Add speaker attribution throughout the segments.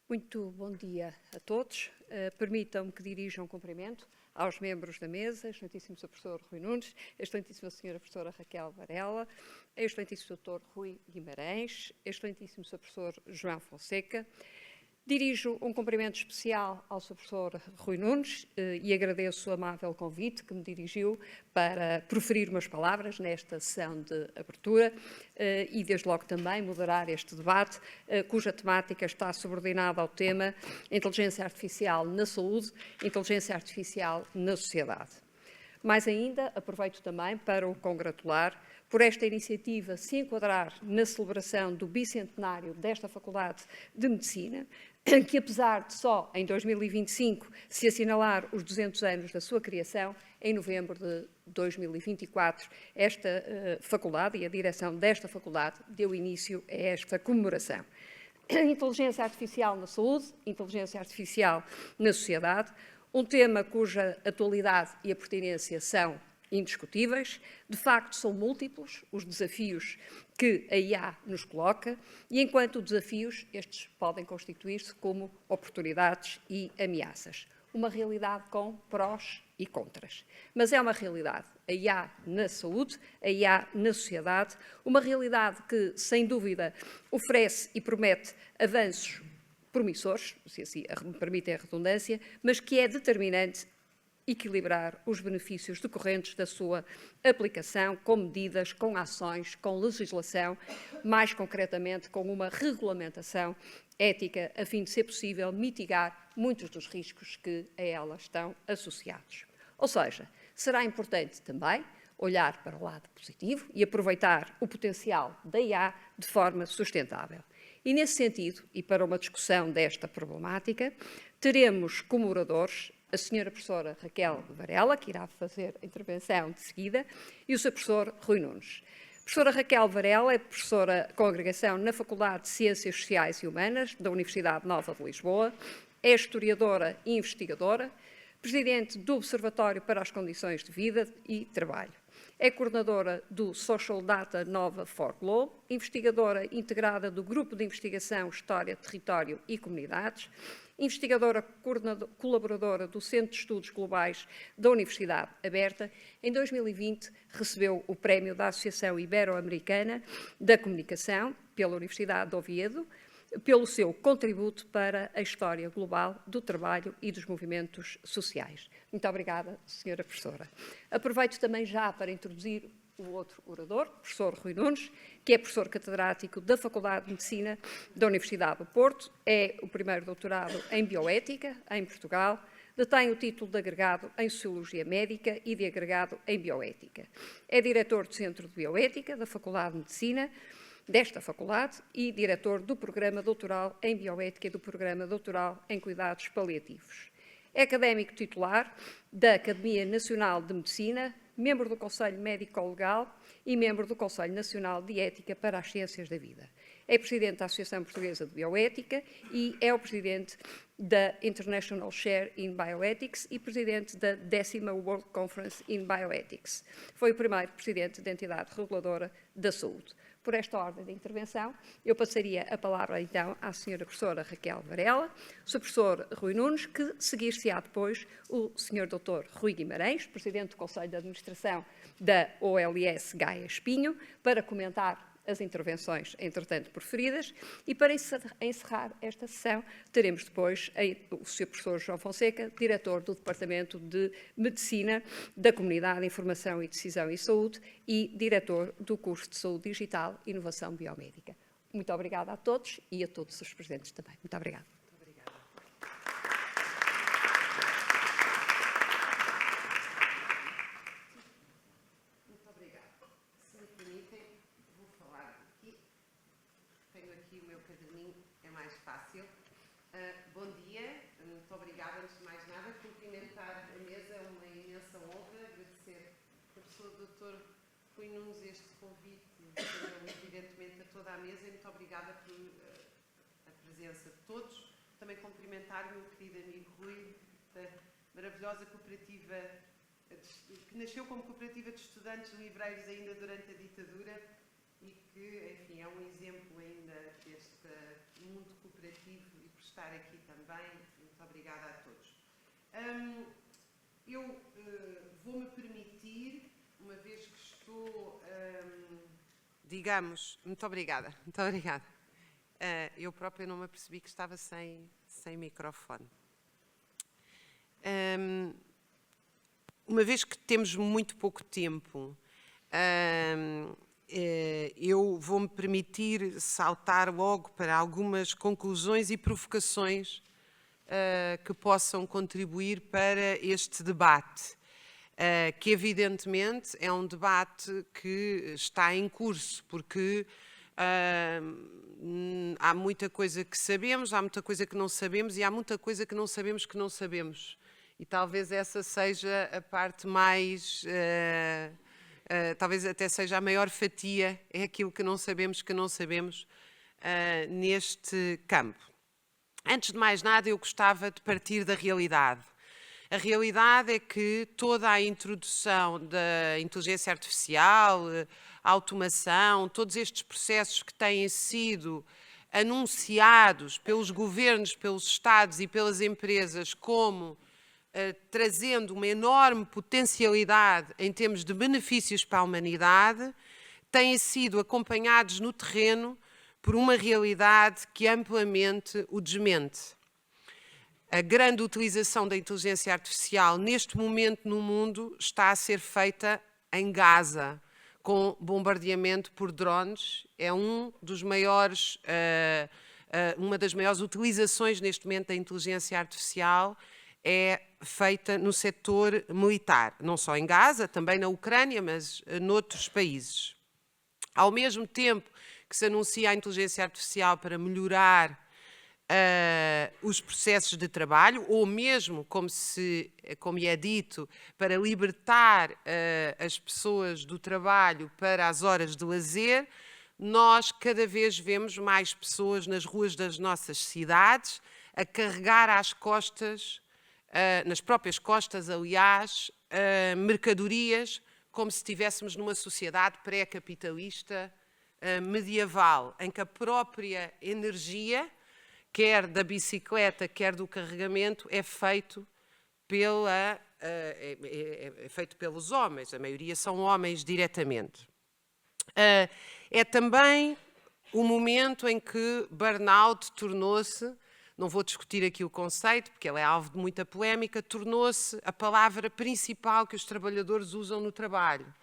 Speaker 1: Muito bom dia a todos. Permitam-me que dirija um cumprimento aos membros da mesa, excelentíssimo Sr. Professor Rui Nunes, excelentíssima Sra. Professora Raquel Varela, excelentíssimo Dr. Rui Guimarães, excelentíssimo Sr. Professor João Fonseca. Dirijo um cumprimento especial ao Sr. Professor Rui Nunes e agradeço o amável convite que me dirigiu para proferir umas palavras nesta sessão de abertura e, desde logo, também moderar este debate, cuja temática está subordinada ao tema Inteligência Artificial na Saúde, Inteligência Artificial na Sociedade. Mais ainda, aproveito também para o congratular por esta iniciativa se enquadrar na celebração do bicentenário desta Faculdade de Medicina, que apesar de só em 2025 se assinalar os 200 anos da sua criação, em novembro de 2024, esta faculdade e a direção desta faculdade deu início a esta comemoração. Inteligência Artificial na Saúde, Inteligência Artificial na Sociedade, um tema cuja atualidade e a pertinência são indiscutíveis. De facto, são múltiplos os desafios que a IA nos coloca e, enquanto desafios, estes podem constituir-se como oportunidades e ameaças. Uma realidade com prós e contras. Mas é uma realidade, a IA na saúde, a IA na sociedade, uma realidade que, sem dúvida, oferece e promete avanços promissores, se assim me permitem a redundância, mas que é determinante equilibrar os benefícios decorrentes da sua aplicação com medidas, com ações, com legislação, mais concretamente com uma regulamentação ética, a fim de ser possível mitigar muitos dos riscos que a ela estão associados. Ou seja, será importante também olhar para o lado positivo e aproveitar o potencial da IA de forma sustentável. E, nesse sentido, e para uma discussão desta problemática, teremos como oradores a Sra. Professora Raquel Varela, que irá fazer a intervenção de seguida, e o Sr. Professor Rui Nunes. A professora Raquel Varela é professora com agregação na Faculdade de Ciências Sociais e Humanas da Universidade Nova de Lisboa, é historiadora e investigadora, presidente do Observatório para as Condições de Vida e Trabalho. É coordenadora do Social Data Nova for Globe, investigadora integrada do Grupo de Investigação História, Território e Comunidades, investigadora colaboradora do Centro de Estudos Globais da Universidade Aberta. Em 2020 recebeu o prémio da Associação Ibero-Americana da Comunicação pela Universidade de Oviedo, pelo seu contributo para a história global do trabalho e dos movimentos sociais. Muito obrigada, Sra. Professora. Aproveito também já para introduzir o outro orador, o professor Rui Nunes, que é professor catedrático da Faculdade de Medicina da Universidade do Porto, é o primeiro doutorado em Bioética em Portugal, detém o título de agregado em Sociologia Médica e de agregado em Bioética. É diretor do Centro de Bioética da Faculdade de Medicina, desta faculdade, e diretor do Programa Doutoral em Bioética e do Programa Doutoral em Cuidados Paliativos. É académico titular da Academia Nacional de Medicina, membro do Conselho Médico-Legal e membro do Conselho Nacional de Ética para as Ciências da Vida. É presidente da Associação Portuguesa de Bioética e é o presidente da International Chair in Bioethics e presidente da 10ª World Conference in Bioethics. Foi o primeiro presidente da entidade reguladora da saúde. Por esta ordem de intervenção, eu passaria a palavra, então, à Sra. Professora Raquel Varela, o Sr. Professor Rui Nunes, que seguir-se-á depois o Sr. Dr. Rui Guimarães, Presidente do Conselho de Administração da OLS Gaia Espinho, para comentar as intervenções, entretanto, proferidas, e para encerrar esta sessão, teremos depois o Sr. Professor João Fonseca, Diretor do Departamento de Medicina da Comunidade, Informação e Decisão e Saúde e Diretor do curso de Saúde Digital e Inovação Biomédica. Muito obrigada a todos e a todos os presentes também. Muito obrigada.
Speaker 2: Bom dia, muito obrigada, antes de mais nada, cumprimentar a mesa, é uma imensa honra, agradecer ao professor Dr. Rui Nunes este convite, evidentemente a toda a mesa, e muito obrigada por a presença de todos. Também cumprimentar o meu querido amigo Rui, da maravilhosa cooperativa, que nasceu como cooperativa de estudantes livreiros ainda durante a ditadura e que, enfim, é um exemplo ainda deste mundo cooperativo e estar aqui também. Muito obrigada a todos. Eu vou-me permitir, uma vez que estou, digamos, muito obrigada. Eu própria não me apercebi que estava sem microfone. Uma vez que temos muito pouco tempo, eu vou-me permitir saltar logo para algumas conclusões e provocações que possam contribuir para este debate, que evidentemente é um debate que está em curso, porque há muita coisa que sabemos, há muita coisa que não sabemos e há muita coisa que não sabemos que não sabemos. E talvez essa seja a parte mais... talvez até seja a maior fatia, é aquilo que não sabemos neste campo. Antes de mais nada, eu gostava de partir da realidade. A realidade é que toda a introdução da inteligência artificial, a automação, todos estes processos que têm sido anunciados pelos governos, pelos Estados e pelas empresas como trazendo uma enorme potencialidade em termos de benefícios para a humanidade, têm sido acompanhados no terreno por uma realidade que amplamente o desmente. A grande utilização da inteligência artificial neste momento no mundo está a ser feita em Gaza, com bombardeamento por drones. É uma das maiores utilizações neste momento da inteligência artificial é feita no setor militar, não só em Gaza, também na Ucrânia, mas noutros países. Ao mesmo tempo que se anuncia a inteligência artificial para melhorar os processos de trabalho, ou mesmo, como é dito, para libertar as pessoas do trabalho para as horas de lazer, nós cada vez vemos mais pessoas nas ruas das nossas cidades a carregar às costas, nas próprias costas, aliás, mercadorias, como se estivéssemos numa sociedade pré-capitalista medieval, em que a própria energia, quer da bicicleta, quer do carregamento, é feito pelos homens. A maioria são homens diretamente. É também o momento em que burnout tornou-se, não vou discutir aqui o conceito, porque ele é alvo de muita polémica, tornou-se a palavra principal que os trabalhadores usam no trabalho.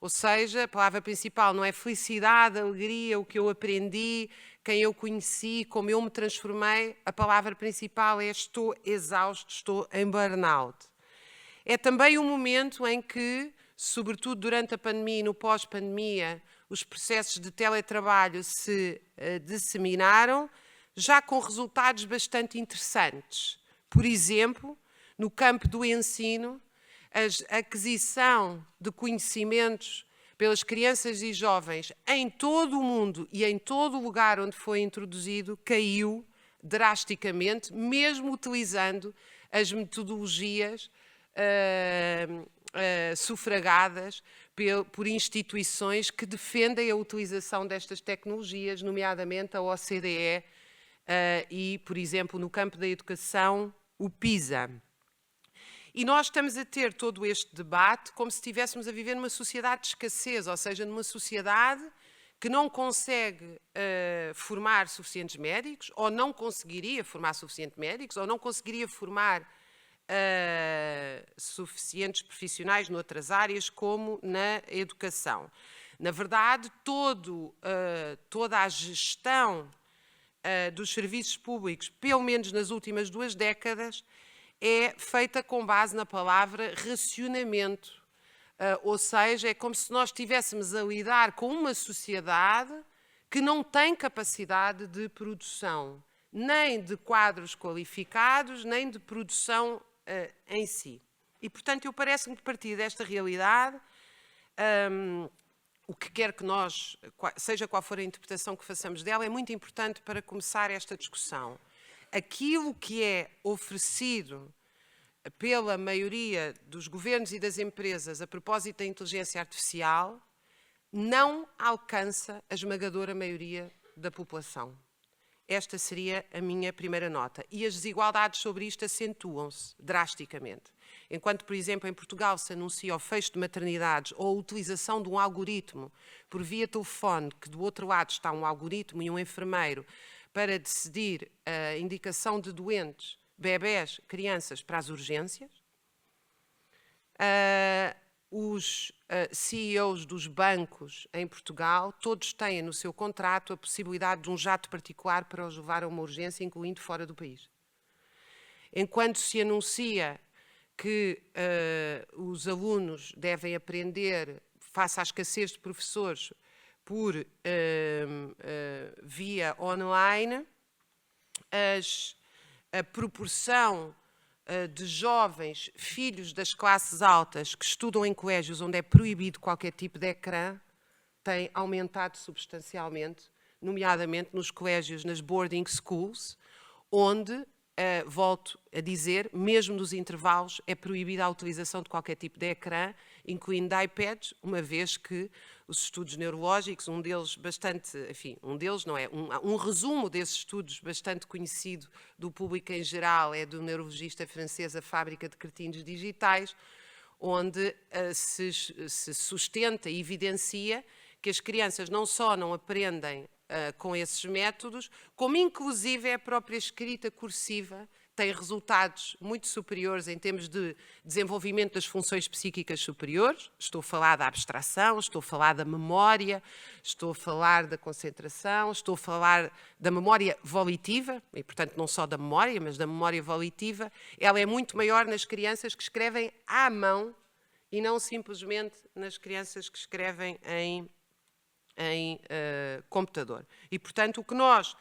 Speaker 2: Ou seja, a palavra principal não é felicidade, alegria, o que eu aprendi, quem eu conheci, como eu me transformei. A palavra principal é estou exausto, estou em burnout. É também um momento em que, sobretudo durante a pandemia e no pós-pandemia, os processos de teletrabalho se disseminaram, já com resultados bastante interessantes. Por exemplo, no campo do ensino, a aquisição de conhecimentos pelas crianças e jovens em todo o mundo e em todo o lugar onde foi introduzido caiu drasticamente, mesmo utilizando as metodologias sufragadas por instituições que defendem a utilização destas tecnologias, nomeadamente a OCDE e, por exemplo, no campo da educação, o PISA. E nós estamos a ter todo este debate como se estivéssemos a viver numa sociedade de escassez, ou seja, numa sociedade que não consegue formar suficientes médicos, ou não conseguiria formar suficientes médicos, ou não conseguiria formar suficientes profissionais noutras áreas, como na educação. Na verdade, toda a gestão dos serviços públicos, pelo menos nas últimas 2 décadas, é feita com base na palavra racionamento. Ou seja, é como se nós estivéssemos a lidar com uma sociedade que não tem capacidade de produção, nem de quadros qualificados, nem de produção em si. E, portanto, eu parece-me que, a partir desta realidade, o que quer que nós, seja qual for a interpretação que façamos dela, é muito importante para começar esta discussão. Aquilo que é oferecido pela maioria dos governos e das empresas a propósito da inteligência artificial não alcança a esmagadora maioria da população. Esta seria a minha primeira nota. E as desigualdades sobre isto acentuam-se drasticamente. Enquanto, por exemplo, em Portugal se anuncia o fecho de maternidades ou a utilização de um algoritmo por via telefone, que do outro lado está um algoritmo e um enfermeiro, para decidir a indicação de doentes, bebés, crianças para as urgências, os CEOs dos bancos em Portugal, todos têm no seu contrato a possibilidade de um jato particular para os levar a uma urgência, incluindo fora do país. Enquanto se anuncia que os alunos devem aprender, face à escassez de professores, por via online, a proporção de jovens, filhos das classes altas, que estudam em colégios onde é proibido qualquer tipo de ecrã, tem aumentado substancialmente, nomeadamente nos colégios, nas boarding schools, onde, volto a dizer, mesmo nos intervalos, é proibida a utilização de qualquer tipo de ecrã, incluindo iPads, uma vez que os estudos neurológicos, um deles bastante, enfim, um deles não é, um resumo desses estudos bastante conhecido do público em geral é do neurologista francês, a Fábrica de Cretinos Digitais, onde se sustenta e evidencia que as crianças não só não aprendem com esses métodos, como inclusive a própria escrita cursiva tem resultados muito superiores em termos de desenvolvimento das funções psíquicas superiores. Estou a falar da abstração, estou a falar da memória, estou a falar da concentração, estou a falar da memória volitiva, e portanto não só da memória, mas da memória volitiva. Ela é muito maior nas crianças que escrevem à mão e não simplesmente nas crianças que escrevem em computador. E portanto o que nós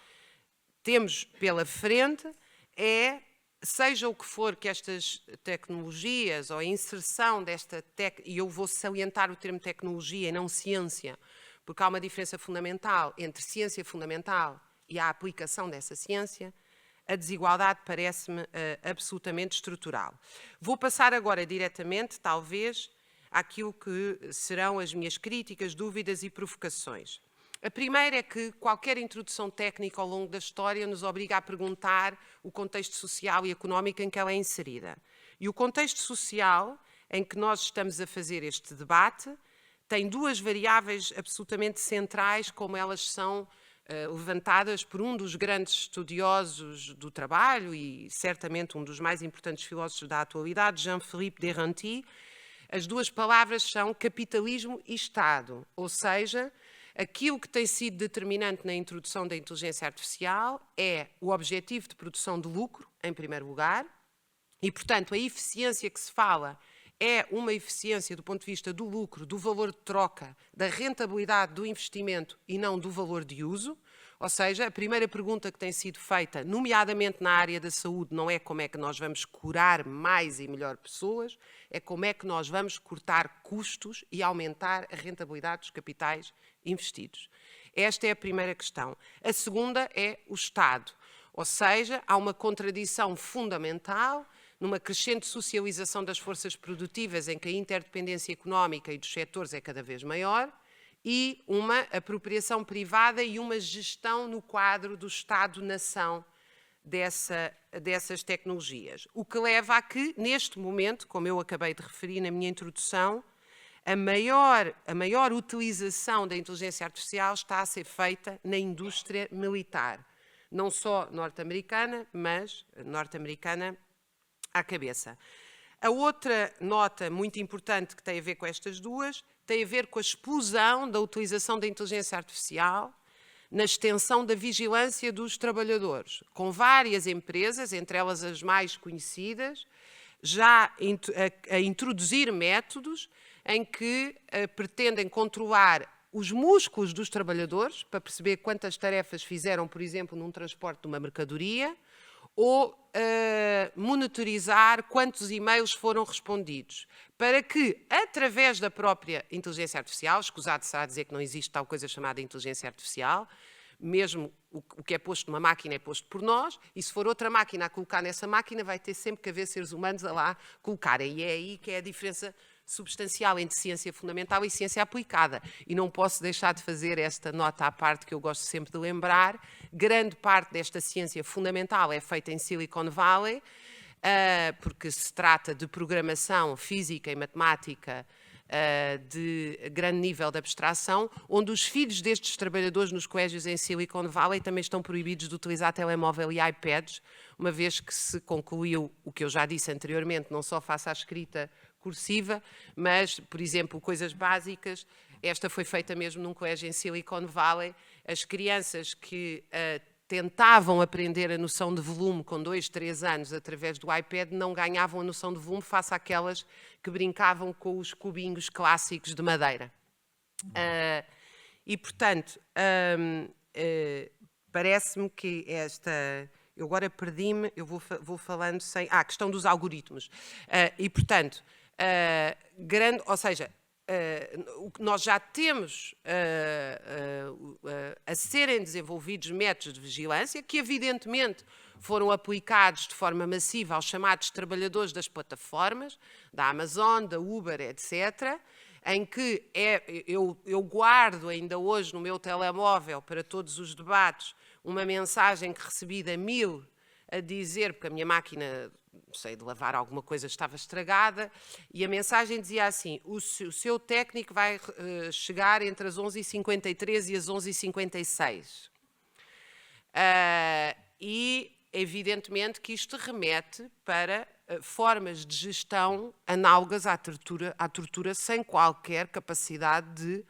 Speaker 2: temos pela frente é, seja o que for que estas tecnologias ou a inserção desta e eu vou salientar o termo tecnologia e não ciência, porque há uma diferença fundamental entre ciência fundamental e a aplicação dessa ciência, a desigualdade parece-me absolutamente estrutural. Vou passar agora diretamente, talvez, àquilo que serão as minhas críticas, dúvidas e provocações. A primeira é que qualquer introdução técnica ao longo da história nos obriga a perguntar o contexto social e económico em que ela é inserida. E o contexto social em que nós estamos a fazer este debate tem duas variáveis absolutamente centrais, como elas são levantadas por um dos grandes estudiosos do trabalho e certamente um dos mais importantes filósofos da atualidade, Jean-Philippe Derranty. As duas palavras são capitalismo e Estado, ou seja, aquilo que tem sido determinante na introdução da inteligência artificial é o objetivo de produção de lucro, em primeiro lugar, e, portanto, a eficiência que se fala é uma eficiência do ponto de vista do lucro, do valor de troca, da rentabilidade do investimento e não do valor de uso. Ou seja, a primeira pergunta que tem sido feita, nomeadamente na área da saúde, não é como é que nós vamos curar mais e melhor pessoas, é como é que nós vamos cortar custos e aumentar a rentabilidade dos capitais investidos. Esta é a primeira questão. A segunda é o Estado. Ou seja, há uma contradição fundamental numa crescente socialização das forças produtivas em que a interdependência económica e dos setores é cada vez maior e uma apropriação privada e uma gestão no quadro do Estado-nação dessas tecnologias. O que leva a que, neste momento, como eu acabei de referir na minha introdução, a maior utilização da inteligência artificial está a ser feita na indústria militar. Não só norte-americana, mas norte-americana à cabeça. A outra nota muito importante que tem a ver com estas duas tem a ver com a explosão da utilização da inteligência artificial na extensão da vigilância dos trabalhadores, com várias empresas, entre elas as mais conhecidas, já a introduzir métodos em que pretendem controlar os músculos dos trabalhadores, para perceber quantas tarefas fizeram, por exemplo, num transporte de uma mercadoria, ou monitorizar quantos e-mails foram respondidos, para que, através da própria inteligência artificial, escusado será dizer que não existe tal coisa chamada inteligência artificial, mesmo o que é posto numa máquina é posto por nós, e se for outra máquina a colocar nessa máquina, vai ter sempre que haver seres humanos a lá colocarem. E é aí que é a diferença
Speaker 3: substancial entre ciência fundamental e ciência aplicada. E não posso deixar de fazer esta nota à parte que eu gosto sempre de lembrar. Grande parte desta ciência fundamental é feita em Silicon Valley, porque se trata de programação física e matemática de grande nível de abstração, onde os filhos destes trabalhadores nos colégios em Silicon Valley também estão proibidos de utilizar telemóvel e iPads, uma vez que se concluiu o que eu já disse anteriormente, não só face à escrita cursiva, mas, por exemplo, coisas básicas. Esta foi feita mesmo num colégio em Silicon Valley. As crianças que tentavam aprender a noção de volume com 2, 3 anos através do iPad não ganhavam a noção de volume face àquelas que brincavam com os cubinhos clássicos de madeira. E, portanto, parece-me que esta... Eu agora perdi-me, eu vou falando sem... a questão dos algoritmos. E, portanto, ou seja, nós já temos a serem desenvolvidos métodos de vigilância que, evidentemente, foram aplicados de forma massiva aos chamados trabalhadores das plataformas, da Amazon, da Uber, etc., em que eu guardo ainda hoje no meu telemóvel para todos os debates uma mensagem que recebi da Mil a dizer, porque a minha máquina, não sei, de lavar alguma coisa estava estragada, e a mensagem dizia assim: o seu técnico vai chegar entre as 11h53 e as 11h56. E, evidentemente, que isto remete para formas de gestão análogas à tortura sem qualquer capacidade de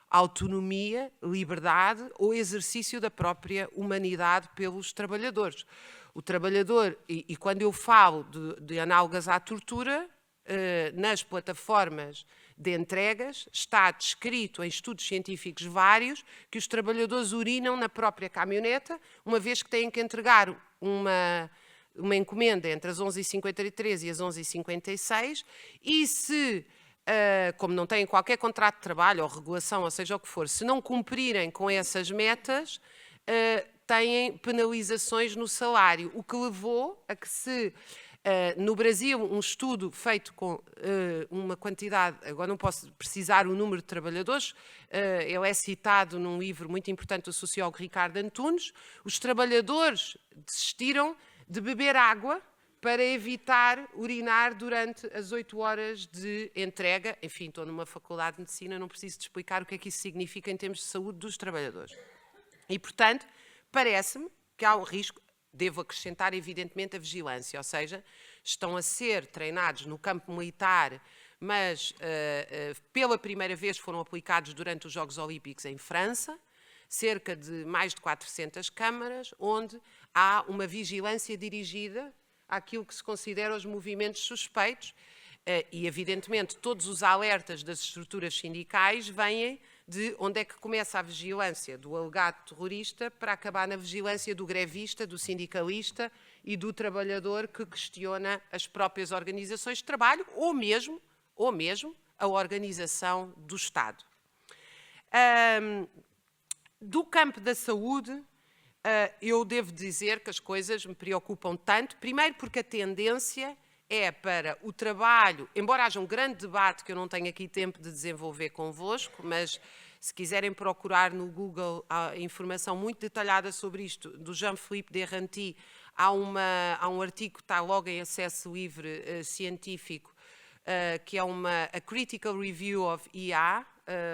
Speaker 3: autonomia, liberdade ou exercício da própria humanidade pelos trabalhadores. O trabalhador, e quando eu falo de análogas à tortura, nas plataformas de entregas, está descrito em estudos científicos vários que os trabalhadores urinam na própria caminhoneta, uma vez que têm que entregar uma encomenda entre as 11h53 e as 11h56, e se, como não têm qualquer contrato de trabalho ou regulação, ou seja o que for, se não cumprirem com essas metas, têm penalizações no salário, o que levou a que se, no Brasil, um estudo feito com uma quantidade, agora não posso precisar o número de trabalhadores, ele é citado num livro muito importante do sociólogo Ricardo Antunes, os trabalhadores desistiram de beber água para evitar urinar durante as 8 horas de entrega. Enfim, estou numa faculdade de medicina, não preciso de explicar o que é que isso significa em termos de saúde dos trabalhadores. E, portanto, parece-me que há um risco, devo acrescentar, evidentemente, a vigilância, ou seja, estão a ser treinados no campo militar, mas pela primeira vez foram aplicados durante os Jogos Olímpicos em França, cerca de mais de 400 câmaras, onde há uma vigilância dirigida àquilo que se considera os movimentos suspeitos e, evidentemente, todos os alertas das estruturas sindicais vêm de onde é que começa a vigilância do alegado terrorista para acabar na vigilância do grevista, do sindicalista e do trabalhador que questiona as próprias organizações de trabalho ou mesmo a organização do Estado. Do campo da saúde, eu devo dizer que as coisas me preocupam tanto, primeiro porque a tendência é para o trabalho, embora haja um grande debate que eu não tenho aqui tempo de desenvolver convosco, mas se quiserem procurar no Google a informação muito detalhada sobre isto, do Jean-Philippe Deranty, há um artigo que está logo em acesso livre científico, que é a Critical Review of IA,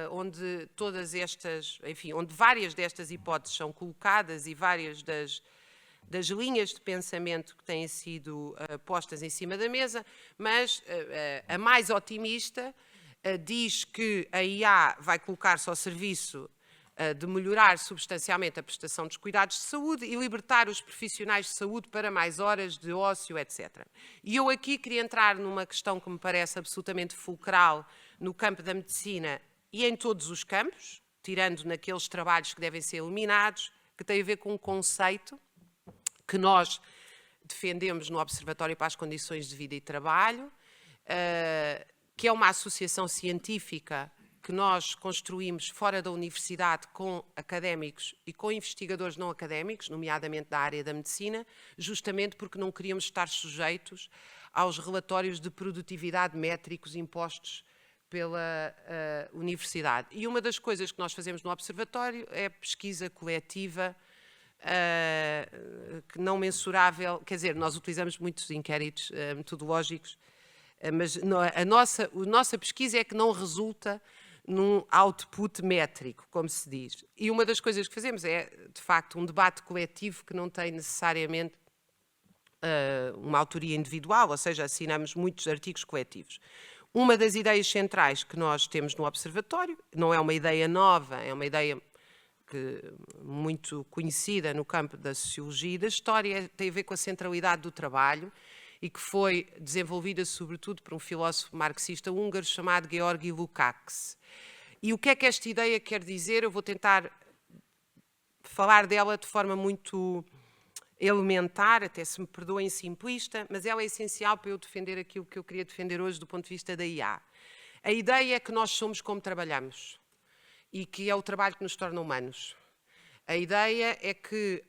Speaker 3: onde todas estas, enfim, onde várias destas hipóteses são colocadas e várias das linhas de pensamento que têm sido postas em cima da mesa, mas a mais otimista diz que a IA vai colocar-se ao serviço de melhorar substancialmente a prestação dos cuidados de saúde e libertar os profissionais de saúde para mais horas de ócio, etc. E eu aqui queria entrar numa questão que me parece absolutamente fulcral no campo da medicina e em todos os campos, tirando naqueles trabalhos que devem ser eliminados, que tem a ver com um conceito que nós defendemos no Observatório para as Condições de Vida e Trabalho, que é uma associação científica que nós construímos fora da universidade com académicos e com investigadores não académicos, nomeadamente da área da medicina, justamente porque não queríamos estar sujeitos aos relatórios de produtividade métricos impostos pela universidade. E uma das coisas que nós fazemos no Observatório é pesquisa coletiva, que não mensurável, quer dizer, nós utilizamos muitos inquéritos metodológicos, mas a nossa pesquisa é que não resulta num output métrico, como se diz. E uma das coisas que fazemos é, de facto, um debate coletivo que não tem necessariamente uma autoria individual, ou seja, assinamos muitos artigos coletivos. Uma das ideias centrais que nós temos no Observatório, não é uma ideia nova, é uma ideia muito conhecida no campo da sociologia e da história, tem a ver com a centralidade do trabalho e que foi desenvolvida sobretudo por um filósofo marxista húngaro chamado Georgi Lukács. E o que é que esta ideia quer dizer? Eu vou tentar falar dela de forma muito elementar, até se me perdoem simplista, mas ela é essencial para eu defender aquilo que eu queria defender hoje do ponto de vista da IA. A ideia é que nós somos como trabalhamos e que é o trabalho que nos torna humanos. A ideia é que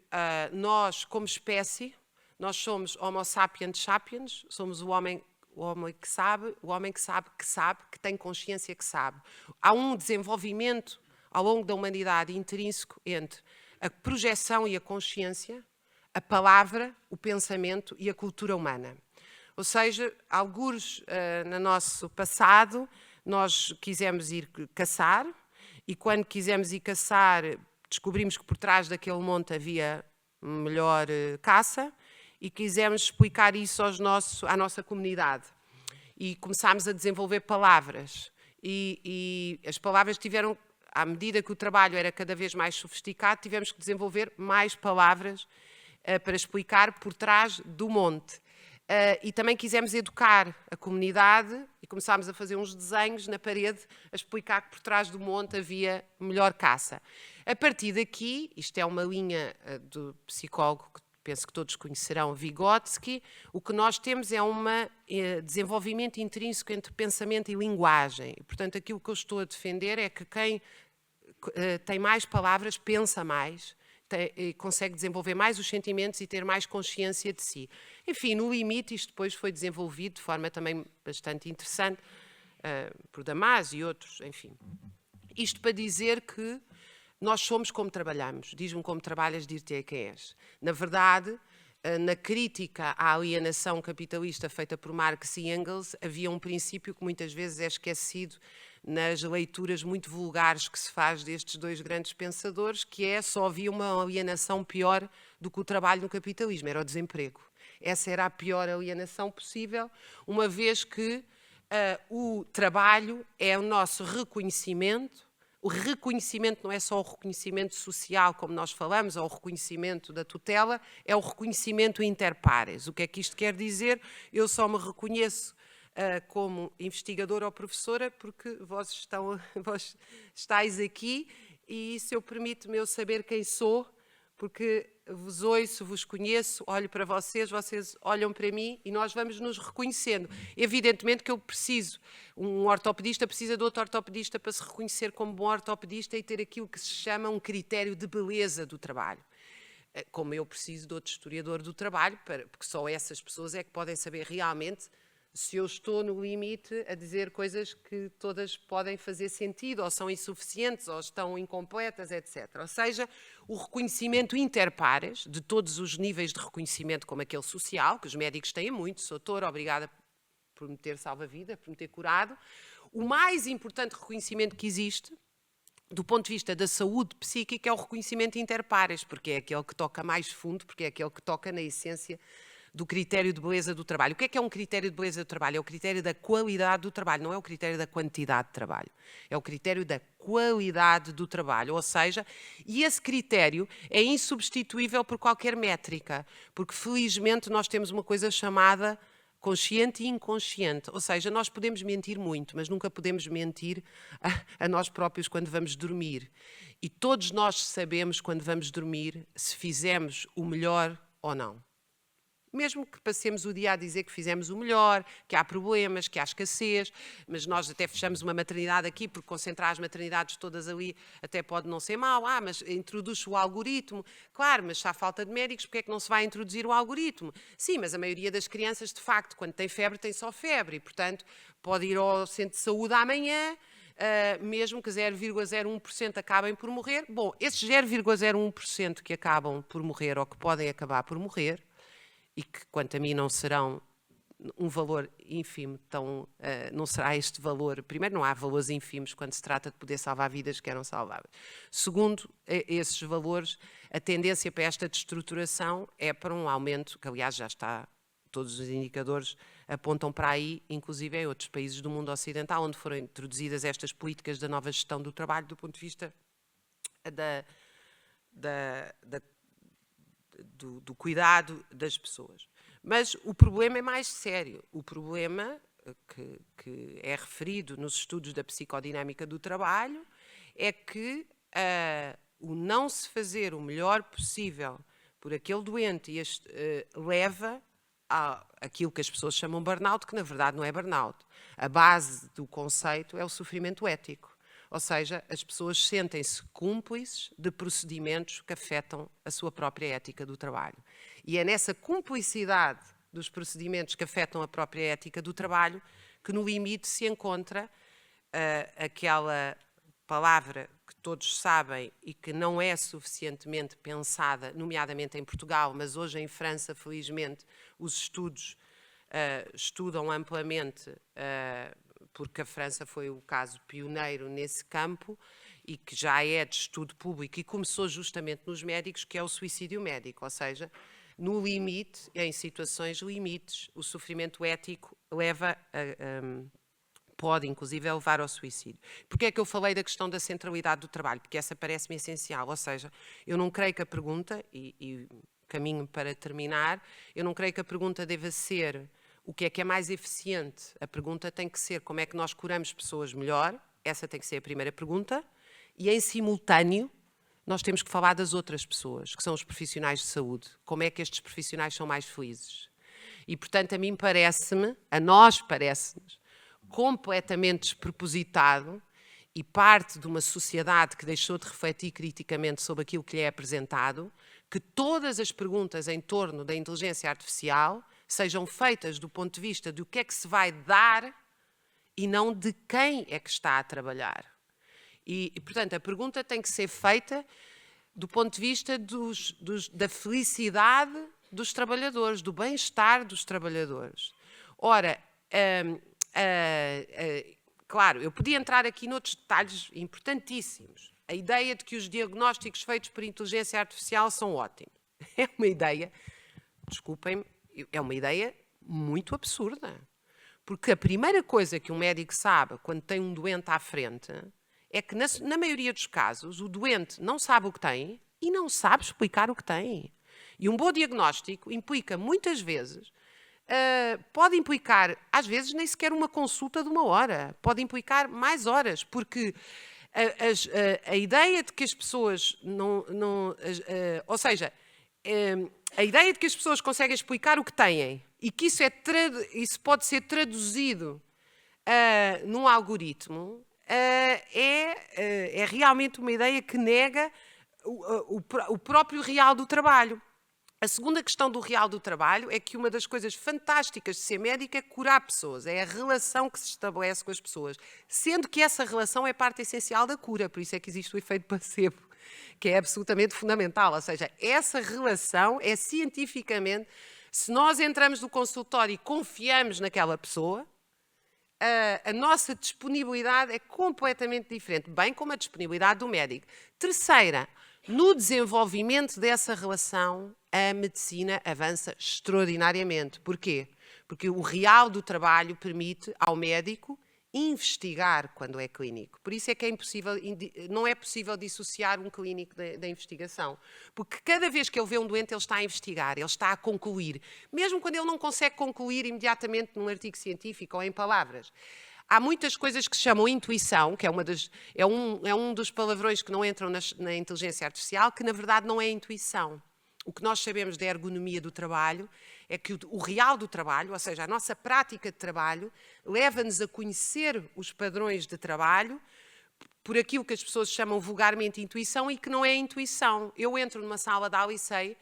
Speaker 3: nós, como espécie, nós somos Homo sapiens sapiens, somos o homem que sabe, que tem consciência que sabe. Há um desenvolvimento ao longo da humanidade intrínseco entre a projeção e a consciência, a palavra, o pensamento e a cultura humana. Ou seja, algures no nosso passado, nós quisemos ir caçar e quando quisemos ir caçar, descobrimos que por trás daquele monte havia melhor caça e quisemos explicar isso à nossa comunidade. E começámos a desenvolver palavras. E as palavras tiveram, à medida que o trabalho era cada vez mais sofisticado, tivemos que desenvolver mais palavras para explicar por trás do monte. E também quisemos educar a comunidade e começámos a fazer uns desenhos na parede a explicar que por trás do monte havia melhor caça. A partir daqui, isto é uma linha do psicólogo que penso que todos conhecerão, Vygotsky, o que nós temos é um desenvolvimento intrínseco entre pensamento e linguagem. E, portanto, aquilo que eu estou a defender é que quem tem mais palavras pensa mais, consegue desenvolver mais os sentimentos e ter mais consciência de si. Enfim, no limite, isto depois foi desenvolvido de forma também bastante interessante por Damasio e outros, enfim. Isto para dizer que nós somos como trabalhamos. Diz-me como trabalhas, dir-te-ei quem és. Na verdade, na crítica à alienação capitalista feita por Marx e Engels, havia um princípio que muitas vezes é esquecido nas leituras muito vulgares que se faz destes dois grandes pensadores, que é só havia uma alienação pior do que o trabalho no capitalismo, era o desemprego. Essa era a pior alienação possível, uma vez que o trabalho é o nosso reconhecimento. O reconhecimento não é só o reconhecimento social, como nós falamos, ou o reconhecimento da tutela, é o reconhecimento inter pares. O que é que isto quer dizer? Eu só me reconheço como investigadora ou professora porque vós estáis aqui e isso eu permito-me eu saber quem sou, porque vos ouço, vos conheço, olho para vocês, vocês olham para mim e nós vamos nos reconhecendo. Evidentemente que eu preciso, um ortopedista precisa de outro ortopedista para se reconhecer como bom ortopedista e ter aquilo que se chama um critério de beleza do trabalho. Como eu preciso de outro historiador do trabalho, porque só essas pessoas é que podem saber realmente se eu estou no limite a dizer coisas que todas podem fazer sentido, ou são insuficientes, ou estão incompletas, etc. Ou seja, o reconhecimento inter pares, de todos os níveis de reconhecimento, como aquele social, que os médicos têm muito, sou doutora, obrigada por me ter salva-vida, por me ter curado. O mais importante reconhecimento que existe, do ponto de vista da saúde psíquica, é o reconhecimento inter pares, porque é aquele que toca mais fundo, porque é aquele que toca na essência do critério de beleza do trabalho. O que é um critério de beleza do trabalho? É o critério da qualidade do trabalho, não é o critério da quantidade de trabalho. É o critério da qualidade do trabalho, ou seja, e esse critério é insubstituível por qualquer métrica, porque felizmente nós temos uma coisa chamada consciente e inconsciente, ou seja, nós podemos mentir muito, mas nunca podemos mentir a nós próprios quando vamos dormir. E todos nós sabemos quando vamos dormir se fizemos o melhor ou não. mesmo que passemos o dia a dizer que fizemos o melhor, que há problemas, que há escassez, mas nós até fechamos uma maternidade aqui, porque concentrar as maternidades todas ali até pode não ser mau. Mas introduz o algoritmo. Claro, mas se há falta de médicos, porque é que não se vai introduzir o algoritmo? Sim, mas a maioria das crianças, de facto, quando tem só febre, e, portanto, pode ir ao centro de saúde amanhã, mesmo que 0,01% acabem por morrer. Bom, esses 0,01% que acabam por morrer ou que podem acabar por morrer, e que, quanto a mim, não serão um valor ínfimo, não será este valor. Primeiro, não há valores ínfimos quando se trata de poder salvar vidas que eram salváveis. Segundo, esses valores, a tendência para esta destruturação é para um aumento, que aliás já está, todos os indicadores apontam para aí, inclusive em outros países do mundo ocidental, onde foram introduzidas estas políticas da nova gestão do trabalho do ponto de vista do cuidado das pessoas. Mas o problema é mais sério. O problema que é referido nos estudos da psicodinâmica do trabalho é que o não se fazer o melhor possível por aquele doente leva àquilo que as pessoas chamam burnout, que na verdade não é burnout. A base do conceito é o sofrimento ético. Ou seja, as pessoas sentem-se cúmplices de procedimentos que afetam a sua própria ética do trabalho. E é nessa cumplicidade dos procedimentos que afetam a própria ética do trabalho que no limite se encontra aquela palavra que todos sabem e que não é suficientemente pensada, nomeadamente em Portugal, mas hoje em França, felizmente, os estudos estudam amplamente, porque a França foi o caso pioneiro nesse campo e que já é de estudo público e começou justamente nos médicos, que é o suicídio médico, ou seja, no limite, em situações limites, o sofrimento ético pode, inclusive, levar ao suicídio. Porquê é que eu falei da questão da centralidade do trabalho? Porque essa parece-me essencial, ou seja, eu não creio que a pergunta, e caminho para terminar, eu não creio que a pergunta deva ser o que é mais eficiente. A pergunta tem que ser como é que nós curamos pessoas melhor, essa tem que ser a primeira pergunta, e em simultâneo nós temos que falar das outras pessoas, que são os profissionais de saúde. Como é que estes profissionais são mais felizes? E, portanto, a nós parece-nos, completamente despropositado e parte de uma sociedade que deixou de refletir criticamente sobre aquilo que lhe é apresentado, que todas as perguntas em torno da inteligência artificial sejam feitas do ponto de vista do que é que se vai dar e não de quem é que está a trabalhar. E portanto, a pergunta tem que ser feita do ponto de vista da felicidade dos trabalhadores, do bem-estar dos trabalhadores. Ora, claro, eu podia entrar aqui noutros detalhes importantíssimos. A ideia de que os diagnósticos feitos por inteligência artificial são ótimos. É uma ideia, desculpem-me, é uma ideia muito absurda. Porque a primeira coisa que um médico sabe quando tem um doente à frente é que, na maioria dos casos, o doente não sabe o que tem e não sabe explicar o que tem. E um bom diagnóstico implica, muitas vezes, pode implicar, às vezes, nem sequer uma consulta de 1 hora. Pode implicar mais horas, porque a ideia de que as pessoas ou seja, a ideia de que as pessoas conseguem explicar o que têm e que isso pode ser traduzido num algoritmo é realmente uma ideia que nega o próprio real do trabalho. A segunda questão do real do trabalho é que uma das coisas fantásticas de ser médico é curar pessoas, é a relação que se estabelece com as pessoas, sendo que essa relação é parte essencial da cura, por isso é que existe o efeito placebo, que é absolutamente fundamental, ou seja, essa relação é cientificamente, se nós entramos no consultório e confiamos naquela pessoa, a nossa disponibilidade é completamente diferente, bem como a disponibilidade do médico. Terceira, no desenvolvimento dessa relação, a medicina avança extraordinariamente. Porquê? Porque o real do trabalho permite ao médico investigar quando é clínico. Por isso é que não é possível dissociar um clínico da investigação. Porque cada vez que ele vê um doente, ele está a investigar, ele está a concluir. Mesmo quando ele não consegue concluir imediatamente num artigo científico ou em palavras. Há muitas coisas que se chamam intuição, que é um dos palavrões que não entram na inteligência artificial, que na verdade não é intuição. o que nós sabemos da ergonomia do trabalho é que o real do trabalho, ou seja, a nossa prática de trabalho, leva-nos a conhecer os padrões de trabalho por aquilo que as pessoas chamam vulgarmente intuição e que não é intuição. Eu entro numa sala de aula e sei,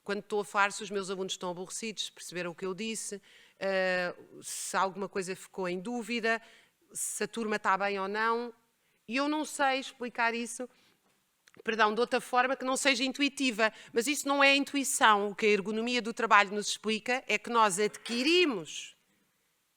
Speaker 3: quando estou a falar, se os meus alunos estão aborrecidos, se perceberam o que eu disse, se alguma coisa ficou em dúvida, se a turma está bem ou não. E eu não sei explicar isso, de outra forma que não seja intuitiva. Mas isso não é intuição. O que a ergonomia do trabalho nos explica é que nós adquirimos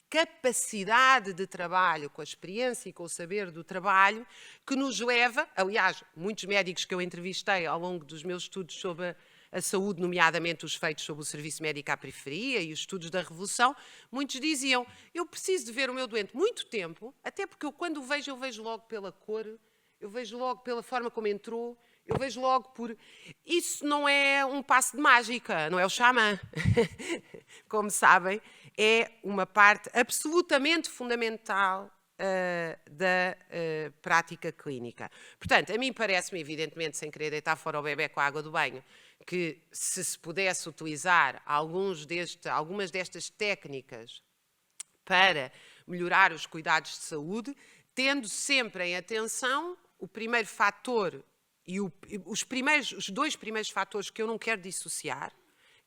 Speaker 3: capacidade de trabalho, com a experiência e com o saber do trabalho, que nos leva, aliás, muitos médicos que eu entrevistei ao longo dos meus estudos sobre a saúde, nomeadamente os feitos sobre o serviço médico à periferia e os estudos da Revolução, muitos diziam, eu preciso de ver o meu doente muito tempo, até porque eu quando o vejo, eu vejo logo pela cor, eu vejo logo pela forma como entrou, eu vejo logo por... Isso não é um passe de mágica, não é o xamã. Como sabem, é uma parte absolutamente fundamental da prática clínica. Portanto, a mim parece-me, evidentemente, sem querer deitar fora o bebé com a água do banho, que se pudesse utilizar algumas destas técnicas para melhorar os cuidados de saúde, tendo sempre em atenção o primeiro fator e os dois primeiros fatores que eu não quero dissociar,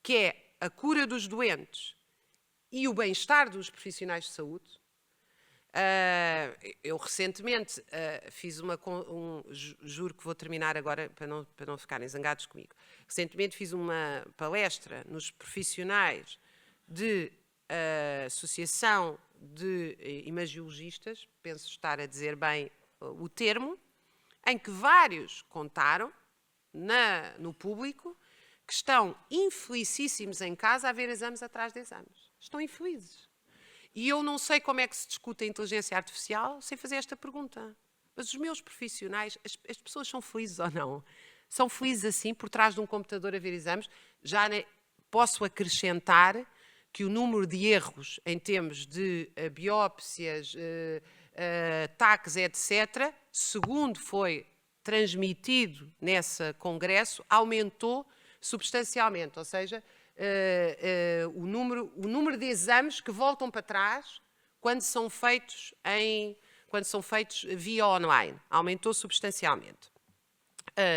Speaker 3: que é a cura dos doentes e o bem-estar dos profissionais de saúde. Eu recentemente fiz juro que vou terminar agora para não ficarem zangados comigo. Recentemente fiz uma palestra nos profissionais de Associação de Imagiologistas, penso estar a dizer bem o termo, em que vários contaram no público que estão infelicíssimos em casa a ver exames atrás de exames. Estão infelizes. E eu não sei como é que se discute a inteligência artificial sem fazer esta pergunta. Mas os meus profissionais, as pessoas são felizes ou não? São felizes assim, por trás de um computador a ver exames? Já posso acrescentar que o número de erros em termos de biópsias, taques, etc., segundo foi transmitido nesse congresso, aumentou substancialmente. Ou seja, o número de exames que voltam para trás quando são feitos via online. Aumentou substancialmente.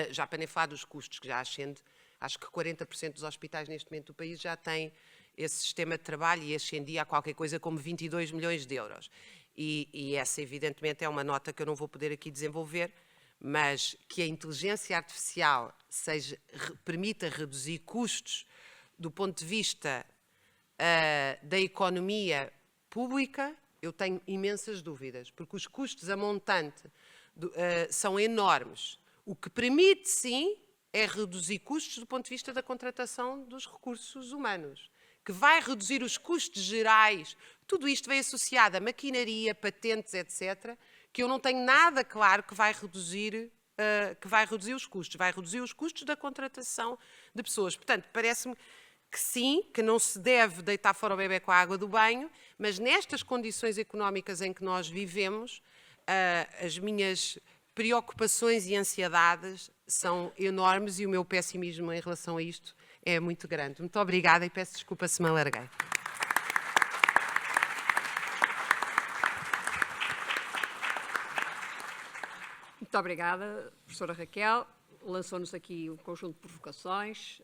Speaker 3: Já para nem falar dos custos, que já ascende, acho que 40% dos hospitais neste momento do país já têm esse sistema de trabalho e ascendia a qualquer coisa como 22 milhões de euros. E essa, evidentemente, é uma nota que eu não vou poder aqui desenvolver, mas que a inteligência artificial permita reduzir custos do ponto de vista da economia pública, eu tenho imensas dúvidas, porque os custos a montante são enormes. O que permite, sim, é reduzir custos do ponto de vista da contratação dos recursos humanos, que vai reduzir os custos gerais. Tudo isto vem associado a maquinaria, patentes, etc., que eu não tenho nada claro que vai reduzir os custos. Vai reduzir os custos da contratação de pessoas. Portanto, parece-me que sim, que não se deve deitar fora o bebé com a água do banho, mas nestas condições económicas em que nós vivemos, as minhas preocupações e ansiedades são enormes e o meu pessimismo em relação a isto é muito grande. Muito obrigada e peço desculpa se me alarguei.
Speaker 1: Muito obrigada, professora Raquel. Lançou-nos aqui um conjunto de provocações,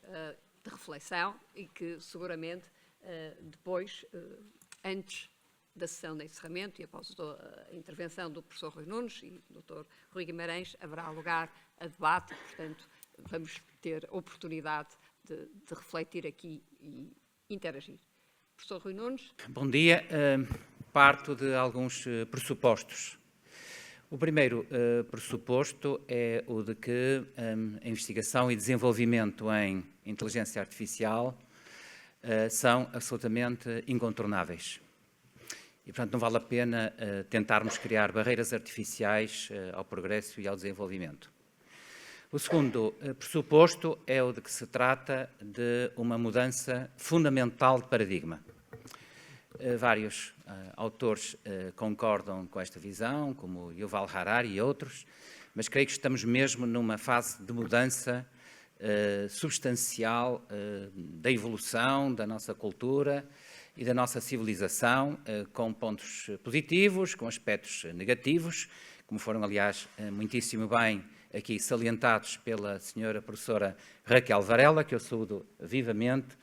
Speaker 1: de reflexão e que seguramente depois, antes da sessão de encerramento e após a intervenção do professor Rui Nunes e do Dr. Rui Guimarães, haverá lugar a debate, portanto, vamos ter oportunidade de refletir aqui e interagir. Professor Rui Nunes.
Speaker 4: Bom dia. Parto de alguns pressupostos. O primeiro pressuposto é o de que a investigação e desenvolvimento em inteligência artificial são absolutamente incontornáveis. E, portanto, não vale a pena tentarmos criar barreiras artificiais ao progresso e ao desenvolvimento. O segundo pressuposto é o de que se trata de uma mudança fundamental de paradigma. Vários autores concordam com esta visão, como Yuval Harari e outros, mas creio que estamos mesmo numa fase de mudança substancial da evolução da nossa cultura e da nossa civilização, com pontos positivos, com aspectos negativos, como foram, aliás, muitíssimo bem aqui salientados pela senhora professora Raquel Varela, que eu saúdo vivamente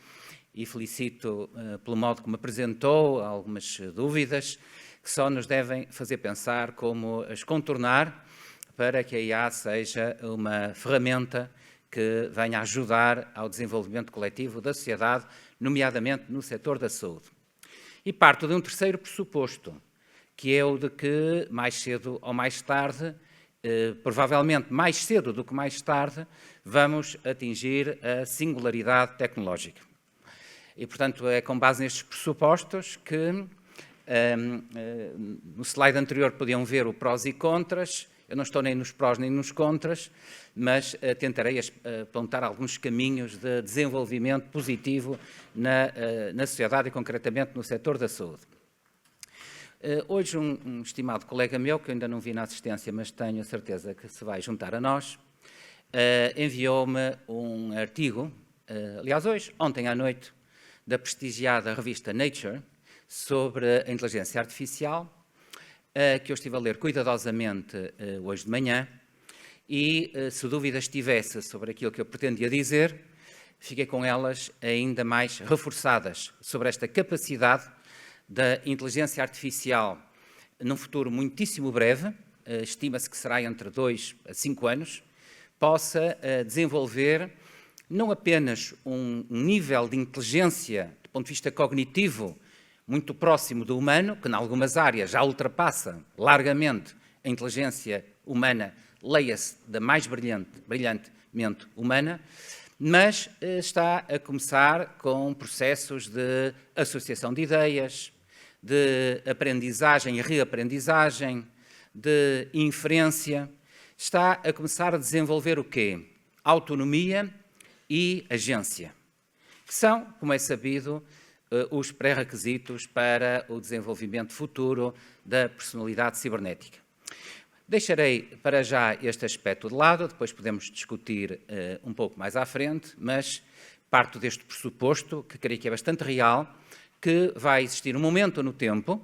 Speaker 4: e felicito pelo modo como apresentou algumas dúvidas que só nos devem fazer pensar como as contornar para que a IA seja uma ferramenta que venha ajudar ao desenvolvimento coletivo da sociedade, nomeadamente no setor da saúde. E parto de um terceiro pressuposto, que é o de que mais cedo ou mais tarde, provavelmente mais cedo do que mais tarde, vamos atingir a singularidade tecnológica. E, portanto, é com base nestes pressupostos que, no slide anterior podiam ver o prós e contras. Eu não estou nem nos prós nem nos contras, mas tentarei apontar alguns caminhos de desenvolvimento positivo na sociedade e, concretamente, no setor da saúde. Hoje, um estimado colega meu, que eu ainda não vi na assistência, mas tenho a certeza que se vai juntar a nós, enviou-me um artigo, aliás, ontem à noite, da prestigiada revista Nature, sobre a inteligência artificial, que eu estive a ler cuidadosamente hoje de manhã, e se dúvidas tivesse sobre aquilo que eu pretendia dizer, fiquei com elas ainda mais reforçadas sobre esta capacidade da inteligência artificial num futuro muitíssimo breve, estima-se que será entre 2 a 5 anos, possa desenvolver não apenas um nível de inteligência do ponto de vista cognitivo muito próximo do humano, que em algumas áreas já ultrapassa largamente a inteligência humana, leia-se da mais brilhantemente humana, mas está a começar com processos de associação de ideias, de aprendizagem e reaprendizagem, de inferência. Está a começar a desenvolver o quê? Autonomia e agência, que são, como é sabido, os pré-requisitos para o desenvolvimento futuro da personalidade cibernética. Deixarei para já este aspecto de lado, depois podemos discutir um pouco mais à frente, mas parto deste pressuposto, que creio que é bastante real, que vai existir um momento no tempo,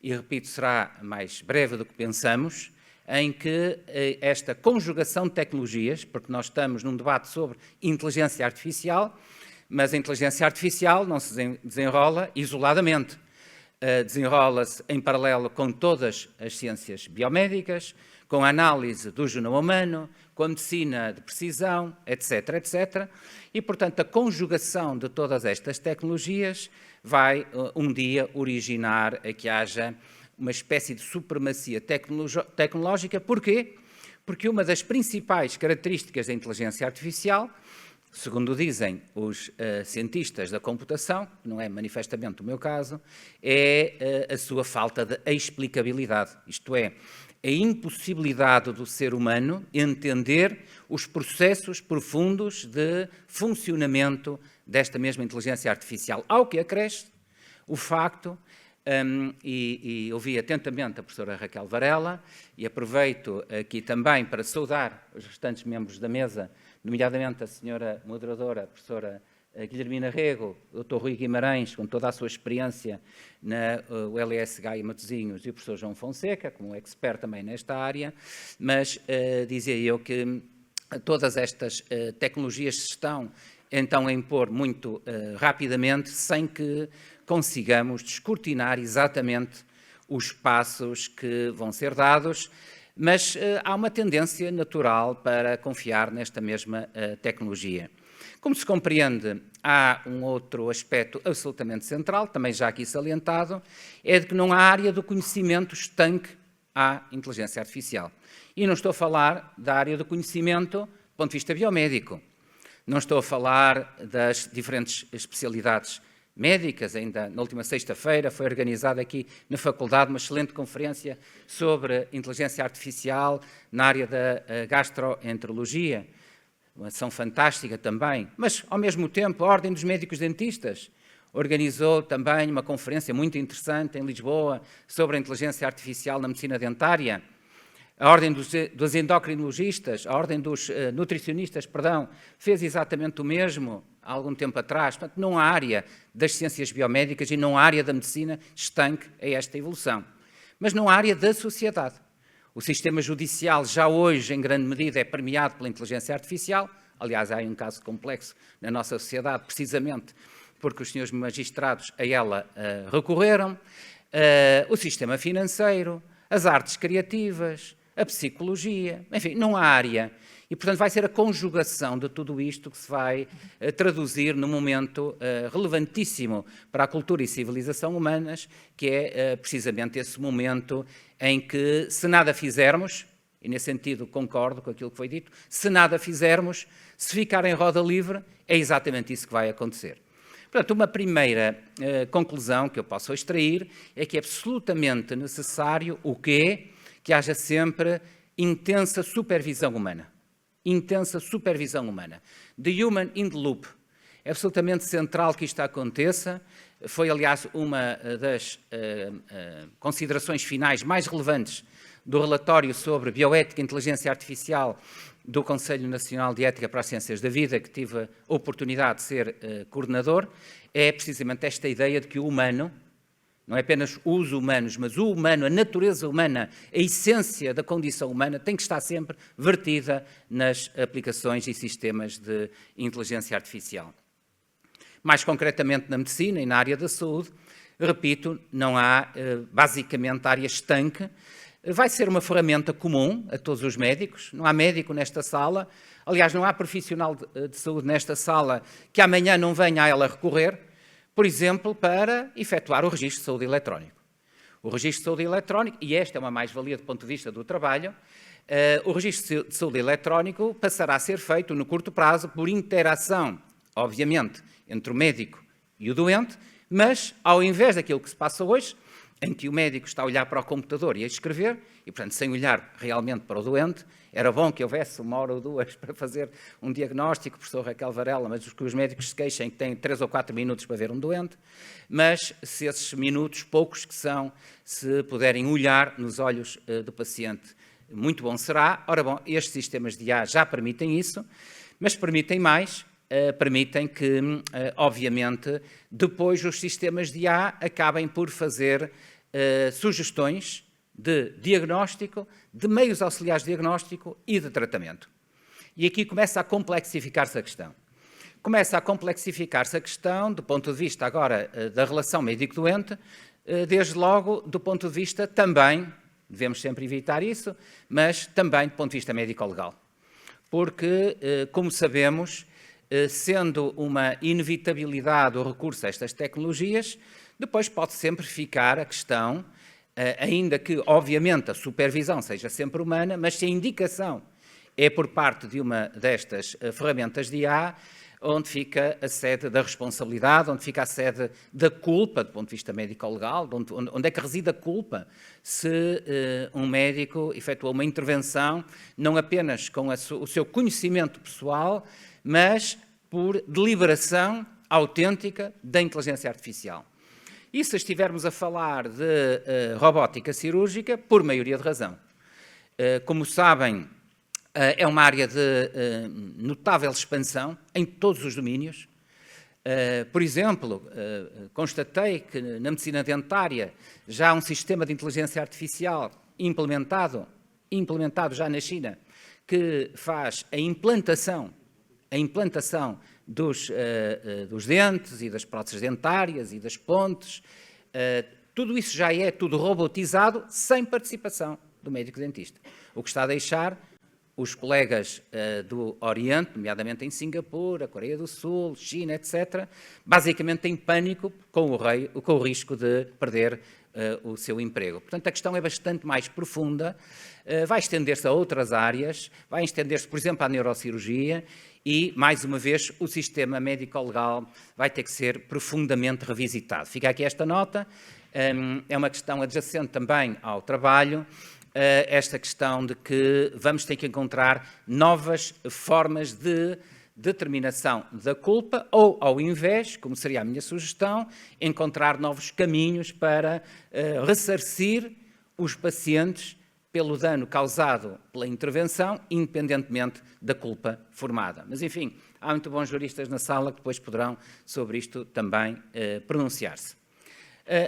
Speaker 4: e repito, será mais breve do que pensamos, em que esta conjugação de tecnologias, porque nós estamos num debate sobre inteligência artificial, mas a inteligência artificial não se desenrola isoladamente. Desenrola-se em paralelo com todas as ciências biomédicas, com a análise do genoma humano, com a medicina de precisão, etc., etc. E, portanto, a conjugação de todas estas tecnologias vai um dia originar a que haja uma espécie de supremacia tecnológica. Porquê? Porque uma das principais características da inteligência artificial, segundo dizem os cientistas da computação, que não é manifestamente o meu caso, é a sua falta de explicabilidade, isto é, a impossibilidade do ser humano entender os processos profundos de funcionamento desta mesma inteligência artificial, ao que acresce o facto, e ouvi atentamente a professora Raquel Varela, e aproveito aqui também para saudar os restantes membros da mesa, nomeadamente a senhora moderadora, a professora Guilhermina Rego, o Dr. Rui Guimarães, com toda a sua experiência na ULSH e Matosinhos, e o professor João Fonseca, como expert também nesta área, mas dizia eu que todas estas tecnologias se estão então a impor muito rapidamente, sem que consigamos descortinar exatamente os passos que vão ser dados, mas há uma tendência natural para confiar nesta mesma tecnologia. Como se compreende, há um outro aspecto absolutamente central, também já aqui salientado, é de que não há área do conhecimento estanque à inteligência artificial. E não estou a falar da área do conhecimento do ponto de vista biomédico. Não estou a falar das diferentes especialidades médicas. Ainda na última sexta-feira foi organizada aqui na faculdade uma excelente conferência sobre inteligência artificial na área da gastroenterologia. Uma ação fantástica também, mas, ao mesmo tempo, a Ordem dos Médicos Dentistas organizou também uma conferência muito interessante em Lisboa sobre a inteligência artificial na medicina dentária. a ordem dos endocrinologistas, a ordem dos nutricionistas, perdão, fez exatamente o mesmo há algum tempo atrás. Portanto, não há área das ciências biomédicas e não há área da medicina estanque a esta evolução. Mas não há área da sociedade. O sistema judicial já hoje, em grande medida, é permeado pela inteligência artificial. Aliás, há um caso complexo na nossa sociedade, precisamente porque os senhores magistrados a ela recorreram. O sistema financeiro, as artes criativas, a psicologia, enfim, não há área. E, portanto, vai ser a conjugação de tudo isto que se vai traduzir num momento relevantíssimo para a cultura e civilização humanas, que é precisamente esse momento em que, se nada fizermos, e nesse sentido concordo com aquilo que foi dito, se nada fizermos, se ficar em roda livre, é exatamente isso que vai acontecer. Portanto, uma primeira conclusão que eu posso extrair é que é absolutamente necessário o quê? Que haja sempre intensa supervisão humana. Intensa supervisão humana. The human in the loop. É absolutamente central que isto aconteça. Foi, aliás, uma das considerações finais mais relevantes do relatório sobre bioética e inteligência artificial do Conselho Nacional de Ética para as Ciências da Vida, que tive a oportunidade de ser coordenador, é precisamente esta ideia de que o humano, não é apenas os humanos, mas o humano, a natureza humana, a essência da condição humana tem que estar sempre vertida nas aplicações e sistemas de inteligência artificial. Mais concretamente na medicina e na área da saúde, repito, não há basicamente área estanque. Vai ser uma ferramenta comum a todos os médicos, não há médico nesta sala, aliás, não há profissional de saúde nesta sala que amanhã não venha a ela recorrer, por exemplo, para efetuar o registro de saúde eletrónico. O registro de saúde eletrónico, e esta é uma mais-valia do ponto de vista do trabalho, o registro de saúde eletrónico passará a ser feito no curto prazo por interação, obviamente, entre o médico e o doente, mas ao invés daquilo que se passa hoje, em que o médico está a olhar para o computador e a escrever, e portanto sem olhar realmente para o doente, era bom que houvesse 1 hora ou 2 para fazer um diagnóstico, professor Raquel Varela, mas os médicos se queixem que têm 3 ou 4 minutos para ver um doente, mas se esses minutos, poucos que são, se puderem olhar nos olhos do paciente, muito bom será. Ora bom, estes sistemas de IA já permitem isso, mas permitem mais, permitem que, obviamente, depois os sistemas de IA acabem por fazer sugestões de diagnóstico, de meios auxiliares de diagnóstico e de tratamento. E aqui começa a complexificar-se a questão. Começa a complexificar-se a questão do ponto de vista agora da relação médico-doente, desde logo do ponto de vista também, devemos sempre evitar isso, mas também do ponto de vista médico-legal. Porque, como sabemos, sendo uma inevitabilidade o recurso a estas tecnologias, depois pode sempre ficar a questão, ainda que, obviamente, a supervisão seja sempre humana, mas se a indicação é por parte de uma destas ferramentas de IA, onde fica a sede da responsabilidade, onde fica a sede da culpa, do ponto de vista médico-legal, onde é que reside a culpa se um médico efetua uma intervenção, não apenas com o seu conhecimento pessoal, mas por deliberação autêntica da inteligência artificial. E se estivermos a falar de robótica cirúrgica, por maioria de razão. Como sabem, é uma área de notável expansão em todos os domínios. Por exemplo, constatei que na medicina dentária já há um sistema de inteligência artificial implementado já na China, que faz a implantação dos dentes e das próteses dentárias e das pontes. Tudo isso já é tudo robotizado sem participação do médico dentista. O que está a deixar os colegas do Oriente, nomeadamente em Singapura, Coreia do Sul, China, etc., basicamente em pânico com o risco de perder o seu emprego. Portanto, a questão é bastante mais profunda, vai estender-se a outras áreas, vai estender-se, por exemplo, à neurocirurgia e, mais uma vez, o sistema médico-legal vai ter que ser profundamente revisitado. Fica aqui esta nota, é uma questão adjacente também ao trabalho, esta questão de que vamos ter que encontrar novas formas de determinação da culpa ou, ao invés, como seria a minha sugestão, encontrar novos caminhos para ressarcir os pacientes pelo dano causado pela intervenção, independentemente da culpa formada. Mas, enfim, há muito bons juristas na sala que depois poderão, sobre isto, também pronunciar-se.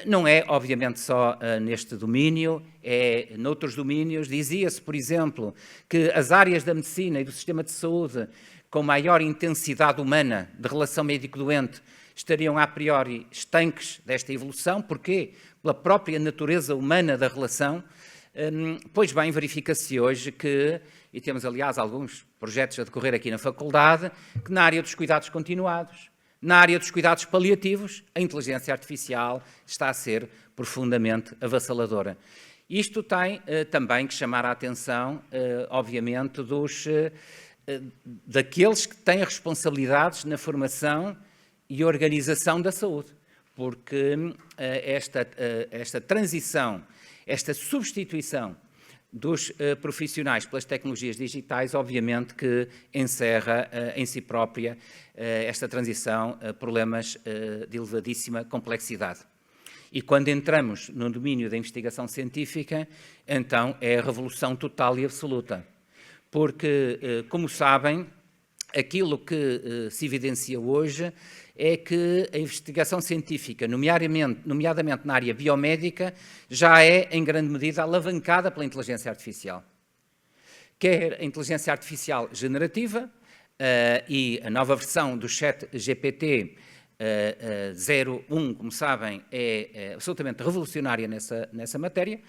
Speaker 4: Não é, obviamente, só neste domínio, é noutros domínios. Dizia-se, por exemplo, que as áreas da medicina e do sistema de saúde com maior intensidade humana de relação médico-doente estariam a priori estanques desta evolução. Porquê? Pela própria natureza humana da relação. Pois bem, verifica-se hoje que, e temos aliás alguns projetos a decorrer aqui na faculdade, que na área dos cuidados continuados, na área dos cuidados paliativos, a inteligência artificial está a ser profundamente avassaladora. Isto tem também que chamar a atenção, obviamente, daqueles que têm responsabilidades na formação e organização da saúde, porque esta transição, esta substituição dos profissionais pelas tecnologias digitais, obviamente que encerra em si própria esta transição problemas de elevadíssima complexidade. E quando entramos no domínio da investigação científica, então é a revolução total e absoluta. Porque, como sabem, aquilo que se evidencia hoje é que a investigação científica, nomeadamente na área biomédica, já é, em grande medida, alavancada pela inteligência artificial. Quer a inteligência artificial generativa, e a nova versão do ChatGPT 01, como sabem, é absolutamente revolucionária nessa matéria,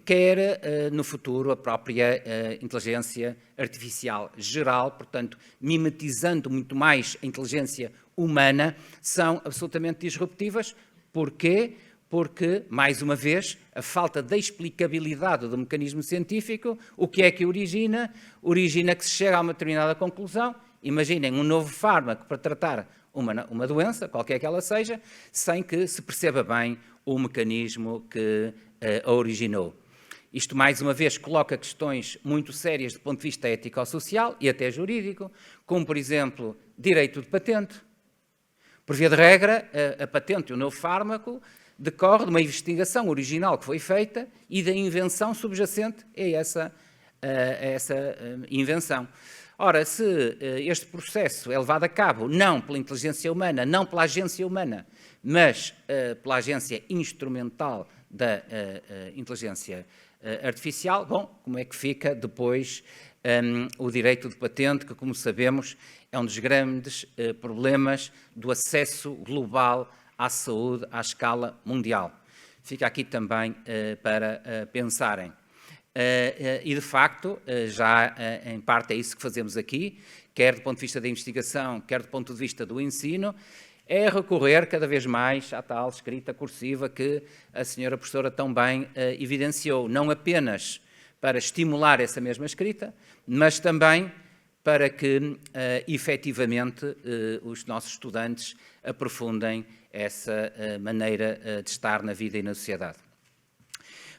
Speaker 4: quer no futuro a própria inteligência artificial geral, portanto, mimetizando muito mais a inteligência humana, são absolutamente disruptivas. Porquê? Porque, mais uma vez, a falta de explicabilidade do mecanismo científico, o que é que origina? Origina que se chega a uma determinada conclusão. Imaginem um novo fármaco para tratar uma doença, qualquer que ela seja, sem que se perceba bem o mecanismo que a originou. Isto, mais uma vez, coloca questões muito sérias do ponto de vista ético-social e até jurídico, como, por exemplo, direito de patente. Por via de regra, a patente e o novo fármaco decorre de uma investigação original que foi feita e da invenção subjacente a essa invenção. Ora, se este processo é levado a cabo não pela inteligência humana, não pela agência humana, mas pela agência instrumental da inteligência artificial, bom, como é que fica depois o direito de patente, que, como sabemos, é um dos grandes problemas do acesso global à saúde à escala mundial. Fica aqui também para pensarem. E, de facto, já em parte é isso que fazemos aqui, quer do ponto de vista da investigação, quer do ponto de vista do ensino, é recorrer cada vez mais à tal escrita cursiva que a senhora professora tão bem evidenciou, não apenas para estimular essa mesma escrita, mas também para que, efetivamente, os nossos estudantes aprofundem essa maneira de estar na vida e na sociedade.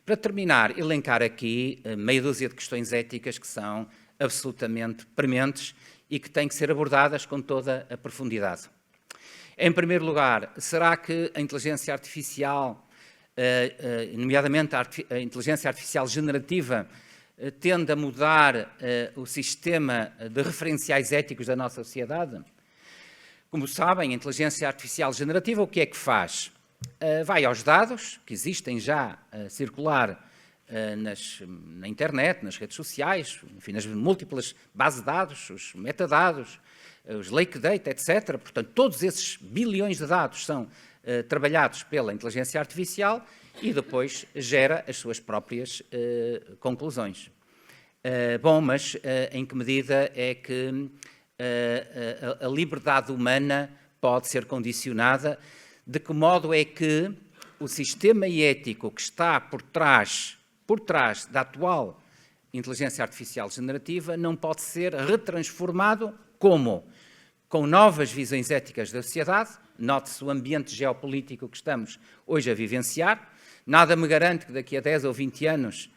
Speaker 4: Para terminar, elencar aqui meia dúzia de questões éticas que são absolutamente prementes e que têm que ser abordadas com toda a profundidade. Em primeiro lugar, será que a inteligência artificial, nomeadamente a inteligência artificial generativa, tende a mudar o sistema de referenciais éticos da nossa sociedade? Como sabem, a inteligência artificial generativa o que é que faz? Vai aos dados, que existem já a circular na internet, nas redes sociais, enfim, nas múltiplas bases de dados, os metadados, os lake data, etc. Portanto, todos esses bilhões de dados são trabalhados pela inteligência artificial e depois gera as suas próprias conclusões. Bom, mas em que medida é que a liberdade humana pode ser condicionada? De que modo é que o sistema ético que está por trás da atual inteligência artificial generativa não pode ser retransformado como? Com novas visões éticas da sociedade, note-se o ambiente geopolítico que estamos hoje a vivenciar, nada me garante que daqui a 10 ou 20 anos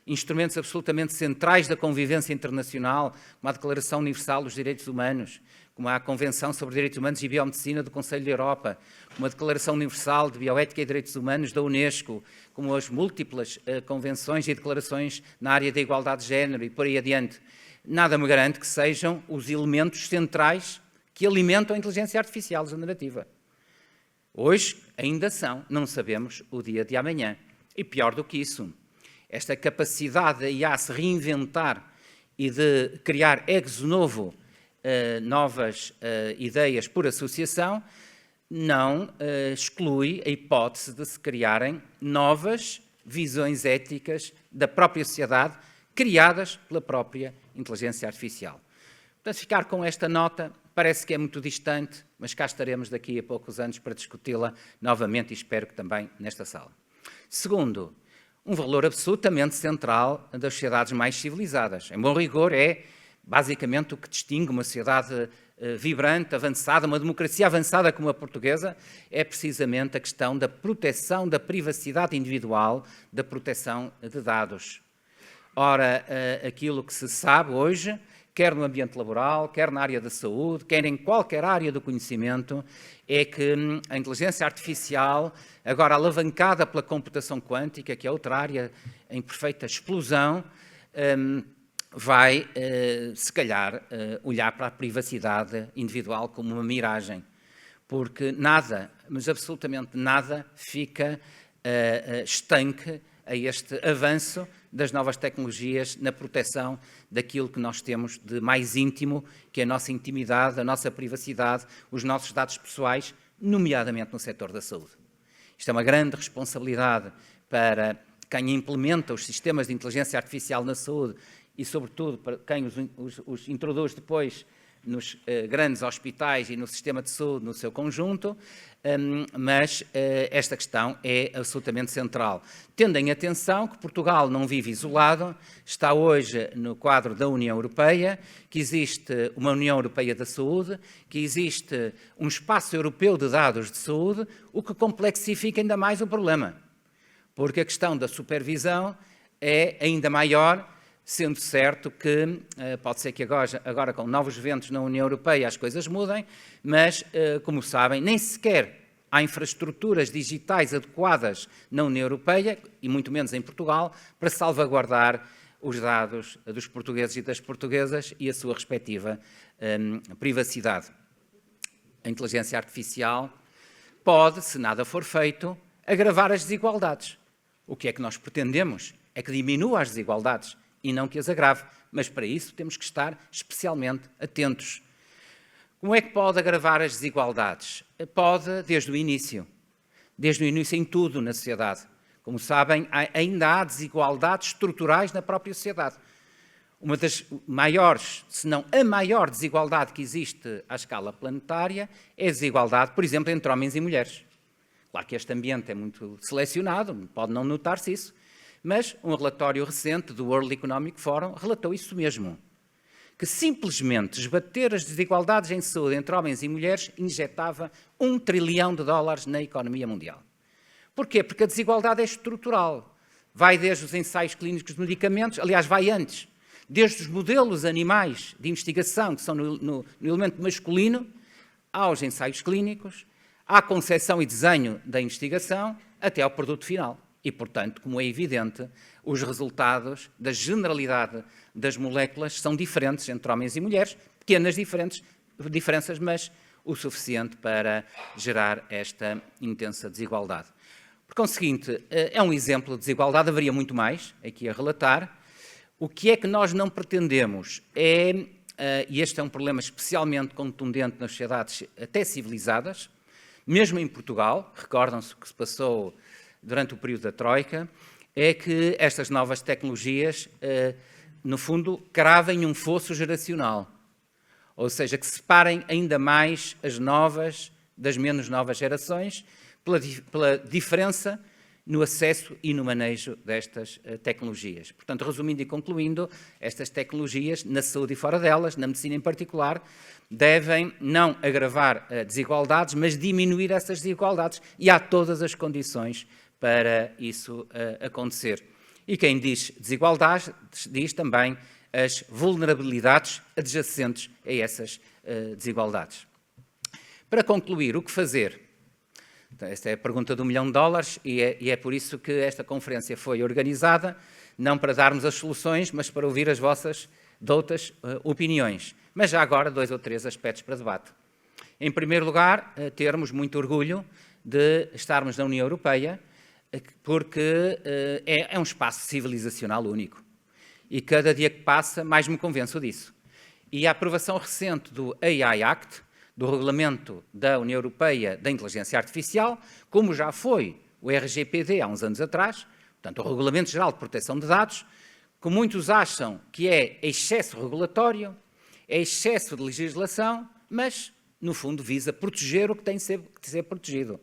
Speaker 4: instrumentos absolutamente centrais da convivência internacional, como a Declaração Universal dos Direitos Humanos, como a Convenção sobre Direitos Humanos e Biomedicina do Conselho da Europa, como a Declaração Universal de Bioética e Direitos Humanos da Unesco, como as múltiplas convenções e declarações na área da igualdade de género e por aí adiante. Nada me garante que sejam os elementos centrais que alimentam a inteligência artificial generativa. Hoje ainda são, não sabemos o dia de amanhã. E pior do que isso, esta capacidade da IA se reinventar e de criar ex novo novas ideias por associação, não exclui a hipótese de se criarem novas visões éticas da própria sociedade, criadas pela própria inteligência artificial. Portanto, ficar com esta nota parece que é muito distante, mas cá estaremos daqui a poucos anos para discuti-la novamente e espero que também nesta sala. Segundo, um valor absolutamente central das sociedades mais civilizadas. Em bom rigor, é basicamente o que distingue uma sociedade vibrante, avançada, uma democracia avançada como a portuguesa, é precisamente a questão da proteção da privacidade individual, da proteção de dados. Ora, aquilo que se sabe hoje, quer no ambiente laboral, quer na área da saúde, quer em qualquer área do conhecimento, é que a inteligência artificial, agora alavancada pela computação quântica, que é outra área em perfeita explosão, vai, se calhar, olhar para a privacidade individual como uma miragem, porque nada, mas absolutamente nada, fica estanque a este avanço das novas tecnologias na proteção daquilo que nós temos de mais íntimo, que é a nossa intimidade, a nossa privacidade, os nossos dados pessoais, nomeadamente no setor da saúde. Isto é uma grande responsabilidade para quem implementa os sistemas de inteligência artificial na saúde e, sobretudo, para quem os introduz depois nos grandes hospitais e no sistema de saúde no seu conjunto, mas esta questão é absolutamente central. Tendo em atenção que Portugal não vive isolado, está hoje no quadro da União Europeia, que existe uma União Europeia da Saúde, que existe um espaço europeu de dados de saúde, o que complexifica ainda mais o problema, porque a questão da supervisão é ainda maior, sendo certo que pode ser que agora com novos ventos na União Europeia as coisas mudem, mas, como sabem, nem sequer há infraestruturas digitais adequadas na União Europeia, e muito menos em Portugal, para salvaguardar os dados dos portugueses e das portuguesas e a sua respectiva privacidade. A inteligência artificial pode, se nada for feito, agravar as desigualdades. O que é que nós pretendemos? É que diminua as desigualdades e não que as agrave, mas para isso temos que estar especialmente atentos. Como é que pode agravar as desigualdades? Pode desde o início em tudo na sociedade. Como sabem, ainda há desigualdades estruturais na própria sociedade. Uma das maiores, se não a maior desigualdade que existe à escala planetária é a desigualdade, por exemplo, entre homens e mulheres. Claro que este ambiente é muito selecionado, pode não notar-se isso, mas um relatório recente do World Economic Forum relatou isso mesmo, que simplesmente esbater as desigualdades em saúde entre homens e mulheres injetava $1 trilhão na economia mundial. Porquê? Porque a desigualdade é estrutural. Vai desde os ensaios clínicos de medicamentos, aliás, vai antes, desde os modelos animais de investigação, que são no elemento masculino, aos ensaios clínicos, à concepção e desenho da investigação, até ao produto final. E, portanto, como é evidente, os resultados da generalidade das moléculas são diferentes entre homens e mulheres, pequenas diferenças, mas o suficiente para gerar esta intensa desigualdade. Por conseguinte, é um exemplo de desigualdade, haveria muito mais aqui a relatar. O que é que nós não pretendemos é, e este é um problema especialmente contundente nas sociedades até civilizadas, mesmo em Portugal, recordam-se o que se passou durante o período da Troika, é que estas novas tecnologias, no fundo, cravem um fosso geracional. Ou seja, que separem ainda mais as novas das menos novas gerações pela diferença no acesso e no manejo destas tecnologias. Portanto, resumindo e concluindo, estas tecnologias, na saúde e fora delas, na medicina em particular, devem não agravar desigualdades, mas diminuir essas desigualdades, e há todas as condições para isso acontecer. E quem diz desigualdades, diz também as vulnerabilidades adjacentes a essas desigualdades. Para concluir, o que fazer? Então, esta é a pergunta do $1 milhão e é por isso que esta conferência foi organizada, não para darmos as soluções, mas para ouvir as vossas outras opiniões. Mas já agora 2 ou 3 aspectos para debate. Em primeiro lugar, termos muito orgulho de estarmos na União Europeia, porque é um espaço civilizacional único. E cada dia que passa, mais me convenço disso. E a aprovação recente do AI Act, do Regulamento da União Europeia da Inteligência Artificial, como já foi o RGPD há uns anos atrás, portanto, o Regulamento Geral de Proteção de Dados, que muitos acham que é excesso regulatório, é excesso de legislação, mas, no fundo, visa proteger o que tem de ser protegido.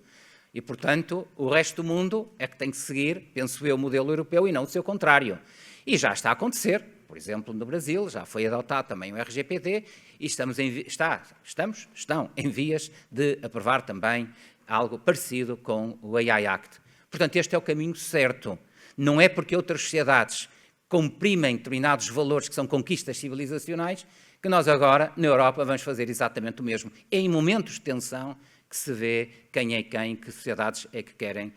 Speaker 4: E, portanto, o resto do mundo é que tem que seguir, penso eu, o modelo europeu e não o seu contrário. E já está a acontecer, por exemplo, no Brasil, já foi adotado também o RGPD e estão em vias de aprovar também algo parecido com o AI Act. Portanto, este é o caminho certo. Não é porque outras sociedades comprimem determinados valores que são conquistas civilizacionais que nós agora, na Europa, vamos fazer exatamente o mesmo. É em momentos de tensão que se vê quem é quem, que sociedades é que querem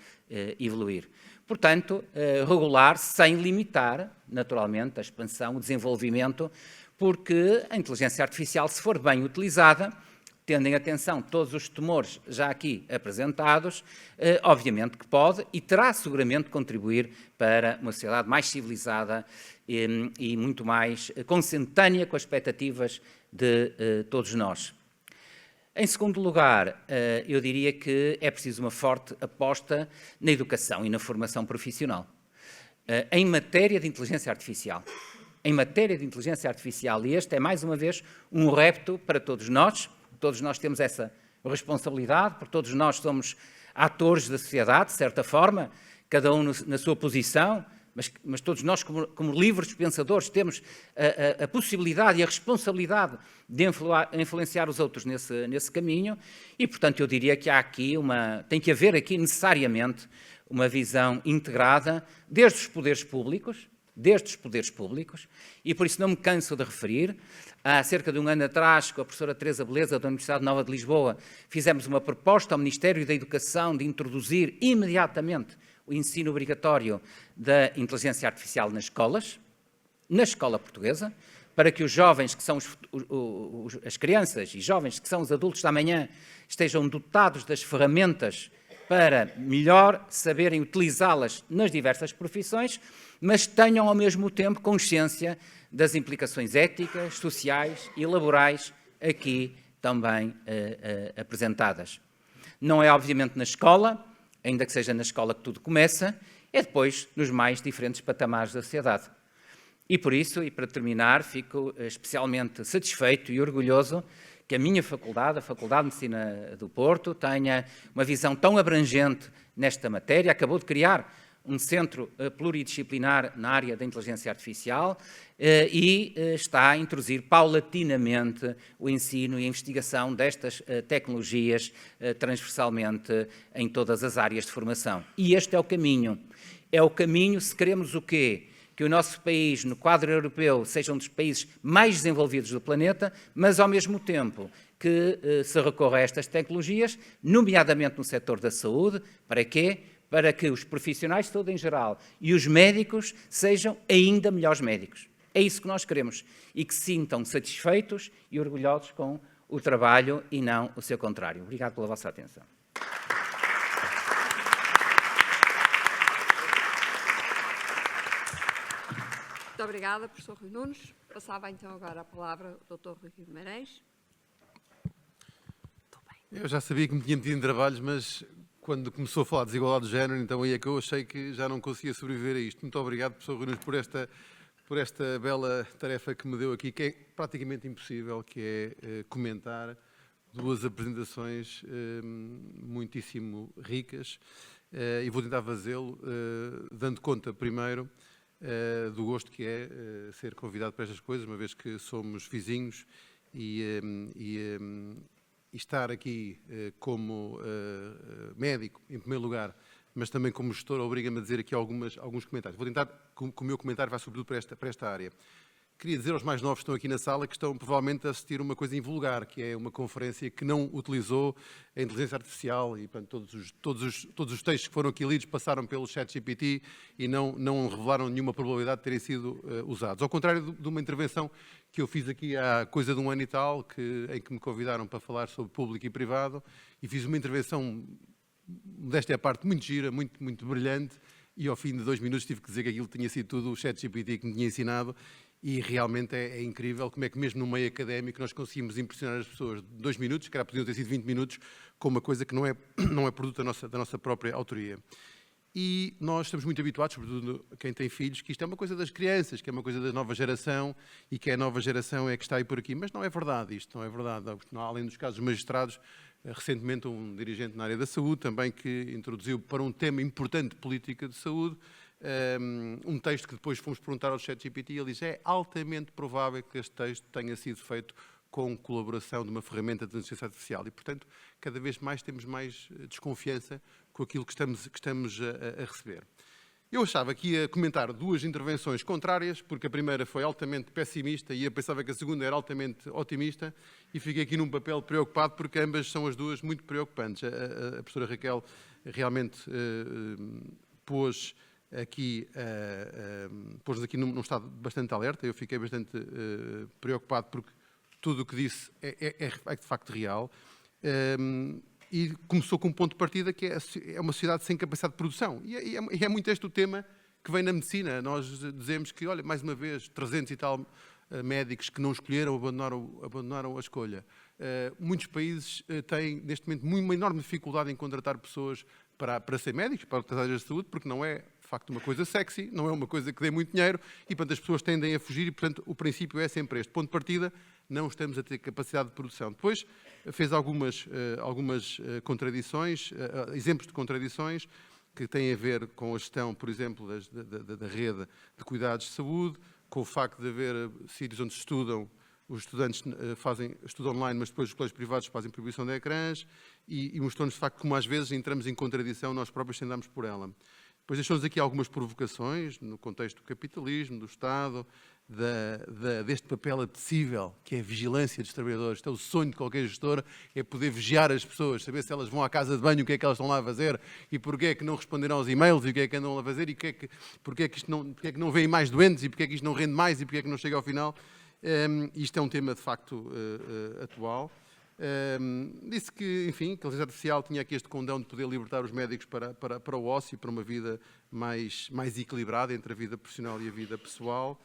Speaker 4: evoluir. Portanto, regular sem limitar, naturalmente, a expansão, o desenvolvimento, porque a inteligência artificial, se for bem utilizada, tendo em atenção todos os temores já aqui apresentados, obviamente que pode e terá seguramente contribuir para uma sociedade mais civilizada e muito mais consentânea com as expectativas de todos nós. Em segundo lugar, eu diria que é preciso uma forte aposta na educação e na formação profissional. Em matéria de inteligência artificial. Em matéria de inteligência artificial, e este é mais uma vez um repto para todos nós temos essa responsabilidade, porque todos nós somos atores da sociedade, de certa forma, cada um na sua posição, mas todos nós, como livres pensadores, temos a possibilidade e a responsabilidade de influenciar os outros nesse caminho e, portanto, eu diria que tem que haver aqui necessariamente uma visão integrada desde os poderes públicos, e por isso não me canso de referir. Há cerca de um ano atrás, com a professora Teresa Beleza, da Universidade Nova de Lisboa, fizemos uma proposta ao Ministério da Educação de introduzir imediatamente o ensino obrigatório da inteligência artificial nas escolas, na escola portuguesa, para que os jovens, que são as crianças e jovens que são os adultos da manhã, estejam dotados das ferramentas para melhor saberem utilizá-las nas diversas profissões, mas tenham ao mesmo tempo consciência das implicações éticas, sociais e laborais aqui também apresentadas. Não é obviamente na escola, ainda que seja na escola que tudo começa, é depois nos mais diferentes patamares da sociedade. E por isso, e para terminar, fico especialmente satisfeito e orgulhoso que a minha faculdade, a Faculdade de Medicina do Porto, tenha uma visão tão abrangente nesta matéria. Acabou de criar um centro pluridisciplinar na área da inteligência artificial e está a introduzir paulatinamente o ensino e a investigação destas tecnologias transversalmente em todas as áreas de formação. E este é o caminho. É o caminho se queremos o quê? Que o nosso país, no quadro europeu, seja um dos países mais desenvolvidos do planeta, mas, ao mesmo tempo, que se recorra a estas tecnologias, nomeadamente no setor da saúde. Para quê? Para que os profissionais de saúde em geral e os médicos sejam ainda melhores médicos. É isso que nós queremos. E que se sintam satisfeitos e orgulhosos com o trabalho e não o seu contrário. Obrigado pela vossa atenção.
Speaker 1: Muito obrigada, professor Rui Nunes. Passava então agora a palavra ao Dr. Rui Guimarães.
Speaker 5: Eu já sabia que me tinha metido em trabalhos, mas quando começou a falar de desigualdade de género, então aí é que eu achei que já não conseguia sobreviver a isto. Muito obrigado, professor Rui Nunes, por esta bela tarefa que me deu aqui, que é praticamente impossível, que é comentar duas apresentações muitíssimo ricas, e vou tentar fazê-lo dando conta primeiro do gosto que é ser convidado para estas coisas, uma vez que somos vizinhos e estar aqui como médico, em primeiro lugar, mas também como gestor, obriga-me a dizer aqui alguns comentários. Vou tentar que o meu comentário vá sobretudo para esta área. queria dizer aos mais novos que estão aqui na sala que estão provavelmente a assistir a uma coisa invulgar, que é uma conferência que não utilizou a inteligência artificial e portanto, todos os textos que foram aqui lidos passaram pelo ChatGPT e não revelaram nenhuma probabilidade de terem sido usados. Ao contrário de uma intervenção que eu fiz aqui há coisa de um ano e tal, em que me convidaram para falar sobre público e privado, e fiz uma intervenção, desta é a parte, muito gira, muito brilhante, e ao fim de 2 minutos tive que dizer que aquilo tinha sido tudo o ChatGPT que me tinha ensinado. E realmente é incrível como é que mesmo no meio académico nós conseguimos impressionar as pessoas de 2 minutos, que era podiam ter sido 20 minutos, com uma coisa que não é produto da nossa própria autoria. E nós estamos muito habituados, sobretudo quem tem filhos, que isto é uma coisa das crianças, que é uma coisa da nova geração e que a nova geração é que está aí por aqui. Mas não é verdade isto, não é verdade. Além dos casos magistrados, recentemente um dirigente na área da saúde também que introduziu para um tema importante de política de saúde, um texto que depois fomos perguntar ao ChatGPT e ele diz é altamente provável que este texto tenha sido feito com colaboração de uma ferramenta de inteligência artificial e, portanto, cada vez mais temos mais desconfiança com aquilo que estamos a receber. Eu achava que ia comentar 2 intervenções contrárias, porque a primeira foi altamente pessimista e eu pensava que a segunda era altamente otimista e fiquei aqui num papel preocupado porque ambas são as duas muito preocupantes. A professora Raquel realmente pôs-nos aqui num estado bastante alerta. Eu fiquei bastante preocupado porque tudo o que disse é de facto real. E começou com um ponto de partida que é uma sociedade sem capacidade de produção. E é muito este o tema que vem na medicina. Nós dizemos que, olha, mais uma vez, 300 e tal médicos que não escolheram, abandonaram a escolha. Muitos países têm, neste momento, uma enorme dificuldade em contratar pessoas para ser médicos, para tratar da saúde, porque não é, de facto, uma coisa sexy, não é uma coisa que dê muito dinheiro, e, portanto, as pessoas tendem a fugir, e, portanto, o princípio é sempre este. Ponto de partida, não estamos a ter capacidade de produção. Depois, fez algumas contradições, exemplos de contradições, que têm a ver com a gestão, por exemplo, da rede de cuidados de saúde, com o facto de haver sítios onde estudam, os estudantes estudam online, mas depois os colégios privados fazem proibição de ecrãs, e mostrou-nos, de facto, como às vezes entramos em contradição, nós próprios andamos por ela. Depois deixou-nos aqui algumas provocações, no contexto do capitalismo, do Estado, deste papel apetecível, que é a vigilância dos trabalhadores. Este é o sonho de qualquer gestor, é poder vigiar as pessoas, saber se elas vão à casa de banho, o que é que elas estão lá a fazer, e porquê é que não responderam aos e-mails, e o que é que andam lá a fazer, e porquê é que não vêm mais doentes, e porquê é que isto não rende mais, e porquê é que não chega ao final. Isto é um tema, de facto, atual. Disse que, enfim, que a inteligência artificial tinha aqui este condão de poder libertar os médicos para o ócio, para uma vida mais equilibrada entre a vida profissional e a vida pessoal.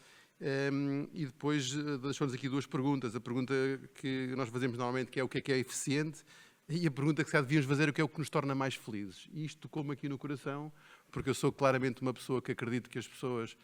Speaker 5: E depois deixou-nos aqui 2 perguntas. A pergunta que nós fazemos normalmente, que é o que é eficiente, e a pergunta que se devíamos fazer, o que é o que nos torna mais felizes. E isto tocou-me aqui no coração, porque eu sou claramente uma pessoa que acredito que as pessoas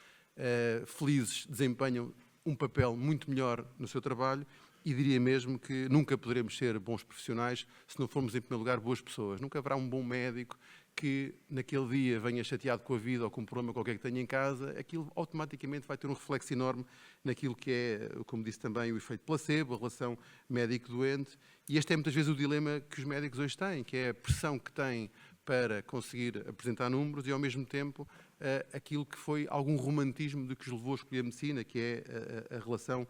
Speaker 5: felizes desempenham um papel muito melhor no seu trabalho, e diria mesmo que nunca poderemos ser bons profissionais se não formos, em primeiro lugar, boas pessoas. Nunca haverá um bom médico que naquele dia venha chateado com a vida ou com um problema qualquer que tenha em casa. Aquilo automaticamente vai ter um reflexo enorme naquilo que é, como disse também, o efeito placebo, a relação médico-doente. E este é muitas vezes o dilema que os médicos hoje têm, que é a pressão que têm para conseguir apresentar números e, ao mesmo tempo, aquilo que foi algum romantismo de que os levou a escolher a medicina, que é a relação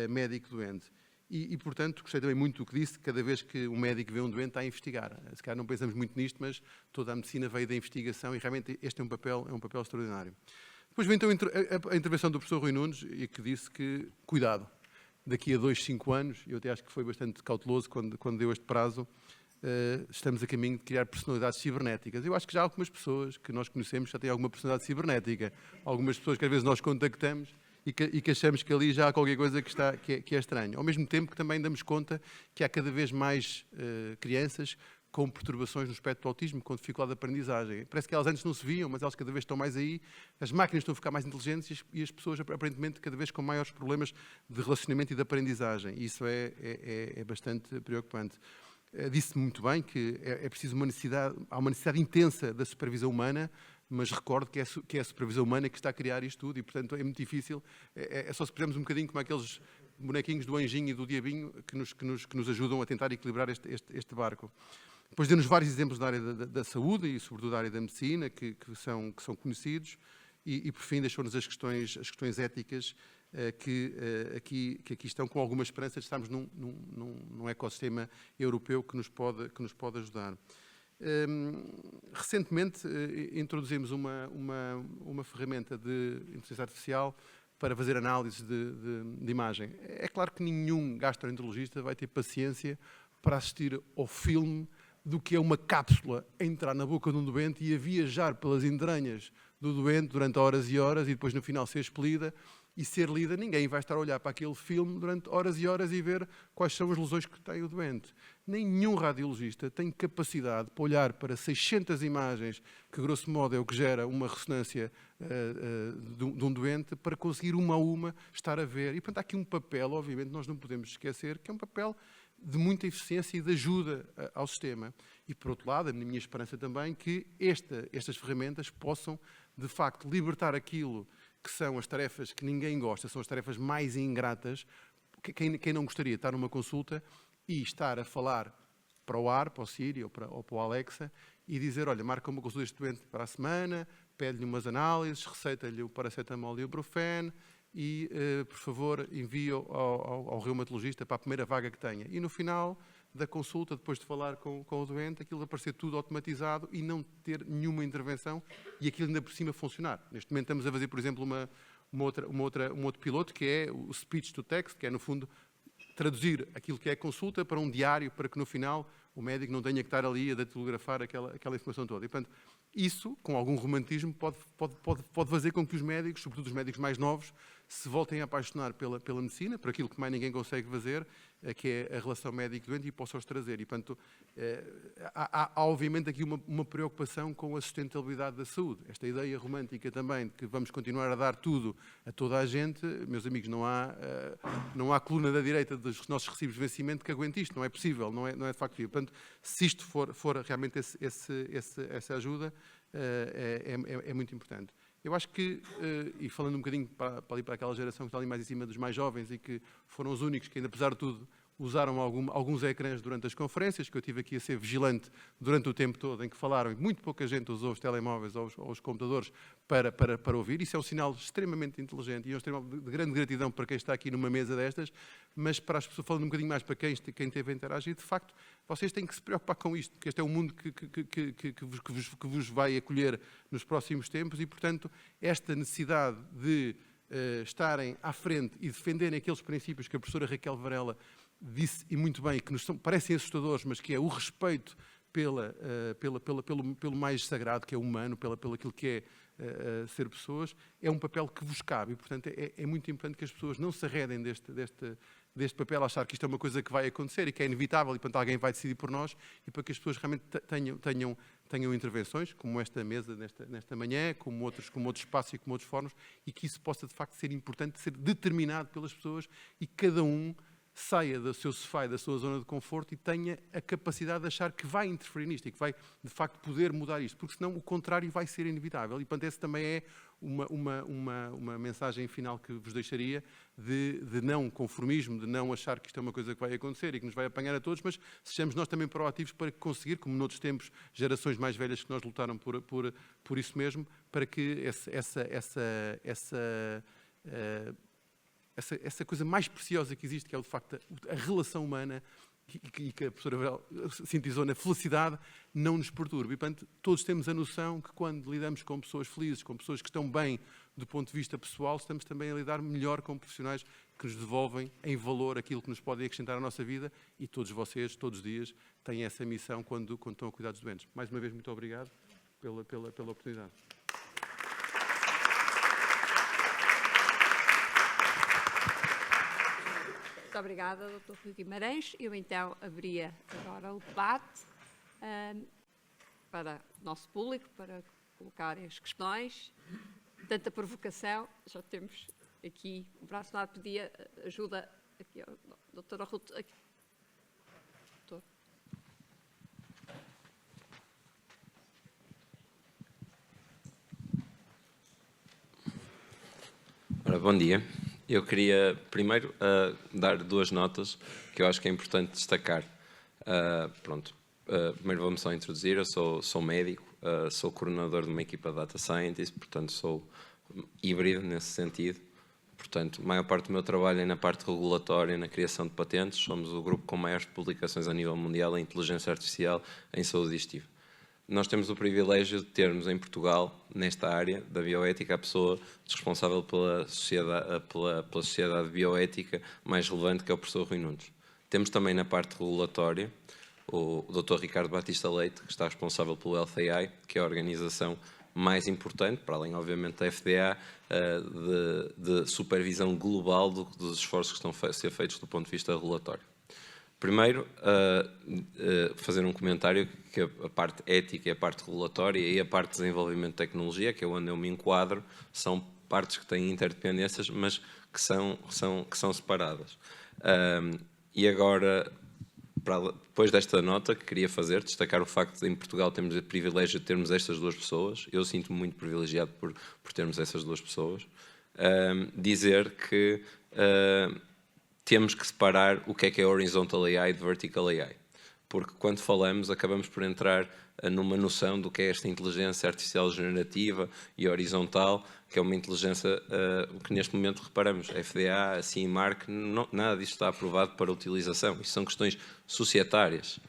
Speaker 5: médico-doente. E, portanto, gostei também muito do que disse, cada vez que um médico vê um doente está a investigar. Se calhar não pensamos muito nisto, mas toda a medicina veio da investigação e realmente este é um papel extraordinário. Depois veio então a intervenção do professor Rui Nunes, e que disse que, cuidado, daqui a 2, 5 anos, eu até acho que foi bastante cauteloso quando deu este prazo, estamos a caminho de criar personalidades cibernéticas. Eu acho que já há algumas pessoas que nós conhecemos já têm alguma personalidade cibernética. Algumas pessoas que às vezes nós contactamos e que achamos que ali já há qualquer coisa que é estranho. Ao mesmo tempo que também damos conta que há cada vez mais crianças com perturbações no espectro do autismo, com dificuldade de aprendizagem. Parece que elas antes não se viam, mas elas cada vez estão mais aí, as máquinas estão a ficar mais inteligentes e as pessoas, aparentemente, cada vez com maiores problemas de relacionamento e de aprendizagem. E isso é bastante preocupante. Disse muito bem que é preciso há uma necessidade intensa da supervisão humana, mas recordo que é a supervisão humana que está a criar isto tudo e, portanto, é muito difícil. É só se pusermos um bocadinho como aqueles bonequinhos do anjinho e do diabinho que nos ajudam a tentar equilibrar este barco. Depois deu-nos vários exemplos da área da saúde e, sobretudo, da área da medicina, que são conhecidos. E por fim, deixou-nos as questões éticas, que aqui estão com alguma esperança de estarmos num ecossistema europeu que nos pode ajudar. Recentemente introduzimos uma ferramenta de inteligência artificial para fazer análise de imagem. É claro que nenhum gastroenterologista vai ter paciência para assistir ao filme do que é uma cápsula a entrar na boca de um doente e a viajar pelas entranhas do doente durante horas e horas e depois no final ser expelida e ser lida. Ninguém vai estar a olhar para aquele filme durante horas e horas e ver quais são as lesões que tem o doente. Nenhum radiologista tem capacidade para olhar para 600 imagens, que grosso modo é o que gera uma ressonância de um doente, para conseguir uma a uma estar a ver. E portanto há aqui um papel, obviamente nós não podemos esquecer, que é um papel de muita eficiência e de ajuda ao sistema. E, por outro lado, a minha esperança também que estas ferramentas possam, de facto, libertar aquilo que são as tarefas que ninguém gosta, são as tarefas mais ingratas. Quem não gostaria de estar numa consulta e estar a falar para o ar, para o Siri ou para o Alexa, e dizer, olha, marca uma consulta deste doente para a semana, pede-lhe umas análises, receita-lhe o paracetamol e o ibuprofeno, e, por favor, envie ao reumatologista para a primeira vaga que tenha. E no final da consulta, depois de falar com o doente, aquilo aparecer tudo automatizado e não ter nenhuma intervenção e aquilo ainda por cima funcionar. Neste momento estamos a fazer, por exemplo, um outro piloto, que é o speech to text, que é, no fundo, traduzir aquilo que é a consulta para um diário, para que no final o médico não tenha que estar ali a datilografar aquela informação toda. E, portanto, isso, com algum romantismo, pode fazer com que os médicos, sobretudo os médicos mais novos, se voltem a apaixonar pela medicina, por aquilo que mais ninguém consegue fazer, que é a relação médico-doente, e possam-os trazer. E, portanto, há obviamente aqui uma preocupação com a sustentabilidade da saúde. Esta ideia romântica também de que vamos continuar a dar tudo a toda a gente, meus amigos, não há coluna da direita dos nossos recibos de vencimento que aguente isto, não é possível, não é de facto possível. Portanto, se isto for realmente essa ajuda, é muito importante. Eu acho que, e falando um bocadinho para aquela geração que está ali mais em cima dos mais jovens e que foram os únicos que, ainda apesar de tudo, usaram alguns ecrãs durante as conferências, que eu tive aqui a ser vigilante durante o tempo todo em que falaram, e muito pouca gente usou os telemóveis ou os computadores para ouvir. Isso é um sinal extremamente inteligente e é um sinal de grande gratidão para quem está aqui numa mesa destas, mas para as pessoas, falando um bocadinho mais para quem teve a interagir, de facto, vocês têm que se preocupar com isto, porque este é um mundo que vos vai acolher nos próximos tempos e, portanto, esta necessidade de estarem à frente e defenderem aqueles princípios que a professora Raquel Varela disse, e muito bem, que nos parecem assustadores, mas que é o respeito pelo mais sagrado, que é humano, pelo aquilo que é ser pessoas, é um papel que vos cabe. E, portanto, é muito importante que as pessoas não se arredem deste papel, achar que isto é uma coisa que vai acontecer e que é inevitável e, portanto, alguém vai decidir por nós, e para que as pessoas realmente tenham intervenções, como esta mesa nesta manhã, como outros espaços e como outros fóruns, e que isso possa, de facto, ser importante, ser determinado pelas pessoas e cada um saia do seu sofá e da sua zona de conforto e tenha a capacidade de achar que vai interferir nisto e que vai, de facto, poder mudar isto, porque senão o contrário vai ser inevitável. E, portanto, essa também é uma mensagem final que vos deixaria de não conformismo, de não achar que isto é uma coisa que vai acontecer e que nos vai apanhar a todos, mas sejamos nós também proativos para conseguir, como noutros tempos, gerações mais velhas que nós lutaram por isso mesmo, para que essa coisa mais preciosa que existe, que é de facto a relação humana, e que a professora Varela sintetizou na felicidade, não nos perturbe. E, portanto, todos temos a noção que quando lidamos com pessoas felizes, com pessoas que estão bem do ponto de vista pessoal, estamos também a lidar melhor com profissionais que nos devolvem em valor aquilo que nos podem acrescentar à nossa vida, e todos vocês, todos os dias, têm essa missão quando estão a cuidar dos doentes. Mais uma vez, muito obrigado pela oportunidade.
Speaker 1: Muito obrigada, Dr. Rui Guimarães. Eu, então, abria agora o debate para o nosso público, para colocarem as questões. Tanta provocação, já temos aqui o braço lado, pedia ajuda aqui ao Dr. Ruth. Aqui. Doutor.
Speaker 6: Ora, bom dia. Eu queria, primeiro, dar duas notas que eu acho que é importante destacar. Primeiro vou-me só introduzir. Eu sou médico, sou coordenador de uma equipa de Data Scientist, portanto sou híbrido nesse sentido. Portanto, a maior parte do meu trabalho é na parte regulatória, na criação de patentes. Somos o grupo com maiores publicações a nível mundial em inteligência artificial em saúde digestiva. Nós temos o privilégio de termos em Portugal, nesta área da bioética, a pessoa responsável pela sociedade bioética mais relevante, que é o professor Rui Nunes. Temos também na parte regulatória o Dr. Ricardo Batista Leite, que está responsável pelo Health AI, que é a organização mais importante, para além, obviamente, da FDA, de supervisão global dos esforços que estão a ser feitos do ponto de vista regulatório. Primeiro, fazer um comentário que a parte ética e a parte regulatória e a parte de desenvolvimento de tecnologia, que é onde eu me enquadro, são partes que têm interdependências, mas que são separadas. E agora, depois desta nota que queria fazer, destacar o facto de em Portugal termos o privilégio de termos estas duas pessoas. Eu sinto-me muito privilegiado por termos essas duas pessoas. Dizer que temos que separar o que é Horizontal AI de Vertical AI. Porque quando falamos, acabamos por entrar numa noção do que é esta inteligência artificial generativa e horizontal, que é uma inteligência que neste momento reparamos, a FDA, a CIMARC, nada disto está aprovado para utilização. Isto são questões societárias.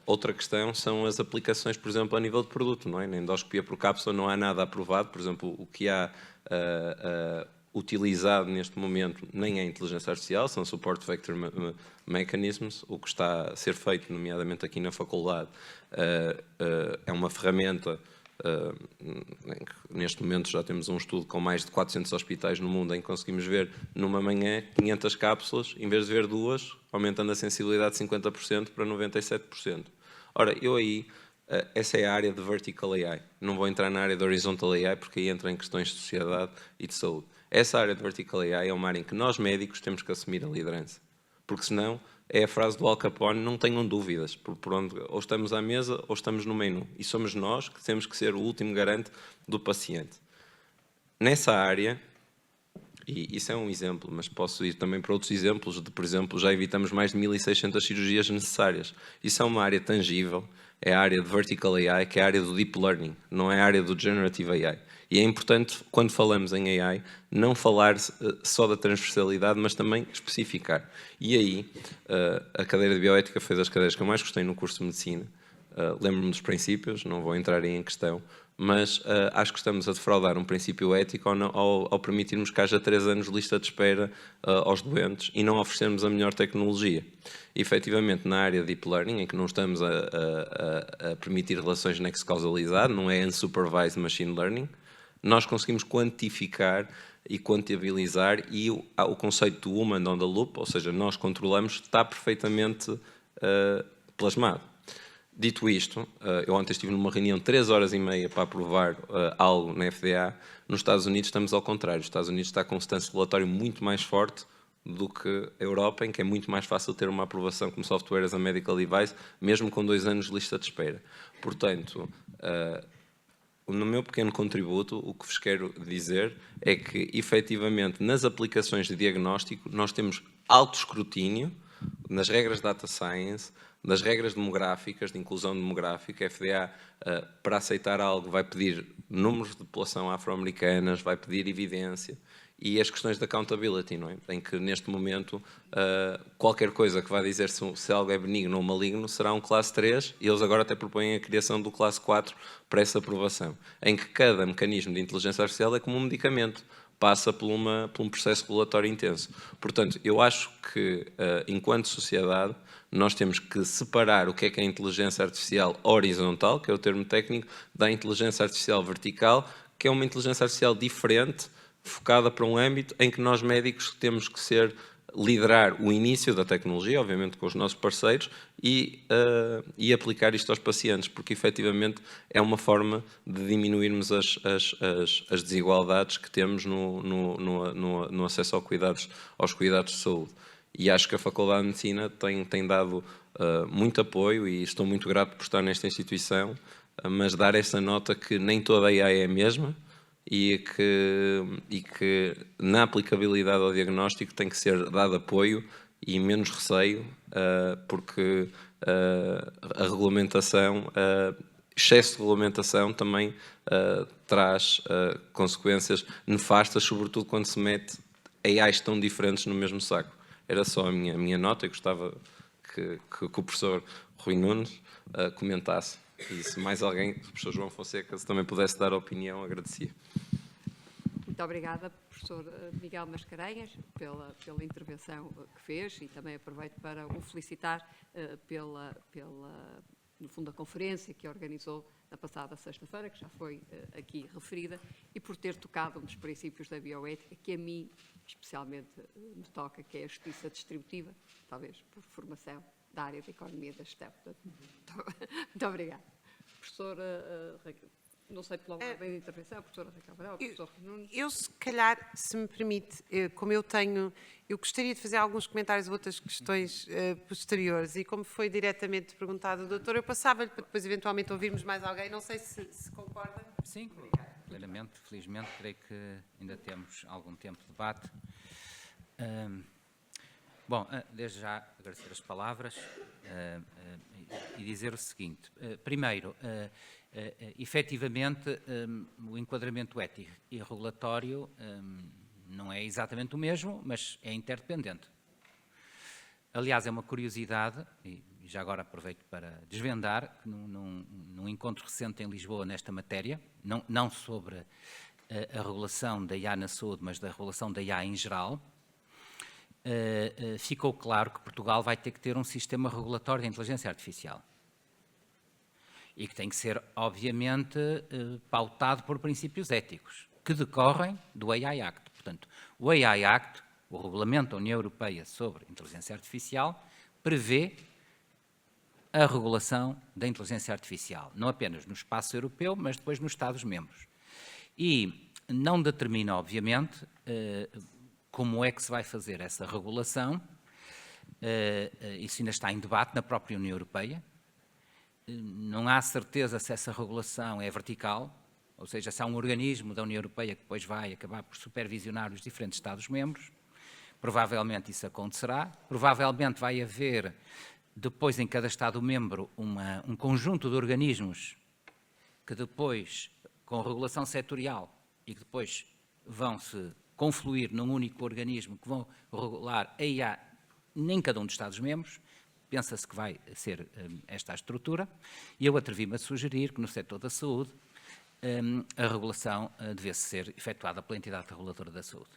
Speaker 6: Outra questão são as aplicações, por exemplo, a nível de produto, não é? Na endoscopia por cápsula não há nada aprovado, por exemplo, o que há utilizado neste momento nem é inteligência artificial, são support vector mechanisms. O que está a ser feito, nomeadamente aqui na faculdade, é uma ferramenta. Neste momento já temos um estudo com mais de 400 hospitais no mundo em que conseguimos ver numa manhã 500 cápsulas, em vez de ver 2, aumentando a sensibilidade de 50% para 97%. Ora, essa é a área de Vertical AI. Não vou entrar na área de Horizontal AI porque aí entra em questões de sociedade e de saúde. Essa área de Vertical AI é uma área em que nós médicos temos que assumir a liderança. Porque senão, é a frase do Al Capone, não tenham dúvidas, por onde ou estamos à mesa ou estamos no menu. E somos nós que temos que ser o último garante do paciente. Nessa área, e isso é um exemplo, mas posso ir também para outros exemplos, por exemplo, já evitamos mais de 1.600 cirurgias necessárias. Isso é uma área tangível, é a área de Vertical AI, que é a área do Deep Learning, não é a área do Generative AI. E é importante, quando falamos em AI, não falar só da transversalidade, mas também especificar. E aí, a cadeira de bioética foi das cadeiras que eu mais gostei no curso de medicina. Lembro-me dos princípios, não vou entrar em questão, mas acho que estamos a defraudar um princípio ético ao permitirmos que haja 3 anos de lista de espera aos doentes e não oferecermos a melhor tecnologia. E, efetivamente, na área de Deep Learning, em que não estamos a permitir relações nexo causalizado, não é unsupervised machine learning, nós conseguimos quantificar e quantibilizar, e o conceito do human on the loop, ou seja, nós controlamos, está perfeitamente plasmado. Dito isto, eu ontem estive numa reunião de 3 horas e meia para aprovar algo na FDA. Nos Estados Unidos estamos ao contrário. Os Estados Unidos está com um stance regulatório muito mais forte do que a Europa, em que é muito mais fácil ter uma aprovação como software as a medical device, mesmo com 2 anos de lista de espera. Portanto, no meu pequeno contributo, o que vos quero dizer é que, efetivamente, nas aplicações de diagnóstico, nós temos alto escrutínio nas regras de data science, das regras demográficas, de inclusão demográfica. A FDA, para aceitar algo, vai pedir números de população afro-americanas, vai pedir evidência, e as questões de accountability, não é? Em que, neste momento, qualquer coisa que vá dizer se algo é benigno ou maligno será um classe 3, e eles agora até propõem a criação do classe 4 para essa aprovação, em que cada mecanismo de inteligência artificial é como um medicamento, passa por um processo regulatório intenso. Portanto, eu acho que, enquanto sociedade, nós temos que separar o que é a inteligência artificial horizontal, que é o termo técnico, da inteligência artificial vertical, que é uma inteligência artificial diferente, focada para um âmbito em que nós médicos temos que liderar o início da tecnologia, obviamente com os nossos parceiros, e aplicar isto aos pacientes, porque efetivamente é uma forma de diminuirmos as desigualdades que temos no acesso aos cuidados de saúde. E acho que a Faculdade de Medicina tem dado muito apoio, e estou muito grato por estar nesta instituição, mas dar essa nota que nem toda a AI é a mesma, e que na aplicabilidade ao diagnóstico tem que ser dado apoio e menos receio, porque a regulamentação, excesso de regulamentação também traz consequências nefastas, sobretudo quando se mete AIs tão diferentes no mesmo saco. Era só a minha nota, eu gostava que o professor Rui Nunes comentasse. E se mais alguém, o professor João Fonseca, se também pudesse dar opinião, agradecia.
Speaker 1: Muito obrigada, professor Miguel Mascarenhas, pela intervenção que fez, e também aproveito para o felicitar no fundo, a conferência que organizou na passada sexta-feira, que já foi aqui referida, e por ter tocado um dos princípios da bioética, que a mim especialmente me toca, que é a justiça distributiva, talvez por formação da área da economia da gestão. Muito obrigada. Professora Raquel, não sei pela ordem de intervenção, a professora Raquel Varela, o professor Nunes.
Speaker 3: Eu, se calhar, se me permite, como eu gostaria de fazer alguns comentários a outras questões posteriores, e como foi diretamente perguntado ao doutor, eu passava-lhe para depois eventualmente ouvirmos mais alguém, não sei se concorda.
Speaker 4: Sim, claramente, felizmente, creio que ainda temos algum tempo de debate. Bom, desde já agradecer as palavras e dizer o seguinte. Primeiro, efetivamente, o enquadramento ético e regulatório não é exatamente o mesmo, mas é interdependente. Aliás, é uma curiosidade, e já agora aproveito para desvendar, que num encontro recente em Lisboa nesta matéria, não sobre a regulação da IA na saúde, mas da regulação da IA em geral, ficou claro que Portugal vai ter que ter um sistema regulatório de inteligência artificial. E que tem que ser, obviamente, pautado por princípios éticos, que decorrem do AI Act. Portanto, o AI Act, o Regulamento da União Europeia sobre Inteligência Artificial, prevê a regulação da inteligência artificial, não apenas no espaço europeu, mas depois nos Estados-membros. E não determina, obviamente, como é que se vai fazer essa regulação. Isso ainda está em debate na própria União Europeia. Não há certeza se essa regulação é vertical, ou seja, se há um organismo da União Europeia que depois vai acabar por supervisionar os diferentes Estados-membros. Provavelmente isso acontecerá. Provavelmente vai haver, depois em cada Estado-membro, um conjunto de organismos que depois, com regulação setorial, e que depois vão se confluir num único organismo que vão regular a IA em cada um dos Estados-membros. Pensa-se que vai ser esta a estrutura, e eu atrevi-me a sugerir que no setor da saúde a regulação devesse ser efetuada pela entidade reguladora da saúde.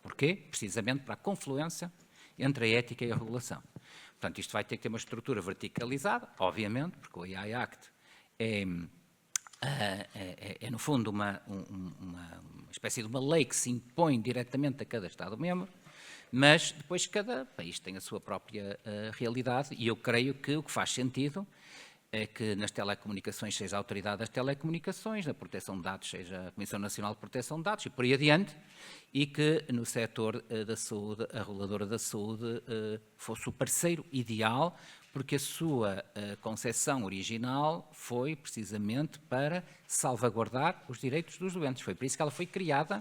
Speaker 4: Porquê? Precisamente para a confluência entre a ética e a regulação. Portanto, isto vai ter que ter uma estrutura verticalizada, obviamente, porque o AI Act é no fundo, uma espécie de uma lei que se impõe diretamente a cada Estado-membro, mas depois cada país tem a sua própria realidade, e eu creio que o que faz sentido é que nas telecomunicações seja a Autoridade das Telecomunicações, na proteção de dados seja a Comissão Nacional de Proteção de Dados, e por aí adiante, e que no setor da saúde, a reguladora da saúde fosse o parceiro ideal, porque a sua concepção original foi precisamente para salvaguardar os direitos dos doentes. Foi por isso que ela foi criada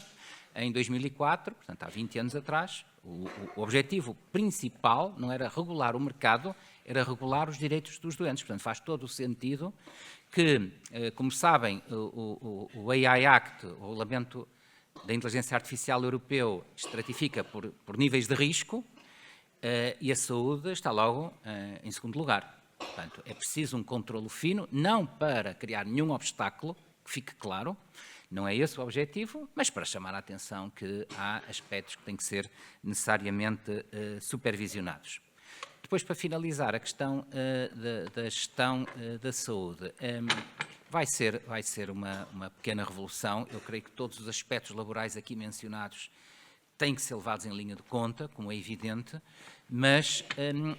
Speaker 4: em 2004, portanto há 20 anos atrás. O objetivo principal não era regular o mercado, era regular os direitos dos doentes. Portanto, faz todo o sentido que, como sabem, o AI Act, o Regulamento da Inteligência Artificial Europeu, estratifica por níveis de risco, e a saúde está logo em segundo lugar. Portanto, é preciso um controlo fino, não para criar nenhum obstáculo, que fique claro, não é esse o objetivo, mas para chamar a atenção que há aspectos que têm que ser necessariamente supervisionados. Depois, para finalizar, a questão da gestão da saúde. Vai ser uma pequena revolução. Eu creio que todos os aspectos laborais aqui mencionados têm que ser levados em linha de conta, como é evidente, mas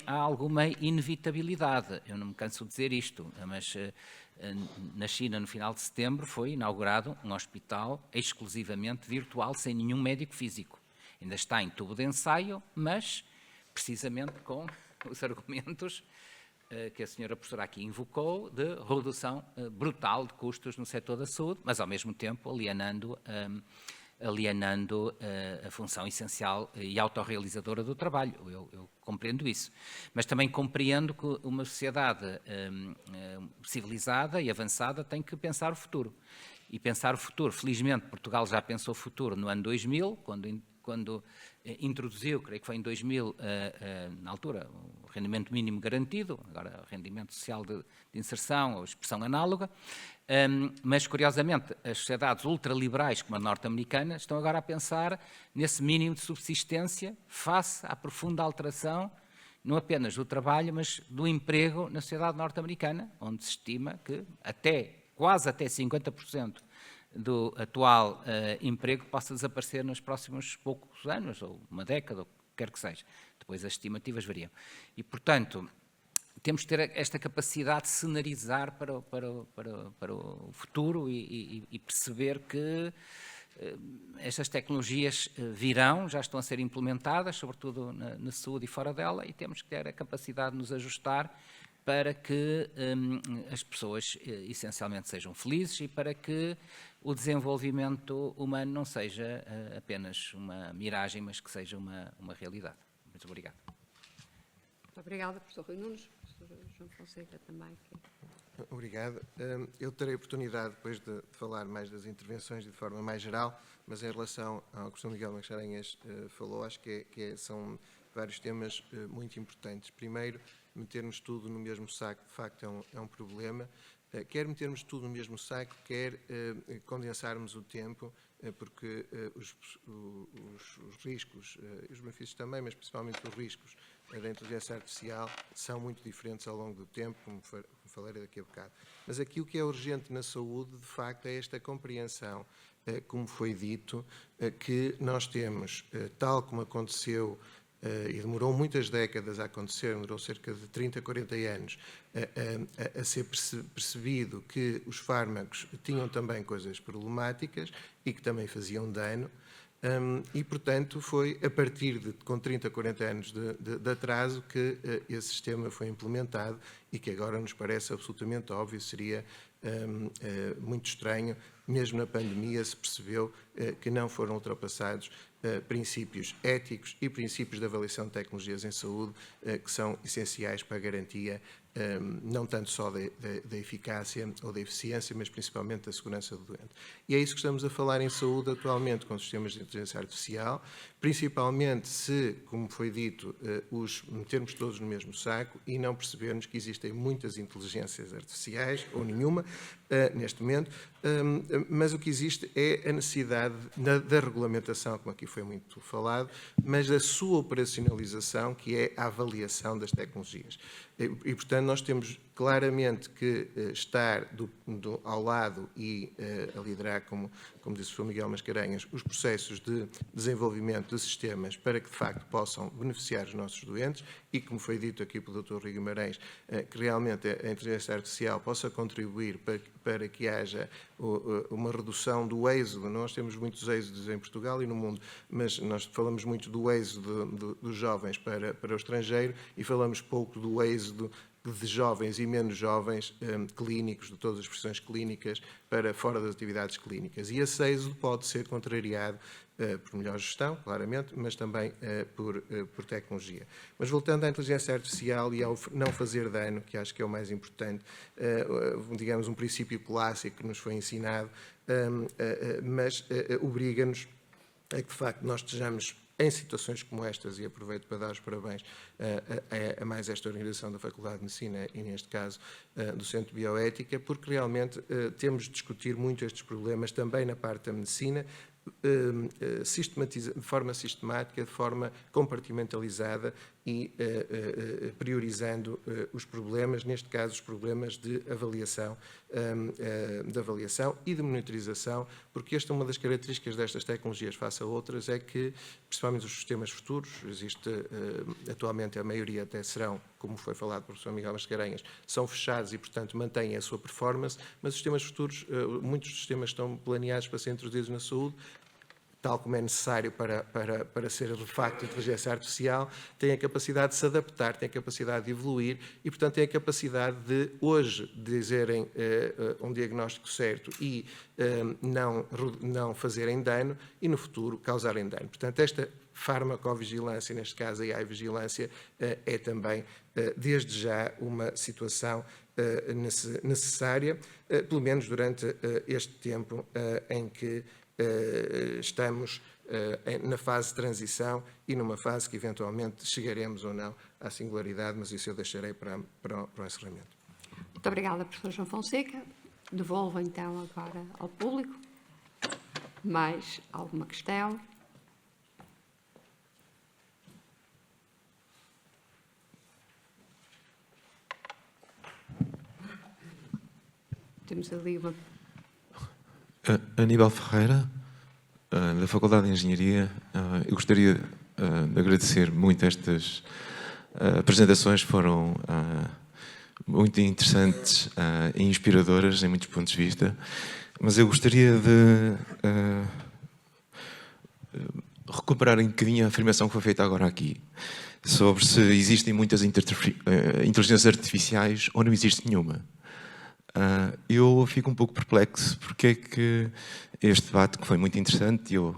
Speaker 4: há alguma inevitabilidade. Eu não me canso de dizer isto, mas na China, no final de setembro, foi inaugurado um hospital exclusivamente virtual, sem nenhum médico físico. Ainda está em tubo de ensaio, mas precisamente com os argumentos que a senhora professora aqui invocou, de redução brutal de custos no setor da saúde, mas ao mesmo tempo alienando a função essencial e autorrealizadora do trabalho. Eu compreendo isso. Mas também compreendo que uma sociedade civilizada e avançada tem que pensar o futuro. E pensar o futuro, felizmente, Portugal já pensou o futuro no ano 2000, quando introduziu, creio que foi em 2000, na altura, o rendimento mínimo garantido, agora o rendimento social de inserção ou expressão análoga, mas, curiosamente, as sociedades ultraliberais, como a norte-americana, estão agora a pensar nesse mínimo de subsistência face à profunda alteração, não apenas do trabalho, mas do emprego na sociedade norte-americana, onde se estima que quase até 50% do atual emprego possa desaparecer nos próximos poucos anos, ou uma década, ou o que quer que seja. Depois as estimativas variam. E, portanto, temos que ter esta capacidade de cenarizar para o futuro e perceber que estas tecnologias virão, já estão a ser implementadas, sobretudo na saúde e fora dela, e temos que ter a capacidade de nos ajustar para que as pessoas essencialmente sejam felizes e para que o desenvolvimento humano não seja apenas uma miragem, mas que seja uma realidade. Muito obrigado.
Speaker 1: Muito obrigada, professor Rui Nunes. Professor João Fonseca também.
Speaker 7: Obrigado. Eu terei a oportunidade depois de falar mais das intervenções de forma mais geral, mas em relação ao que o professor Miguel Mascarenhas falou, acho que são vários temas muito importantes. Primeiro, metermos tudo no mesmo saco, de facto, é um problema. Quer metermos tudo no mesmo saco, quer condensarmos o tempo, porque os riscos, os benefícios também, mas principalmente os riscos da inteligência artificial são muito diferentes ao longo do tempo, como falarei daqui a bocado. Mas aqui o que é urgente na saúde, de facto, é esta compreensão, como foi dito, que nós temos, tal como aconteceu, e demorou muitas décadas a acontecer, demorou cerca de 30, 40 anos, a ser percebido que os fármacos tinham também coisas problemáticas e que também faziam dano, e, portanto, foi a partir com 30, 40 anos de atraso que esse sistema foi implementado e que agora nos parece absolutamente óbvio, seria muito estranho, mesmo na pandemia se percebeu que não foram ultrapassados princípios éticos e princípios de avaliação de tecnologias em saúde que são essenciais para a garantia não tanto só da eficácia ou da eficiência, mas principalmente da segurança do doente. E é isso que estamos a falar em saúde atualmente com sistemas de inteligência artificial, principalmente se, como foi dito, os metermos todos no mesmo saco e não percebermos que existem muitas inteligências artificiais, ou nenhuma, neste momento, mas o que existe é a necessidade da regulamentação, como aqui foi muito falado, mas da sua operacionalização, que é a avaliação das tecnologias. E, portanto, nós temos claramente que estar ao lado e a liderar, como disse o Sr. Miguel Mascarenhas, os processos de desenvolvimento de sistemas para que, de facto, possam beneficiar os nossos doentes e, como foi dito aqui pelo Dr. Rui Guimarães, que realmente a inteligência artificial possa contribuir para que haja uma redução do êxodo. Nós temos muitos êxodos em Portugal e no mundo, mas nós falamos muito do êxodo dos jovens para o estrangeiro e falamos pouco do êxodo de jovens e menos jovens clínicos, de todas as profissões clínicas, para fora das atividades clínicas. E esse êxodo pode ser contrariado por melhor gestão, claramente, mas também por tecnologia. Mas voltando à inteligência artificial e ao não fazer dano, que acho que é o mais importante, digamos um princípio clássico que nos foi ensinado, mas obriga-nos a que, de facto, nós estejamos em situações como estas, e aproveito para dar os parabéns a mais esta organização da Faculdade de Medicina e, neste caso, do Centro de Bioética, porque realmente temos de discutir muito estes problemas também na parte da medicina, de forma sistemática, de forma compartimentalizada e priorizando os problemas, neste caso os problemas de avaliação e de monitorização, porque esta é uma das características destas tecnologias face a outras, é que, principalmente os sistemas futuros, existe atualmente a maioria até serão, como foi falado pelo Sr. Miguel Mascarenhas, são fechados e, portanto, mantêm a sua performance, mas os sistemas futuros, muitos sistemas estão planeados para ser introduzidos na saúde, tal como é necessário para ser de facto inteligência artificial, tem a capacidade de se adaptar, tem a capacidade de evoluir e, portanto, tem a capacidade de, hoje, dizerem um diagnóstico certo e não fazerem dano e, no futuro, causarem dano. Portanto, esta farmacovigilância, neste caso a AI-vigilância, é também, desde já, uma situação necessária, pelo menos durante este tempo em que estamos na fase de transição e numa fase que eventualmente chegaremos ou não à singularidade, mas isso eu deixarei para o encerramento.
Speaker 1: Muito obrigada, professor João Fonseca. Devolvo então agora ao público. Mais alguma questão? Temos ali uma...
Speaker 8: Aníbal Ferreira, da Faculdade de Engenharia. Eu gostaria de agradecer muito estas apresentações, foram muito interessantes e inspiradoras em muitos pontos de vista, mas eu gostaria de recuperar um bocadinho a afirmação que foi feita agora aqui, sobre se existem muitas inteligências artificiais ou não existe nenhuma. Eu fico um pouco perplexo porque é que este debate, que foi muito interessante, e eu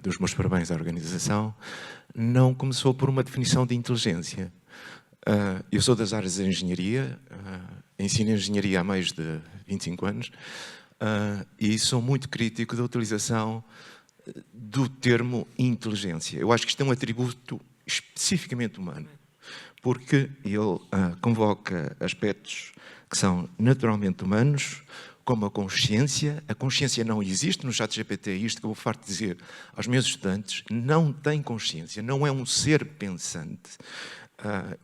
Speaker 8: dou os meus parabéns à organização, não começou por uma definição de inteligência. Eu sou das áreas de engenharia, ensino engenharia há mais de 25 anos, e sou muito crítico da utilização do termo inteligência. Eu acho que isto é um atributo especificamente humano, porque ele convoca aspectos que são naturalmente humanos, como a consciência. A consciência não existe no ChatGPT, isto que eu vou farto dizer aos meus estudantes, não tem consciência, não é um ser pensante.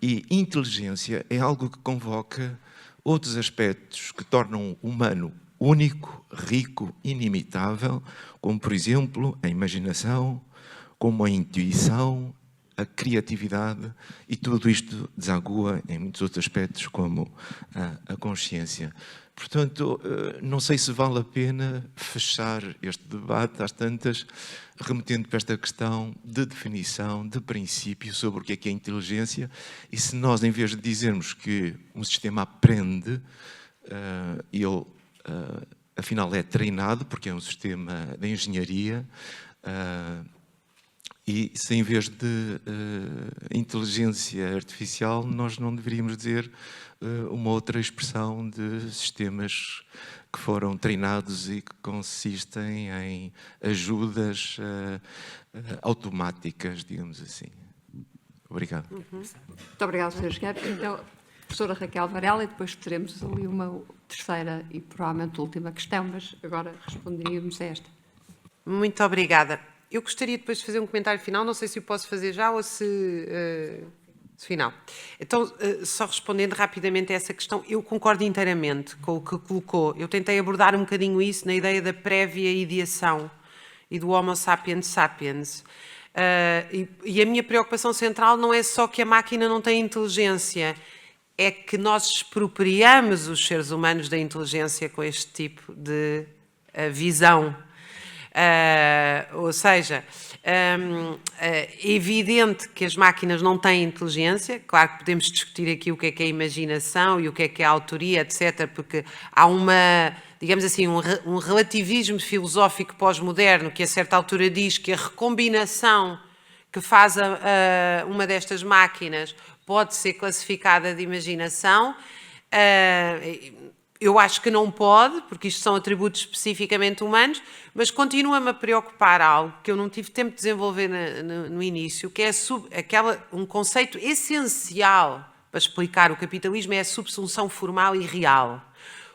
Speaker 8: E inteligência é algo que convoca outros aspectos que tornam o humano único, rico, inimitável, como, por exemplo, a imaginação, como a intuição, a criatividade, e tudo isto desagua em muitos outros aspectos, como a consciência. Portanto, não sei se vale a pena fechar este debate às tantas, remetendo para esta questão de definição, de princípio sobre o que é inteligência, e se nós, em vez de dizermos que um sistema aprende, ele, afinal, é treinado, porque é um sistema de engenharia, e se em vez de inteligência artificial, nós não deveríamos dizer uma outra expressão de sistemas que foram treinados e que consistem em ajudas automáticas, digamos assim. Obrigado.
Speaker 1: Muito obrigado, Sr. Engenheiro. Então, a professora Raquel Varela, e depois teremos ali uma terceira e provavelmente última questão, mas agora responderíamos a esta.
Speaker 3: Muito obrigada. Eu gostaria depois de fazer um comentário final, não sei se o posso fazer já ou se final. Então, só respondendo rapidamente a essa questão, eu concordo inteiramente com o que colocou. Eu tentei abordar um bocadinho isso na ideia da prévia ideação e do Homo sapiens sapiens. E a minha preocupação central não é só que a máquina não tem inteligência, é que nós expropriamos os seres humanos da inteligência com este tipo de visão. Ou seja, é evidente que as máquinas não têm inteligência. Claro que podemos discutir aqui o que é a imaginação e o que é a autoria, etc., porque há uma, digamos assim, um relativismo filosófico pós-moderno que a certa altura diz que a recombinação que faz uma destas máquinas pode ser classificada de imaginação. Eu acho que não pode, porque isto são atributos especificamente humanos, mas continua-me a preocupar algo que eu não tive tempo de desenvolver no início, que é um conceito essencial para explicar o capitalismo, é a subsunção formal e real.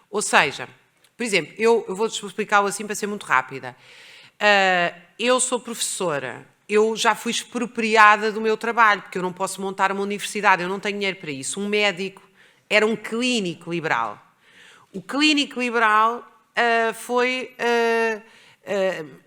Speaker 3: Ou seja, por exemplo, eu vou explicá-lo assim para ser muito rápida. Eu sou professora, eu já fui expropriada do meu trabalho, porque eu não posso montar uma universidade, eu não tenho dinheiro para isso. Um médico era um clínico liberal. O clínico liberal foi,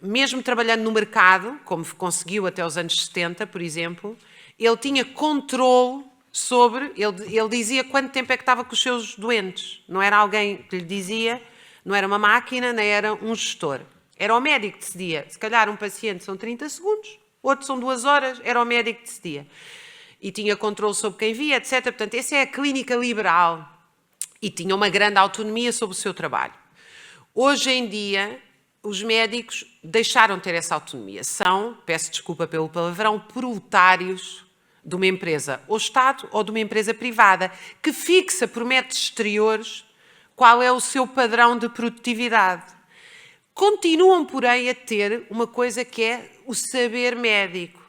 Speaker 3: mesmo trabalhando no mercado, como conseguiu até os anos 70, por exemplo, ele tinha controle sobre, ele dizia quanto tempo é que estava com os seus doentes. Não era alguém que lhe dizia, não era uma máquina, nem era um gestor. Era o médico que decidia. Se calhar um paciente são 30 segundos, outro são 2 horas, era o médico que decidia. E tinha controle sobre quem via, etc. Portanto, essa é a clínica liberal. E tinha uma grande autonomia sobre o seu trabalho. Hoje em dia, os médicos deixaram de ter essa autonomia. São, peço desculpa pelo palavrão, proletários de uma empresa ou Estado ou de uma empresa privada, que fixa por métodos exteriores qual é o seu padrão de produtividade. Continuam, porém, a ter uma coisa que é o saber médico.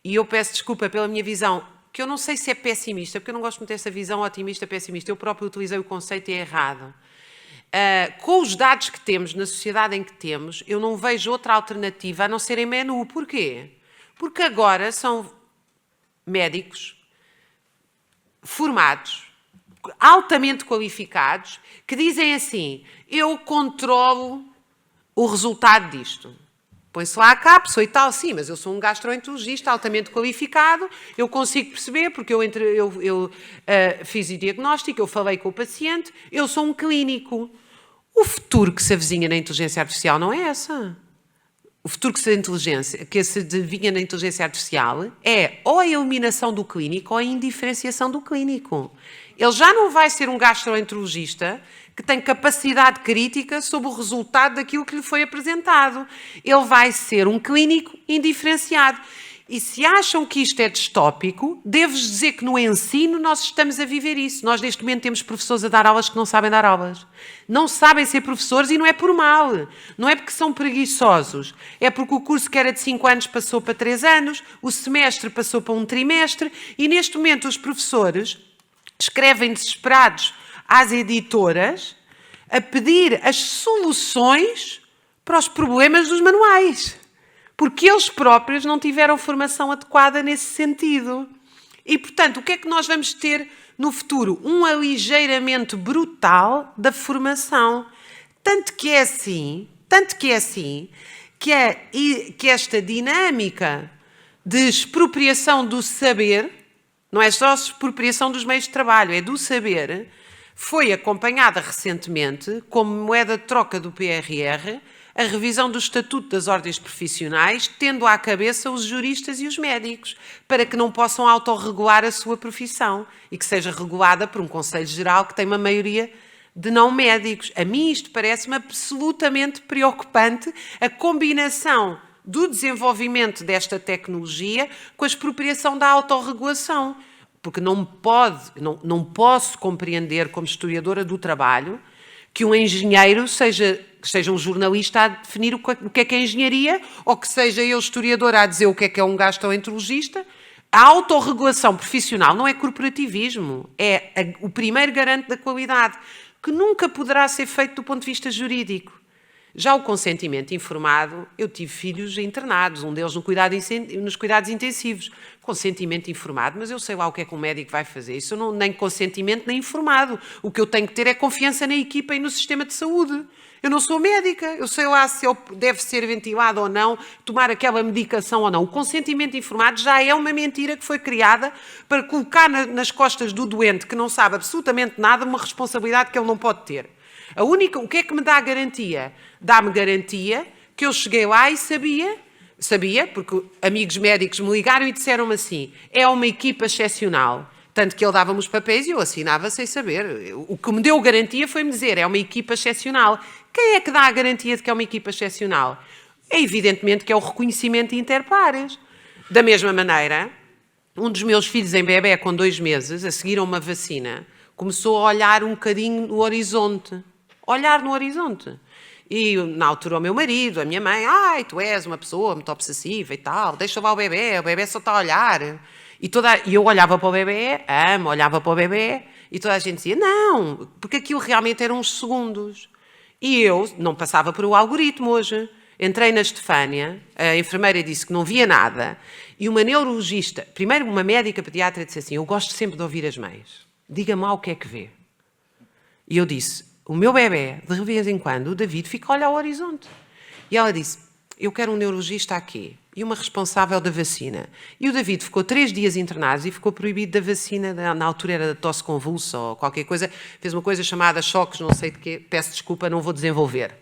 Speaker 3: E eu peço desculpa pela minha visão, que eu não sei se é pessimista, porque eu não gosto muito dessa visão otimista-pessimista. Eu próprio utilizei o conceito e é errado. Com os dados que temos, na sociedade em que temos, eu não vejo outra alternativa a não ser em menu. Porquê? Porque agora são médicos formados, altamente qualificados, que dizem assim: eu controlo o resultado disto. Põe-se lá a cápsula e tal, sim, mas eu sou um gastroenterologista altamente qualificado, eu consigo perceber, porque eu fiz o diagnóstico, eu falei com o paciente, eu sou um clínico. O futuro que se avizinha na inteligência artificial não é essa. O futuro que se adivinha na inteligência artificial é ou a eliminação do clínico ou a indiferenciação do clínico. Ele já não vai ser um gastroenterologista que tem capacidade crítica sobre o resultado daquilo que lhe foi apresentado. Ele vai ser um clínico indiferenciado. E se acham que isto é distópico, devo-vos dizer que no ensino nós estamos a viver isso. Nós neste momento temos professores a dar aulas que não sabem dar aulas. Não sabem ser professores e não é por mal. Não é porque são preguiçosos. É porque o curso que era de 5 anos passou para 3 anos, o semestre passou para um trimestre e neste momento os professores escrevem desesperados às editoras a pedir as soluções para os problemas dos manuais. Porque eles próprios não tiveram formação adequada nesse sentido. E, portanto, o que é que nós vamos ter no futuro? Um aligeiramento brutal da formação. Tanto que é assim que esta dinâmica de expropriação do saber, não é só a expropriação dos meios de trabalho, é do saber, foi acompanhada recentemente, como moeda de troca do PRR, a revisão do Estatuto das Ordens Profissionais, tendo à cabeça os juristas e os médicos, para que não possam autorregular a sua profissão e que seja regulada por um Conselho Geral que tem uma maioria de não médicos. A mim isto parece-me absolutamente preocupante, a combinação do desenvolvimento desta tecnologia com a expropriação da autorregulação, porque não posso compreender, como historiadora do trabalho, que um engenheiro seja um jornalista a definir o que é engenharia, ou que seja eu, historiadora, a dizer o que é um gastroenterologista. A autorregulação profissional não é corporativismo, é o primeiro garante da qualidade, que nunca poderá ser feito do ponto de vista jurídico. Já o consentimento informado, eu tive filhos internados, um deles nos cuidados intensivos. Consentimento informado, mas eu sei lá o que é que um médico vai fazer. Isso não, nem consentimento nem informado. O que eu tenho que ter é confiança na equipa e no sistema de saúde. Eu não sou médica, eu sei lá se ele deve ser ventilado ou não, tomar aquela medicação ou não. O consentimento informado já é uma mentira que foi criada para colocar nas costas do doente, que não sabe absolutamente nada, uma responsabilidade que ele não pode ter. O que é que me dá a garantia? Dá-me garantia que eu cheguei lá e sabia, porque amigos médicos me ligaram e disseram-me assim, é uma equipa excepcional. Tanto que ele dava-me os papéis e eu assinava sem saber. O que me deu garantia foi-me dizer, é uma equipa excepcional. Quem é que dá a garantia de que é uma equipa excepcional? É evidentemente que é o reconhecimento interpares. Da mesma maneira, um dos meus filhos em bebé com 2 meses, a seguir a uma vacina, começou a olhar um bocadinho no horizonte. Olhar no horizonte. E na altura o meu marido, a minha mãe, ai, tu és uma pessoa muito obsessiva e tal, deixa lá o bebé só está a olhar. E eu olhava para o bebé, olhava para o bebé, e toda a gente dizia, não, porque aquilo realmente eram uns segundos. E eu não passava por o algoritmo hoje. Entrei na Estefânia, a enfermeira disse que não via nada, e uma neurologista, primeiro uma médica pediatra disse assim, eu gosto sempre de ouvir as mães, diga-me lá o que é que vê. E eu disse, o meu bebé, de vez em quando, o David, fica a olhar ao horizonte. E ela disse, eu quero um neurologista aqui e uma responsável da vacina. E o David ficou 3 dias internado e ficou proibido da vacina, na altura era da tosse convulsa ou qualquer coisa, fez uma coisa chamada choques, não sei de quê, peço desculpa, não vou desenvolver.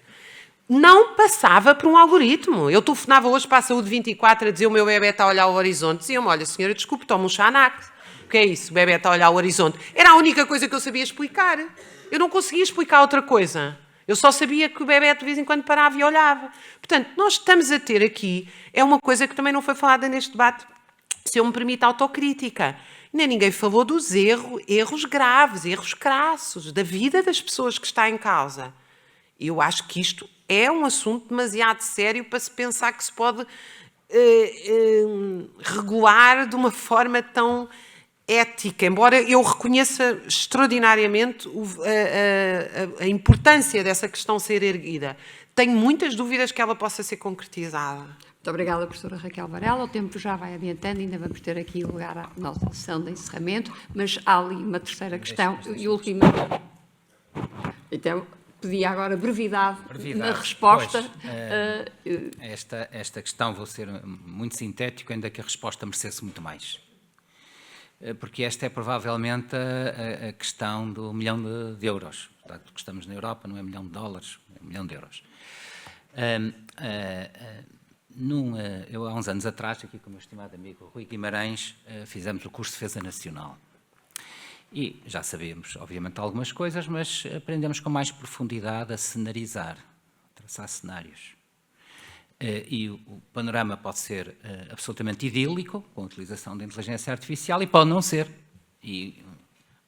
Speaker 3: Não passava por um algoritmo. Eu telefonava hoje para a Saúde 24 a dizer o meu bebé está a olhar ao horizonte. Diziam-me, olha senhora, desculpe, toma um Xanax. O que é isso? O bebé está a olhar ao horizonte. Era a única coisa que eu sabia explicar. Eu não conseguia explicar outra coisa. Eu só sabia que o bebé de vez em quando parava e olhava. Portanto, nós estamos a ter aqui, é uma coisa que também não foi falada neste debate, se eu me permite a autocrítica. Nem ninguém falou dos erros graves, erros crassos, da vida das pessoas que está em causa. Eu acho que isto é um assunto demasiado sério para se pensar que se pode regular de uma forma tão ética, embora eu reconheça extraordinariamente a importância dessa questão ser erguida. Tenho muitas dúvidas que ela possa ser concretizada.
Speaker 1: Muito obrigada, professora Raquel Varela. O tempo já vai adiantando, ainda vamos ter aqui lugar à nossa sessão de encerramento, mas há ali uma terceira questão e última. Então, pedi agora brevidade na resposta.
Speaker 4: Pois, esta questão, vou ser muito sintético, ainda que a resposta merecesse muito mais. Porque esta é provavelmente a questão do milhão de euros. Portanto, que estamos na Europa, não é $1 milhão, é $1 milhão. Eu, há uns anos atrás, aqui com o meu estimado amigo Rui Guimarães, fizemos o curso de Defesa Nacional. E já sabemos, obviamente, algumas coisas, mas aprendemos com mais profundidade a cenarizar, a traçar cenários. E o panorama pode ser absolutamente idílico, com a utilização da inteligência artificial, e pode não ser. E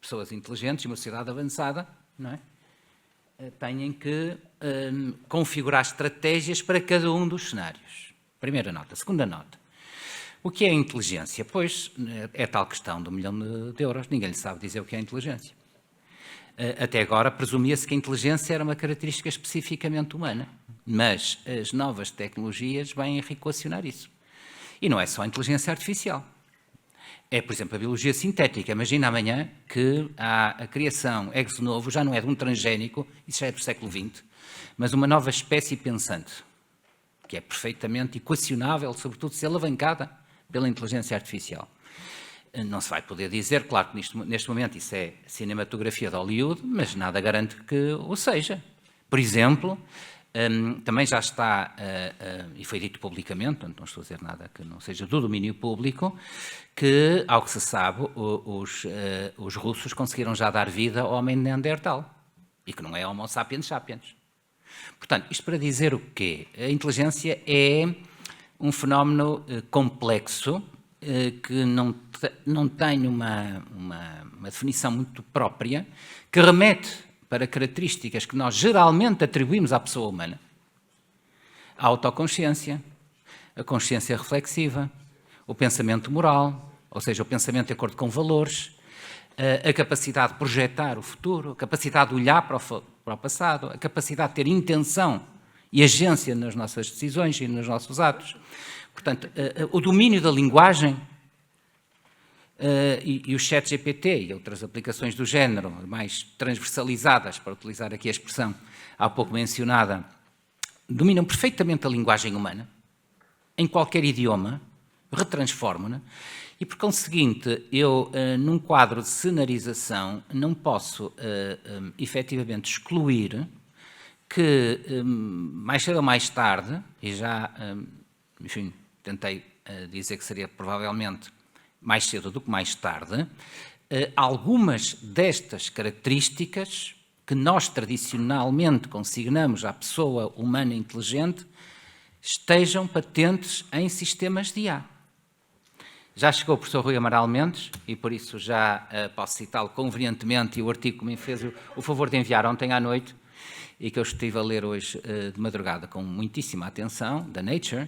Speaker 4: pessoas inteligentes e uma sociedade avançada, não é? Têm que configurar estratégias para cada um dos cenários. Primeira nota. Segunda nota. O que é inteligência? Pois é tal questão do $1 milhão de euros. Ninguém lhe sabe dizer o que é inteligência. Até agora presumia-se que a inteligência era uma característica especificamente humana, mas as novas tecnologias vêm equacionar isso. E não é só a inteligência artificial. É, por exemplo, a biologia sintética. Imagina amanhã que a criação ex novo já não é de um transgénico, isso já é do século XX, mas uma nova espécie pensante, que é perfeitamente equacionável, sobretudo se alavancada pela inteligência artificial. Não se vai poder dizer, claro que neste momento isso é cinematografia de Hollywood, mas nada garante que o seja. Por exemplo, também já está, e foi dito publicamente, portanto não estou a dizer nada que não seja do domínio público, que, ao que se sabe, os russos conseguiram já dar vida ao homem Neandertal, e que não é Homo sapiens sapiens. Portanto, isto para dizer o quê? A inteligência é um fenómeno complexo, que não tem uma definição muito própria, que remete para características que nós geralmente atribuímos à pessoa humana. A autoconsciência, a consciência reflexiva, o pensamento moral, ou seja, o pensamento de acordo com valores, a capacidade de projetar o futuro, a capacidade de olhar para o passado, a capacidade de ter intenção e agência nas nossas decisões e nos nossos atos. Portanto, o domínio da linguagem e o ChatGPT e outras aplicações do género, mais transversalizadas, para utilizar aqui a expressão há pouco mencionada, dominam perfeitamente a linguagem humana, em qualquer idioma, retransformam-na, e por conseguinte, eu, num quadro de cenarização, não posso efetivamente excluir que, mais cedo ou mais tarde, e já, enfim, tentei dizer que seria provavelmente mais cedo do que mais tarde, algumas destas características que nós tradicionalmente consignamos à pessoa humana inteligente estejam patentes em sistemas de IA. Já chegou o professor Rui Amaral Mendes, e por isso já posso citá-lo convenientemente, e o artigo que me fez o favor de enviar ontem à noite, e que eu estive a ler hoje de madrugada com muitíssima atenção, da Nature,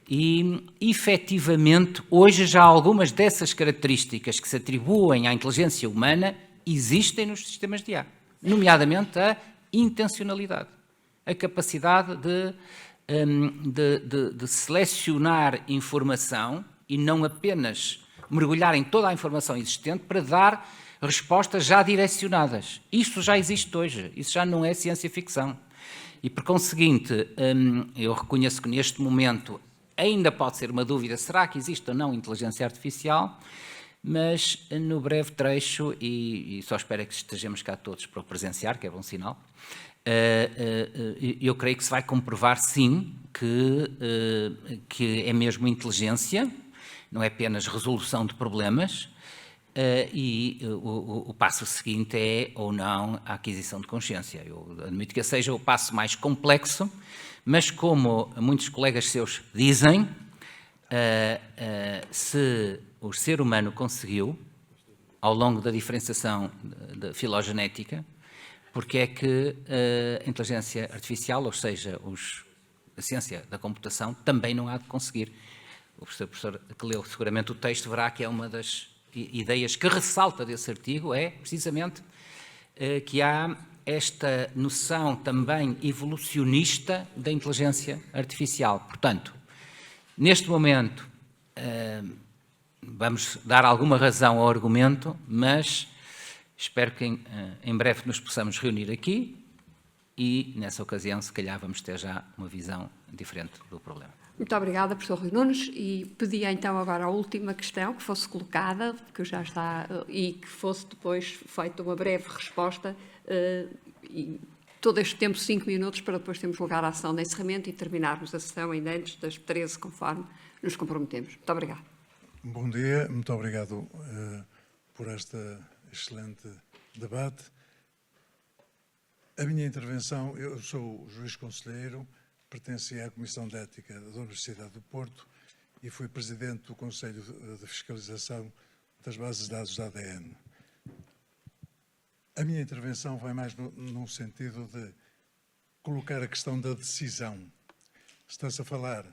Speaker 4: e, efetivamente, hoje já algumas dessas características que se atribuem à inteligência humana existem nos sistemas de IA, nomeadamente a intencionalidade, a capacidade de selecionar informação e não apenas mergulhar em toda a informação existente para dar respostas já direcionadas. Isso já existe hoje, isso já não é ciência-ficção. E, por conseguinte, eu reconheço que neste momento ainda pode ser uma dúvida, será que existe ou não inteligência artificial? Mas no breve trecho, e só espero que estejamos cá todos para o presenciar, que é bom sinal, eu creio que se vai comprovar, sim, que é mesmo inteligência, não é apenas resolução de problemas, e o passo seguinte é, ou não, a aquisição de consciência. Eu admito que seja o passo mais complexo, mas como muitos colegas seus dizem, se o ser humano conseguiu, ao longo da diferenciação de filogenética, porque é que a inteligência artificial, ou seja, a ciência da computação, também não há de conseguir. O professor que leu seguramente o texto verá que é uma das ideias que ressalta desse artigo, é precisamente que há esta noção também evolucionista da inteligência artificial. Portanto, neste momento, vamos dar alguma razão ao argumento, mas espero que em breve nos possamos reunir aqui e, nessa ocasião, se calhar vamos ter já uma visão diferente do problema.
Speaker 1: Muito obrigada, professor Rui Nunes, e pedia então agora a última questão que fosse colocada, que já está, e que fosse depois feita uma breve resposta, e todo este tempo, 5 minutos, para depois termos lugar à ação de encerramento e terminarmos a sessão ainda antes das 13, conforme nos comprometemos. Muito obrigada.
Speaker 9: Bom dia, muito obrigado por este excelente debate. A minha intervenção, eu sou juiz conselheiro, pertencia à Comissão de Ética da Universidade do Porto e fui presidente do Conselho de Fiscalização das Bases de Dados da ADN. A minha intervenção vai mais no sentido de colocar a questão da decisão. Está-se a falar,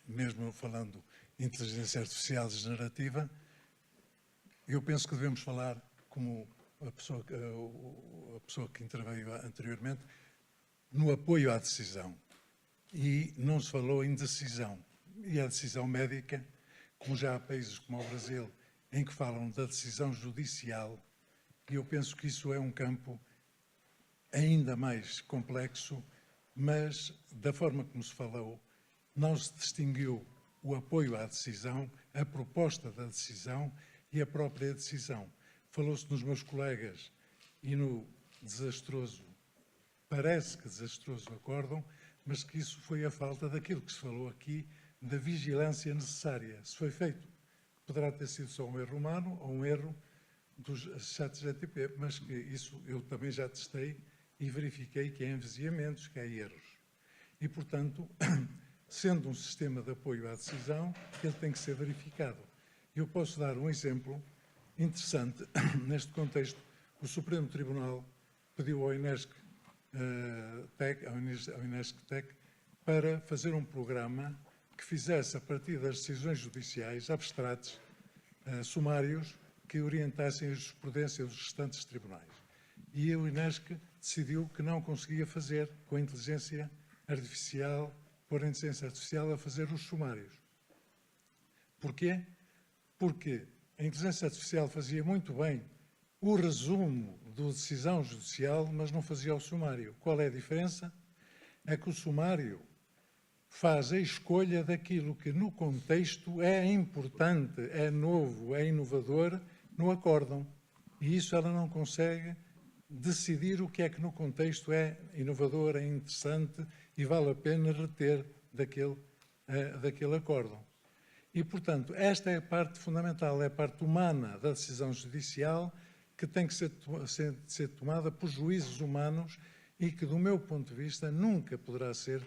Speaker 9: mesmo falando de inteligência artificial degenerativa, eu penso que devemos falar, como a pessoa que interveio anteriormente, no apoio à decisão. E não se falou em decisão. E a decisão médica, como já há países como o Brasil, em que falam da decisão judicial, e eu penso que isso é um campo ainda mais complexo, mas da forma como se falou, não se distinguiu o apoio à decisão, a proposta da decisão e a própria decisão. Falou-se nos meus colegas e no desastroso, parece que desastroso acórdão, mas que isso foi a falta daquilo que se falou aqui, da vigilância necessária. Se foi feito, poderá ter sido só um erro humano ou um erro dos ChatGPT, mas que isso eu também já testei e verifiquei que há envesiamentos, que há erros. E, portanto, sendo um sistema de apoio à decisão, ele tem que ser verificado. Eu posso dar um exemplo interessante. Neste contexto, o Supremo Tribunal pediu ao INESC Tech para fazer um programa que fizesse, a partir das decisões judiciais, abstratos, sumários, que orientassem a jurisprudência dos restantes tribunais. E o INESC decidiu que não conseguia fazer com a inteligência artificial, pôr a inteligência artificial a fazer os sumários. Porquê? Porque a inteligência artificial fazia muito bem o resumo da decisão judicial, mas não fazia o sumário. Qual é a diferença? É que o sumário faz a escolha daquilo que no contexto é importante, é novo, é inovador no acórdão. E isso ela não consegue decidir o que é que no contexto é inovador, é interessante e vale a pena reter daquele acórdão. E, portanto, esta é a parte fundamental, é a parte humana da decisão judicial que tem que ser tomada por juízes humanos e que, do meu ponto de vista, nunca poderá ser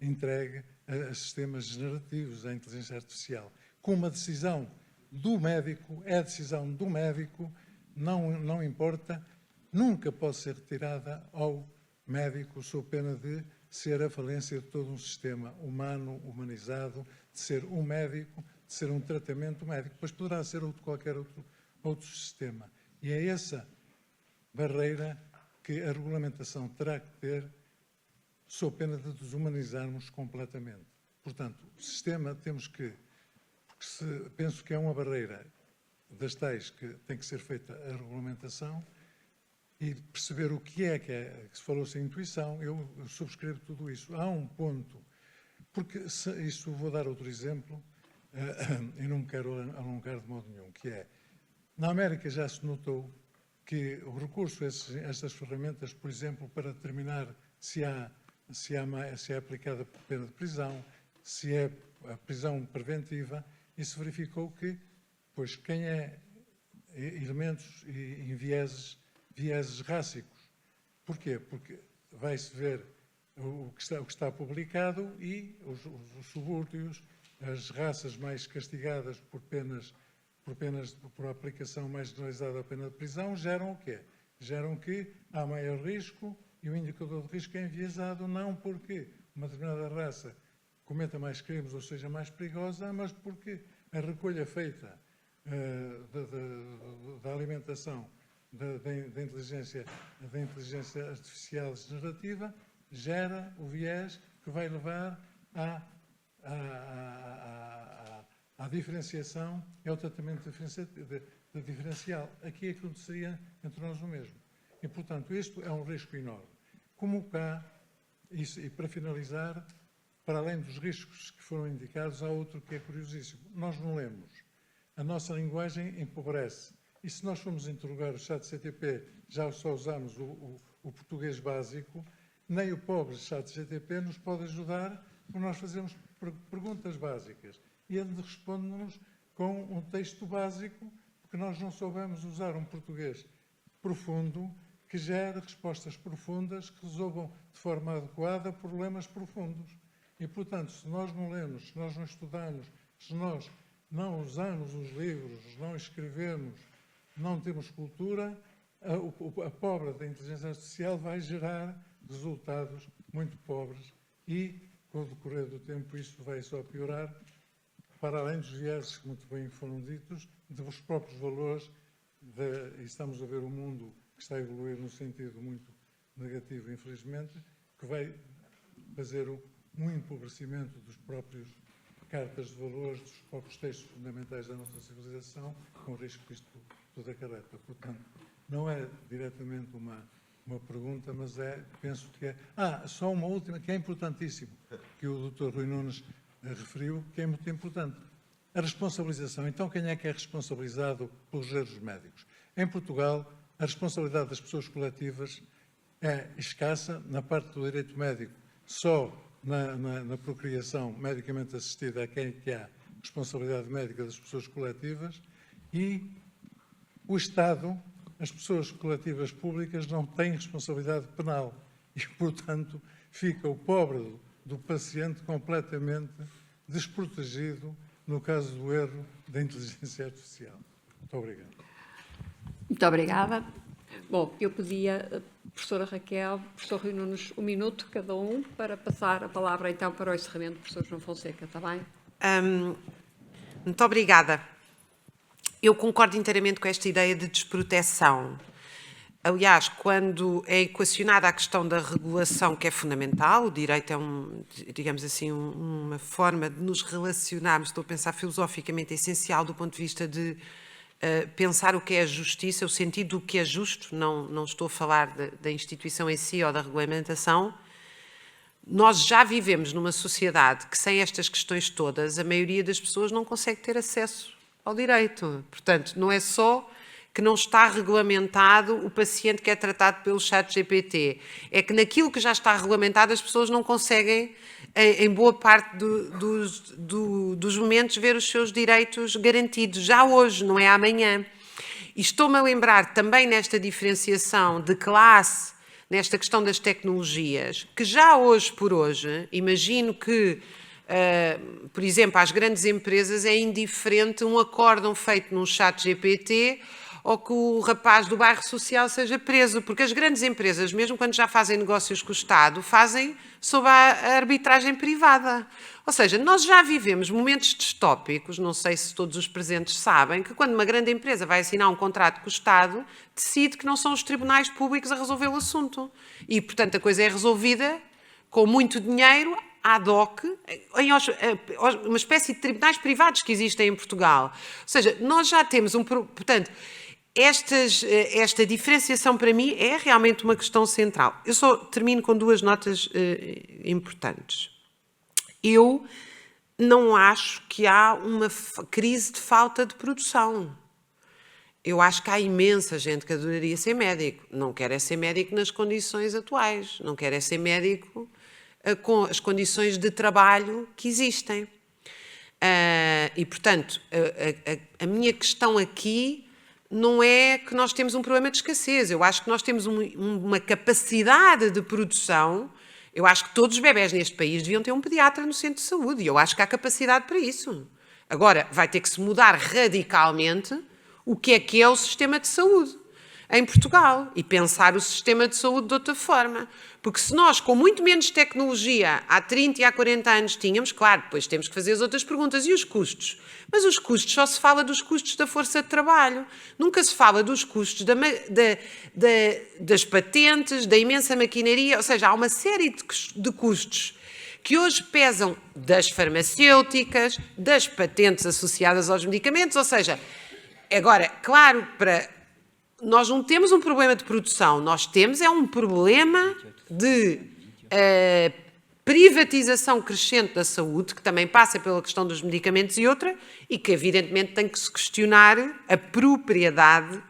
Speaker 9: entregue a sistemas generativos, à inteligência artificial. Com uma decisão do médico, é a decisão do médico, não importa, nunca pode ser retirada ao médico sob pena de ser a falência de todo um sistema humano, humanizado, de ser um médico, de ser um tratamento médico, pois poderá ser qualquer outro sistema. E é essa barreira que a regulamentação terá que ter, sob pena de desumanizarmos completamente. Portanto, o sistema temos que, penso que é uma barreira das tais que tem que ser feita a regulamentação e perceber o que se falou-se em intuição, eu subscrevo tudo isso. Há um ponto, porque isso vou dar outro exemplo, e não me quero alongar de modo nenhum, que é, na América já se notou que o recurso a estas ferramentas, por exemplo, para determinar se é aplicada pena de prisão, se é a prisão preventiva, e se verificou que, pois, quem é elementos e vieses rássicos. Porquê? Porque vai-se ver o que está publicado e os subúrdios, as raças mais castigadas por por aplicação mais generalizada da pena de prisão, geram o quê? Geram que há maior risco e o indicador de risco é enviesado, não porque uma determinada raça cometa mais crimes ou seja mais perigosa, mas porque a recolha feita da alimentação da inteligência artificial generativa gera o viés que vai levar à diferenciação e ao tratamento diferencial. Aqui aconteceria entre nós o mesmo. E, portanto, isto é um risco enorme. Como cá, e para finalizar, para além dos riscos que foram indicados, há outro que é curiosíssimo. Nós não lemos. A nossa linguagem empobrece. E se nós formos interrogar o ChatGPT, já só usamos o português básico, nem o pobre ChatGPT nos pode ajudar, porque nós fazemos perguntas básicas. E ele responde-nos com um texto básico, porque nós não soubemos usar um português profundo, que gere respostas profundas, que resolvam de forma adequada problemas profundos. E, portanto, se nós não lemos, se nós não estudamos, se nós não usamos os livros, não escrevemos, não temos cultura, a pobre da inteligência artificial vai gerar resultados muito pobres e, com o decorrer do tempo, isso vai só piorar, para além dos vieses que muito bem foram ditos, dos próprios valores, e estamos a ver um mundo que está a evoluir num sentido muito negativo, infelizmente, que vai fazer um empobrecimento dos próprios cartas de valores, dos próprios textos fundamentais da nossa civilização, com o risco que isto tudo acarreta. Portanto, não é diretamente uma pergunta, mas penso que é... só uma última, que é importantíssimo, que o Dr. Rui Nunes referiu, que é muito importante. A responsabilização. Então, quem é que é responsabilizado pelos erros médicos? Em Portugal, a responsabilidade das pessoas coletivas é escassa na parte do direito médico. Só na procriação medicamente assistida é quem que há responsabilidade médica das pessoas coletivas e o Estado, as pessoas coletivas públicas, não têm responsabilidade penal e, portanto, fica o pobre do paciente completamente desprotegido no caso do erro da inteligência artificial. Muito obrigado.
Speaker 1: Muito obrigada. Bom, eu pedia, professora Raquel, professor Rui Nunes, 1 minuto cada um, para passar a palavra então para o encerramento do professor João Fonseca, está bem?
Speaker 3: Muito obrigada. Eu concordo inteiramente com esta ideia de desproteção. Aliás, quando é equacionada a questão da regulação, que é fundamental, o direito é, digamos assim, uma forma de nos relacionarmos, estou a pensar filosoficamente, essencial do ponto de vista de pensar o que é a justiça, o sentido do que é justo, não estou a falar da instituição em si ou da regulamentação. Nós já vivemos numa sociedade que, sem estas questões todas, a maioria das pessoas não consegue ter acesso ao direito. Portanto, não é só que não está regulamentado o paciente que é tratado pelo ChatGPT. É que naquilo que já está regulamentado as pessoas não conseguem, em boa parte dos momentos, ver os seus direitos garantidos. Já hoje, não é amanhã. E estou-me a lembrar também nesta diferenciação de classe, nesta questão das tecnologias, que já hoje por hoje, imagino que, por exemplo, às grandes empresas é indiferente um acórdão feito num ChatGPT ou que o rapaz do bairro social seja preso, porque as grandes empresas, mesmo quando já fazem negócios com o Estado, fazem sob a arbitragem privada. Ou seja, nós já vivemos momentos distópicos, não sei se todos os presentes sabem, que quando uma grande empresa vai assinar um contrato com o Estado, decide que não são os tribunais públicos a resolver o assunto. E, portanto, a coisa é resolvida com muito dinheiro, ad hoc, em uma espécie de tribunais privados que existem em Portugal. Ou seja, nós já temos portanto, esta diferenciação para mim é realmente uma questão central. Eu só termino com 2 notas importantes. Eu não acho que há uma crise de falta de produção. Eu acho que há imensa gente que adoraria ser médico. Não quer é ser médico nas condições atuais. Não quer é ser médico com as condições de trabalho que existem. E, portanto, a minha questão aqui não é que nós temos um problema de escassez. Eu acho que nós temos uma capacidade de produção Eu acho que todos os bebés neste país deviam ter um pediatra no centro de saúde e eu acho que há capacidade para isso. Agora, vai ter que se mudar radicalmente o que é o sistema de saúde em Portugal e pensar o sistema de saúde de outra forma. Porque se nós, com muito menos tecnologia, há 30 e há 40 anos tínhamos, claro, depois temos que fazer as outras perguntas. E os custos? Mas os custos, só se fala dos custos da força de trabalho. Nunca se fala dos custos das patentes, da imensa maquinaria. Ou seja, há uma série de custos que hoje pesam das farmacêuticas, das patentes associadas aos medicamentos. Ou seja, agora, claro, nós não temos um problema de produção, nós temos um problema de privatização crescente da saúde, que também passa pela questão dos medicamentos e outra, e que evidentemente tem que se questionar a propriedade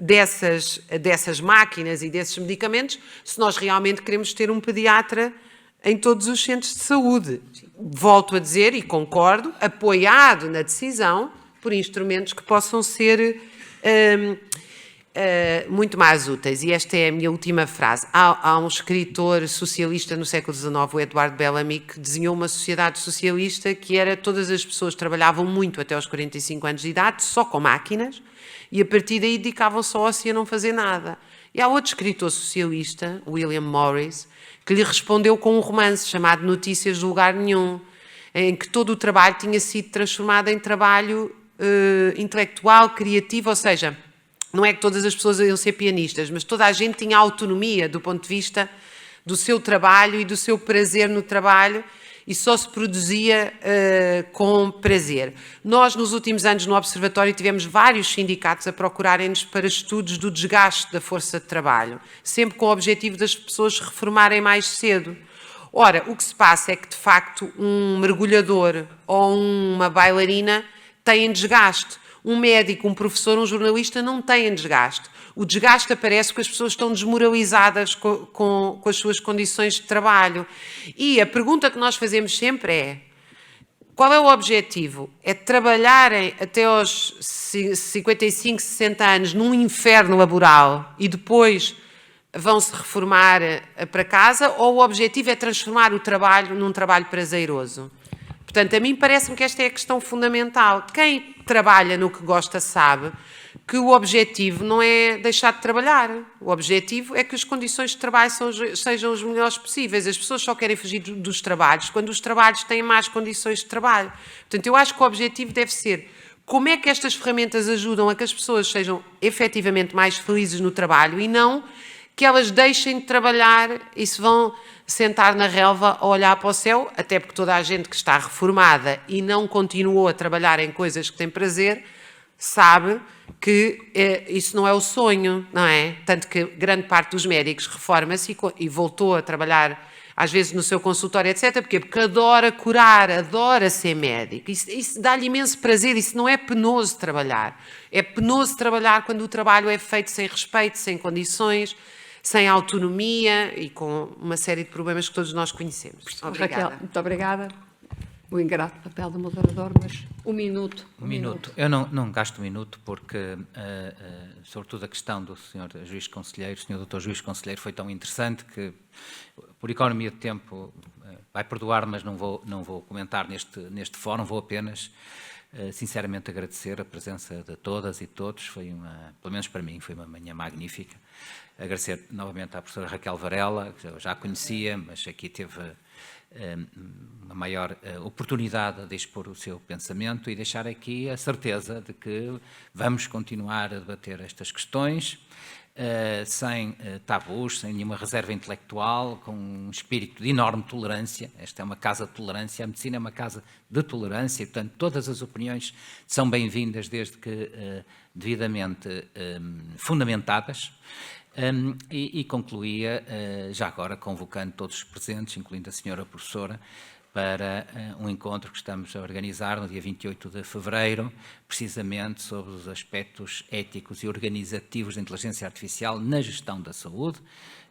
Speaker 3: dessas máquinas e desses medicamentos, se nós realmente queremos ter um pediatra em todos os centros de saúde. Volto a dizer, e concordo, apoiado na decisão por instrumentos que possam ser muito mais úteis. E esta é a minha última frase. Há um escritor socialista no século XIX, o Edward Bellamy, que desenhou uma sociedade socialista que era todas as pessoas trabalhavam muito até aos 45 anos de idade, só com máquinas, e a partir daí dedicavam-se ao ócio a não fazer nada. E há outro escritor socialista, William Morris, que lhe respondeu com um romance chamado Notícias de Lugar Nenhum, em que todo o trabalho tinha sido transformado em trabalho intelectual, criativo, ou seja, não é que todas as pessoas iam ser pianistas, mas toda a gente tinha autonomia do ponto de vista do seu trabalho e do seu prazer no trabalho e só se produzia com prazer. Nós, nos últimos anos, no Observatório, tivemos vários sindicatos a procurarem-nos para estudos do desgaste da força de trabalho, sempre com o objetivo das pessoas se reformarem mais cedo. Ora, o que se passa é que, de facto, um mergulhador ou uma bailarina têm desgaste. Um médico, um professor, um jornalista não têm desgaste. O desgaste aparece porque as pessoas estão desmoralizadas com as suas condições de trabalho. E a pergunta que nós fazemos sempre é: qual é o objetivo? É trabalharem até aos 55, 60 anos num inferno laboral e depois vão-se reformar para casa, ou o objetivo é transformar o trabalho num trabalho prazeroso? Portanto, a mim parece-me que esta é a questão fundamental. Quem trabalha no que gosta sabe que o objetivo não é deixar de trabalhar. O objetivo é que as condições de trabalho sejam as melhores possíveis. As pessoas só querem fugir dos trabalhos quando os trabalhos têm más condições de trabalho. Portanto, eu acho que o objetivo deve ser como é que estas ferramentas ajudam a que as pessoas sejam efetivamente mais felizes no trabalho e não que elas deixem de trabalhar e se vão sentar na relva a olhar para o céu, até porque toda a gente que está reformada e não continuou a trabalhar em coisas que tem prazer, sabe que isso não é o sonho, não é? Tanto que grande parte dos médicos reforma-se e voltou a trabalhar, às vezes no seu consultório, etc. Porquê? Porque adora curar, adora ser médico. Isso dá-lhe imenso prazer, isso não é penoso trabalhar. É penoso trabalhar quando o trabalho é feito sem respeito, sem condições, sem autonomia e com uma série de problemas que todos nós conhecemos. Obrigada.
Speaker 1: Raquel, muito obrigada. O ingrato papel do moderador, mas um minuto.
Speaker 4: Um minuto. Eu não gasto um minuto porque, sobretudo, a questão do senhor juiz conselheiro, senhor doutor juiz conselheiro, foi tão interessante que, por economia de tempo, vai perdoar, mas não vou comentar neste fórum, vou apenas, sinceramente, agradecer a presença de todas e todos. Foi pelo menos para mim, foi uma manhã magnífica. Agradecer novamente à professora Raquel Varela, que eu já conhecia, mas aqui teve uma maior oportunidade de expor o seu pensamento e deixar aqui a certeza de que vamos continuar a debater estas questões sem tabus, sem nenhuma reserva intelectual, com um espírito de enorme tolerância. Esta é uma casa de tolerância, a medicina é uma casa de tolerância e, portanto, todas as opiniões são bem-vindas desde que devidamente fundamentadas. E concluía, já agora, convocando todos os presentes, incluindo a senhora professora, para um encontro que estamos a organizar no dia 28 de fevereiro, precisamente sobre os aspectos éticos e organizativos da inteligência artificial na gestão da saúde,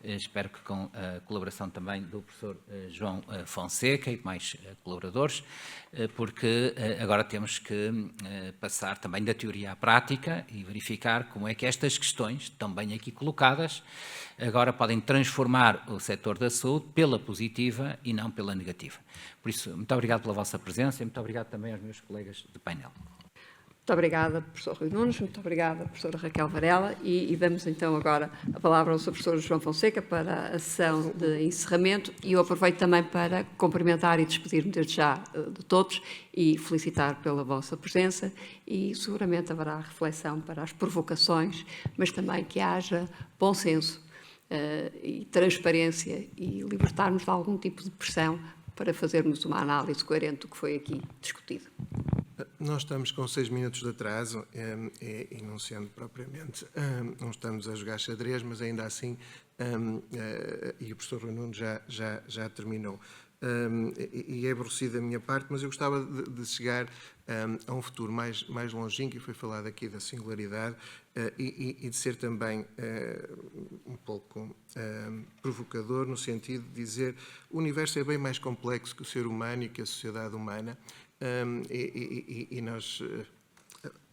Speaker 4: espero que com a colaboração também do professor João Fonseca e mais colaboradores, porque agora temos que passar também da teoria à prática e verificar como é que estas questões, também aqui colocadas, agora podem transformar o setor da saúde pela positiva e não pela negativa. Por isso, muito obrigado pela vossa presença e muito obrigado também aos meus colegas de painel.
Speaker 1: Muito obrigada, professor Rui Nunes, muito obrigada, professora Raquel Varela, e damos então agora a palavra ao Sr. professor João Fonseca para a sessão de encerramento, e eu aproveito também para cumprimentar e despedir-me desde já de todos e felicitar pela vossa presença, e seguramente haverá reflexão para as provocações, mas também que haja bom senso e transparência e libertarmos de algum tipo de pressão para fazermos uma análise coerente do que foi aqui discutido.
Speaker 7: Nós estamos com 6 minutos de atraso e não sendo propriamente, não estamos a jogar xadrez, mas ainda assim, e o professor Rui Nunes já terminou. E é aborrecido da minha parte, mas eu gostava de chegar a um futuro mais longínquo, e foi falado aqui da singularidade, e de ser também um pouco provocador, no sentido de dizer o universo é bem mais complexo que o ser humano e que a sociedade humana, e nós,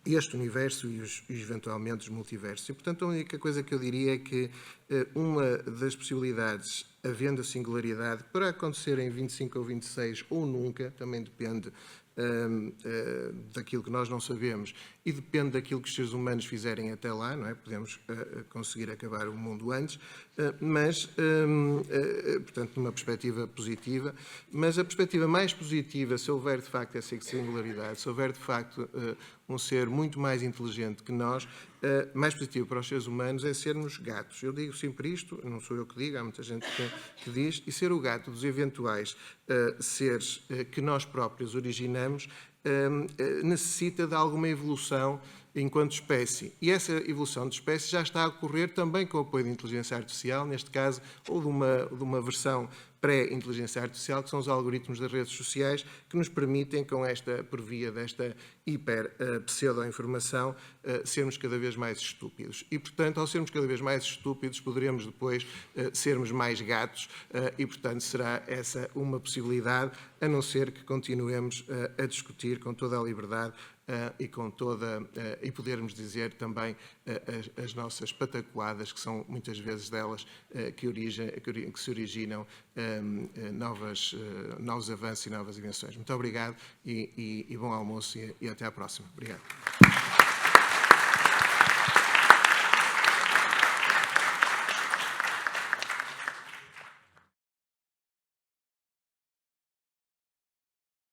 Speaker 7: este universo e eventualmente os multiversos. E, portanto, a única coisa que eu diria é que uma das possibilidades, havendo a singularidade, que poderá acontecer em 25 ou 26 ou nunca, também depende daquilo que nós não sabemos e depende daquilo que os seres humanos fizerem até lá, não é? Podemos conseguir acabar o mundo antes, mas, portanto, numa perspectiva positiva, mas a perspectiva mais positiva, se houver de facto essa singularidade, se houver de facto um ser muito mais inteligente que nós, mais positivo para os seres humanos é sermos gatos. Eu digo sempre isto, não sou eu que digo, há muita gente que diz, e ser o gato dos eventuais seres que nós próprios originamos necessita de alguma evolução enquanto espécie. E essa evolução de espécie já está a ocorrer também com o apoio de inteligência artificial, neste caso, ou de uma versão pré-inteligência artificial, que são os algoritmos das redes sociais, que nos permitem, por via desta hiper-pseudo-informação, sermos cada vez mais estúpidos. E, portanto, ao sermos cada vez mais estúpidos, poderemos depois sermos mais gatos, e, portanto, será essa uma possibilidade, a não ser que continuemos a discutir com toda a liberdade e com e podermos dizer também as nossas patacoadas, que são muitas vezes delas que se originam novos avanços e novas invenções. Muito obrigado e bom almoço e até à próxima. Obrigado.